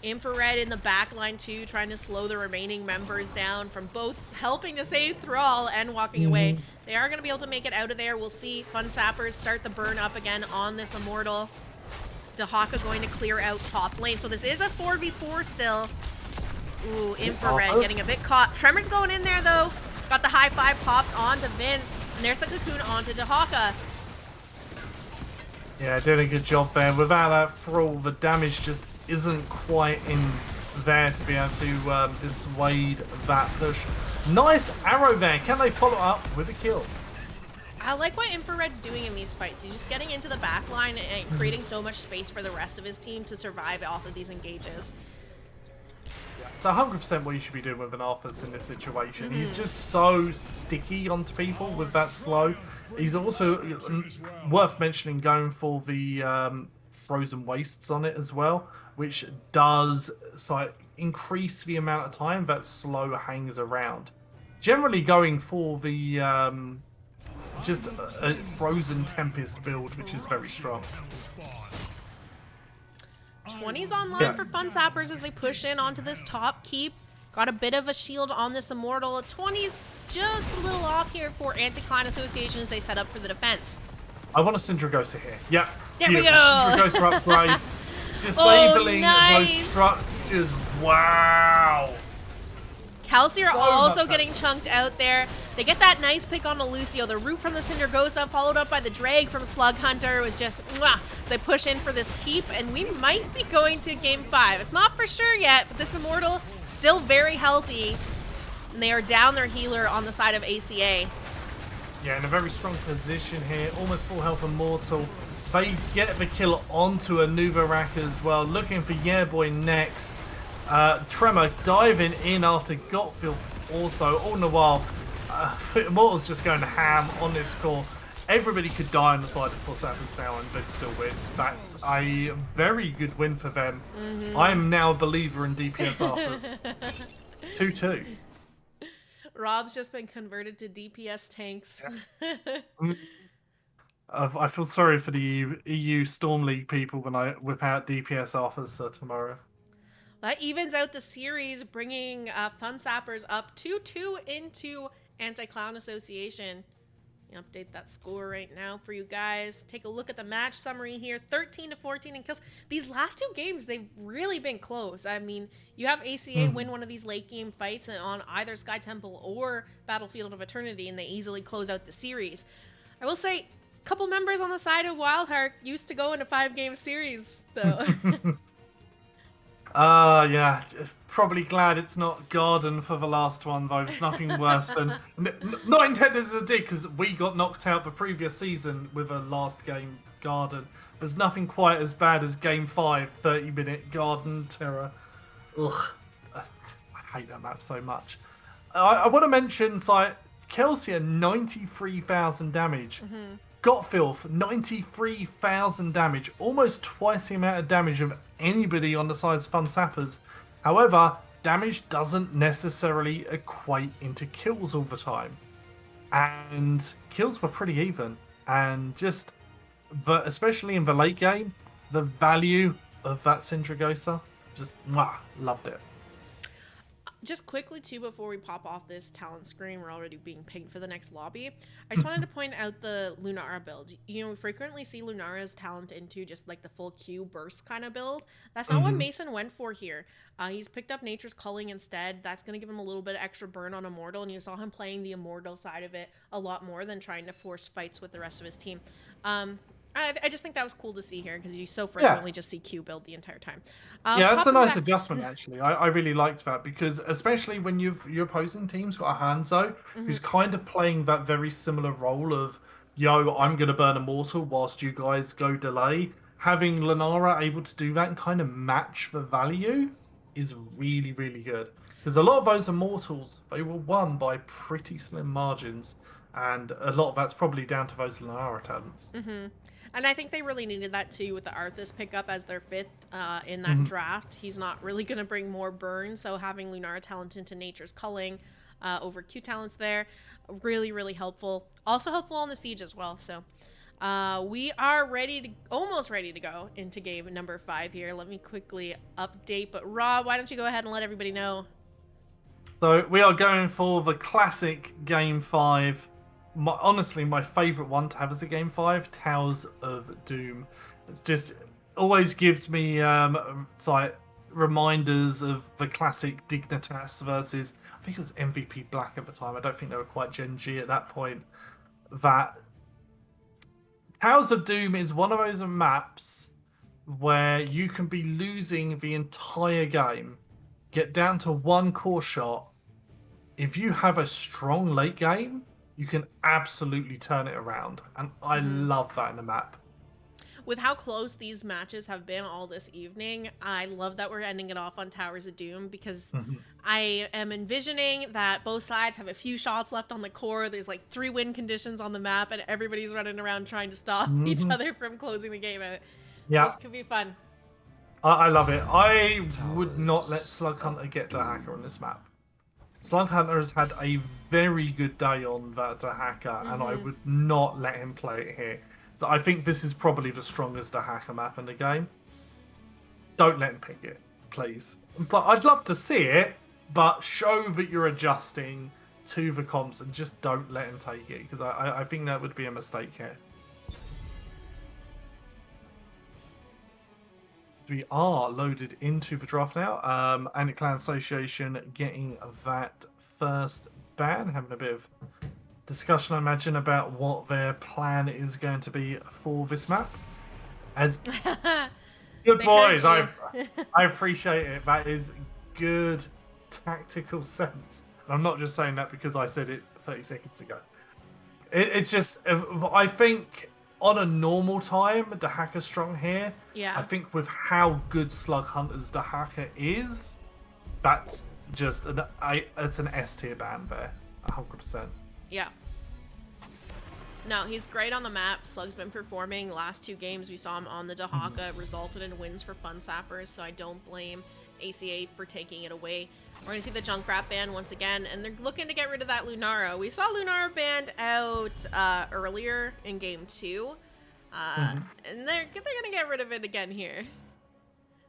Infrared in the back line too, trying to slow the remaining members down from both helping to save Thrall and walking away. They are going to be able to make it out of there. We'll see Fun Sappers start the burn up again on this Immortal. Dahaka going to clear out top lane. So this is a 4v4 still. Ooh, Infrared getting a bit caught. Tremor's going in there though. Got the high five popped onto Vince. And there's the Cocoon onto Dahaka. Yeah, doing a good job there. Without that Thrall, the damage just isn't quite in there to be able to dissuade that push. Nice arrow there. Can they follow up with a kill? I like what Infrared's doing in these fights. He's just getting into the back line and creating so much space for the rest of his team to survive off of these engages. It's 100% what you should be doing with an Arthas in this situation. He's just so sticky onto people with that slow. He's also worth mentioning going for the frozen wastes on it as well, which does increase the amount of time that slow hangs around. Generally going for the just a frozen Tempest build, which is very strong. 20's online for Fun Sappers as they push in onto this top keep. Got a bit of a shield on this Immortal. 20's just a little off here for Anti-Clan Association as they set up for the defense. I want a Cindergrosa here. Yep. There we beautiful. go. Cindergrosa upgrade. Disabling nice. those structures. Wow. Kelsey are So also much getting chunked out there. They get that nice pick on Lucio. The root from the Cindergosa followed up by the drag from Slug Hunter. It was just mwah. So I push in for this keep, and we might be going to game 5. It's not for sure yet, but this Immortal still very healthy. And they are down their healer on the side of ACA. Yeah, in a very strong position here. Almost full health Immortal. They get the kill onto a Nubarak as well. Looking for Yeah Boy next. Tremor diving in after Gotfield also. All in the while, Immortal's just going ham on this core. Everybody could die on the side of Sappers now and they'd still win. That's a very good win for them. I'm now a believer in DPS Arthurs. 2-2. Rob's just been converted to DPS tanks. I feel sorry for the EU Storm League people when I whip out DPS Arthurs tomorrow. That evens out the series, bringing Fun Sappers up 2-2 into Anti-Clown Association. Update that score right now for you guys. Take a look at the match summary here. 13-14 in kills. These last 2 games, they've really been close. I mean, you have ACA win one of these late game fights on either Sky Temple or Battlefield of Eternity, and they easily close out the series. I will say, a couple members on the side of Wildheart used to go into 5-game series, though. Yeah, probably glad it's not Garden for the last one, though. There's nothing worse than... not intended as a dig, because we got knocked out the previous season with a last game Garden. There's nothing quite as bad as Game 5, 30-minute Garden Terror. Ugh. I hate that map so much. I want to mention, Kelsey at 93,000 damage. Gotfilth, 93,000 damage. Almost twice the amount of damage of anybody on the size of Fun Sappers. However, damage doesn't necessarily equate into kills all the time. And kills were pretty even. And just, especially in the late game, the value of that Cindergosa, just loved it. Just quickly, too, before we pop off this talent screen, we're already being pinged for the next lobby. I just wanted to point out the Lunara build. You know, we frequently see Lunara's talent into just like the full Q burst kind of build. That's not what Mason went for here. He's picked up Nature's Culling instead. That's going to give him a little bit of extra burn on Immortal, and you saw him playing the Immortal side of it a lot more than trying to force fights with the rest of his team. I just think that was cool to see here because you so frequently just see Q build the entire time. Yeah, it's a nice adjustment, actually. I really liked that because especially when your opposing team's got a Hanzo who's kind of playing that very similar role of, yo, I'm going to burn Immortal whilst you guys go delay. Having Lunara able to do that and kind of match the value is really, really good. Because a lot of those Immortals, they were won by pretty slim margins. And a lot of that's probably down to those Lunara talents. And I think they really needed that too with the Arthas pickup as their 5th in that draft. He's not really going to bring more burn, so having Lunara talent into Nature's Culling over Q talents there, really, really helpful. Also helpful on the Siege as well. So we are almost ready to go into game number 5 here. Let me quickly update. But Rob, why don't you go ahead and let everybody know? So we are going for the classic game 5. Honestly, my favourite one to have as a game 5, Towers of Doom. It's just always gives me reminders of the classic Dignitas versus, I think it was MVP Black at the time. I don't think they were quite Gen G at that point. That Towers of Doom is one of those maps where you can be losing the entire game, get down to one core shot. If you have a strong late game, you can absolutely turn it around. And I love that in the map. With how close these matches have been all this evening, I love that we're ending it off on Towers of Doom because I am envisioning that both sides have a few shots left on the core. There's like 3 win conditions on the map and everybody's running around trying to stop each other from closing the game out. Yeah. This could be fun. I love it. I would not let Slug Hunter get the hacker on this map. Slug Hunter has had a very good day on that hacker, and I would not let him play it here. So I think this is probably the strongest hacker map in the game. Don't let him pick it, please. But I'd love to see it, but show that you're adjusting to the comps and just don't let him take it, because I think that would be a mistake here. we are loaded into the draft now. Anti-Clan Association getting that first ban, having a bit of discussion, I imagine, about what their plan is going to be for this map. As good They boys, heard I appreciate it. That is good tactical sense. And I'm not just saying that because I said it 30 seconds ago. It's just, I think on a normal time, Dahaka's strong here. Yeah. I think with how good Slug Hunters Dahaka is, that's just it's an S tier ban there, 100%. Yeah. No, he's great on the map. Slug's been performing. Last 2 games we saw him on the Dahaka resulted in wins for Fun Sappers, so I don't blame ACA for taking it away. We're going to see the Junkrat ban once again, and they're looking to get rid of that Lunara. We saw Lunara banned out earlier in game 2, and they're going to get rid of it again here.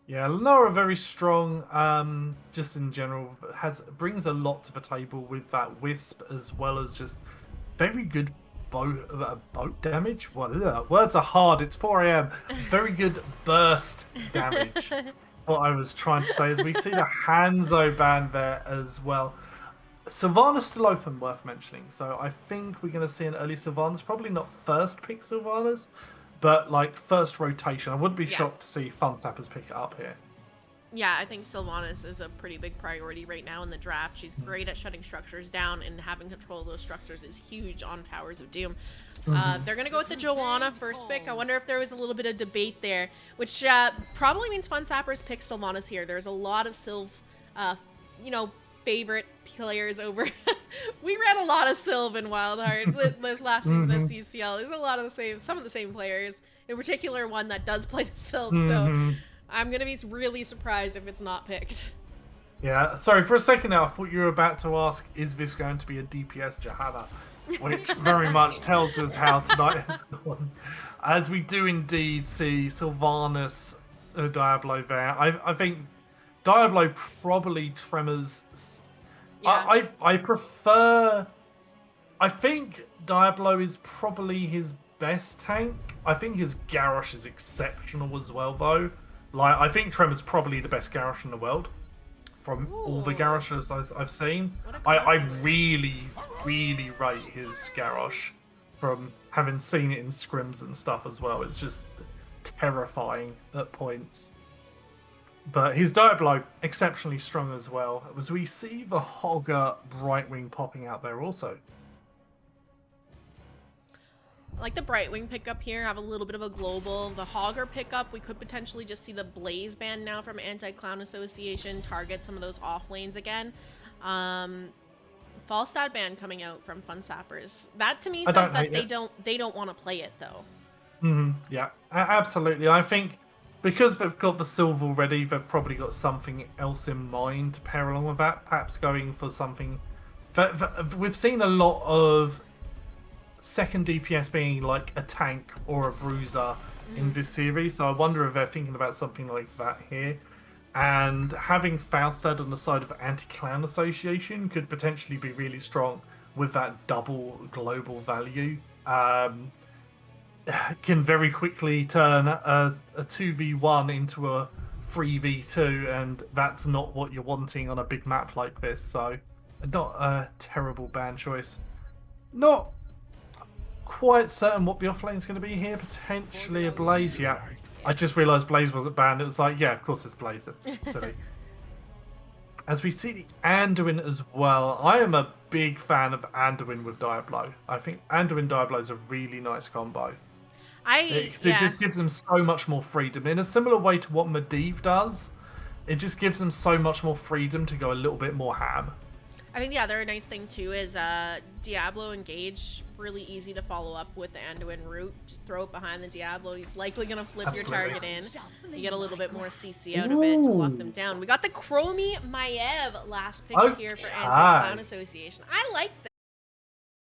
Yeah, Lunara very strong, just in general, brings a lot to the table with that Wisp, as well as just very good boat damage. Well, words are hard, it's 4 AM. Very good burst damage. What I was trying to say is we see the Hanzo ban there as well. Sylvanas still open, worth mentioning. So I think we're going to see an early Sylvanas. Probably not first pick Sylvanas, but like first rotation. I wouldn't be shocked to see Fun Sappers pick it up here. Yeah, I think Sylvanas is a pretty big priority right now in the draft. She's great at shutting structures down, and having control of those structures is huge on Towers of Doom. They're going to go with the Joanna first pick. I wonder if there was a little bit of debate there, which probably means Fun Sappers pick Sylvanas here. There's a lot of favorite players over. We ran a lot of Sylv in Wildheart this last season of CCL. There's a lot of some of the same players, in particular one that does play the Sylv, so I'm going to be really surprised if it's not picked. Yeah, sorry, for a second now, I thought you were about to ask, is this going to be a DPS Johanna? Which very much tells us how tonight has gone. As we do indeed see Sylvanas Diablo there. I think Diablo probably Tremors. Yeah. I prefer. I think Diablo is probably his best tank. I think his Garrosh is exceptional as well, though. Like, I think Tremor's probably the best Garrosh in the world from all the Garroshes I've seen. I really, really rate his Garrosh from having seen it in scrims and stuff as well. It's just terrifying at points. But his Diablo, exceptionally strong as well. As we see the Hogger Brightwing popping out there also. I like the Brightwing pickup here, have a little bit of a global. The Hogger pickup, we could potentially just see the Blaze ban now from Anti-Clown Association target some of those off lanes again. Falstad ban coming out from Fun Sappers. That to me says that they don't want to play it though. Yeah, absolutely. I think because they've got the Sylve already, they've probably got something else in mind to pair along with that. Perhaps going for something. We've seen a lot of second DPS being like a tank or a bruiser in this series, so I wonder if they're thinking about something like that here. And having Falstad on the side of Anti-Clan Association could potentially be really strong with that double global value. Can very quickly turn a 2v1 into a 3v2, and that's not what you're wanting on a big map like this. So not a terrible ban choice. Not quite certain what the offlane is going to be here. Potentially a Blaze. Yeah, I just realised Blaze wasn't banned. It was like, yeah, of course it's Blaze. It's silly. As we see the Anduin as well, I am a big fan of Anduin with Diablo. I think Anduin Diablo is a really nice combo. It just gives them so much more freedom. In a similar way to what Medivh does, it just gives them so much more freedom to go a little bit more ham. I think the other nice thing too is Diablo Engage, really easy to follow up with the Anduin route. Just throw it behind the Diablo. He's likely going to flip your target in. You get a little bit more CC out of it to lock them down. We got the Chromie Maiev last pick here for Anti-Clown Association. I like this.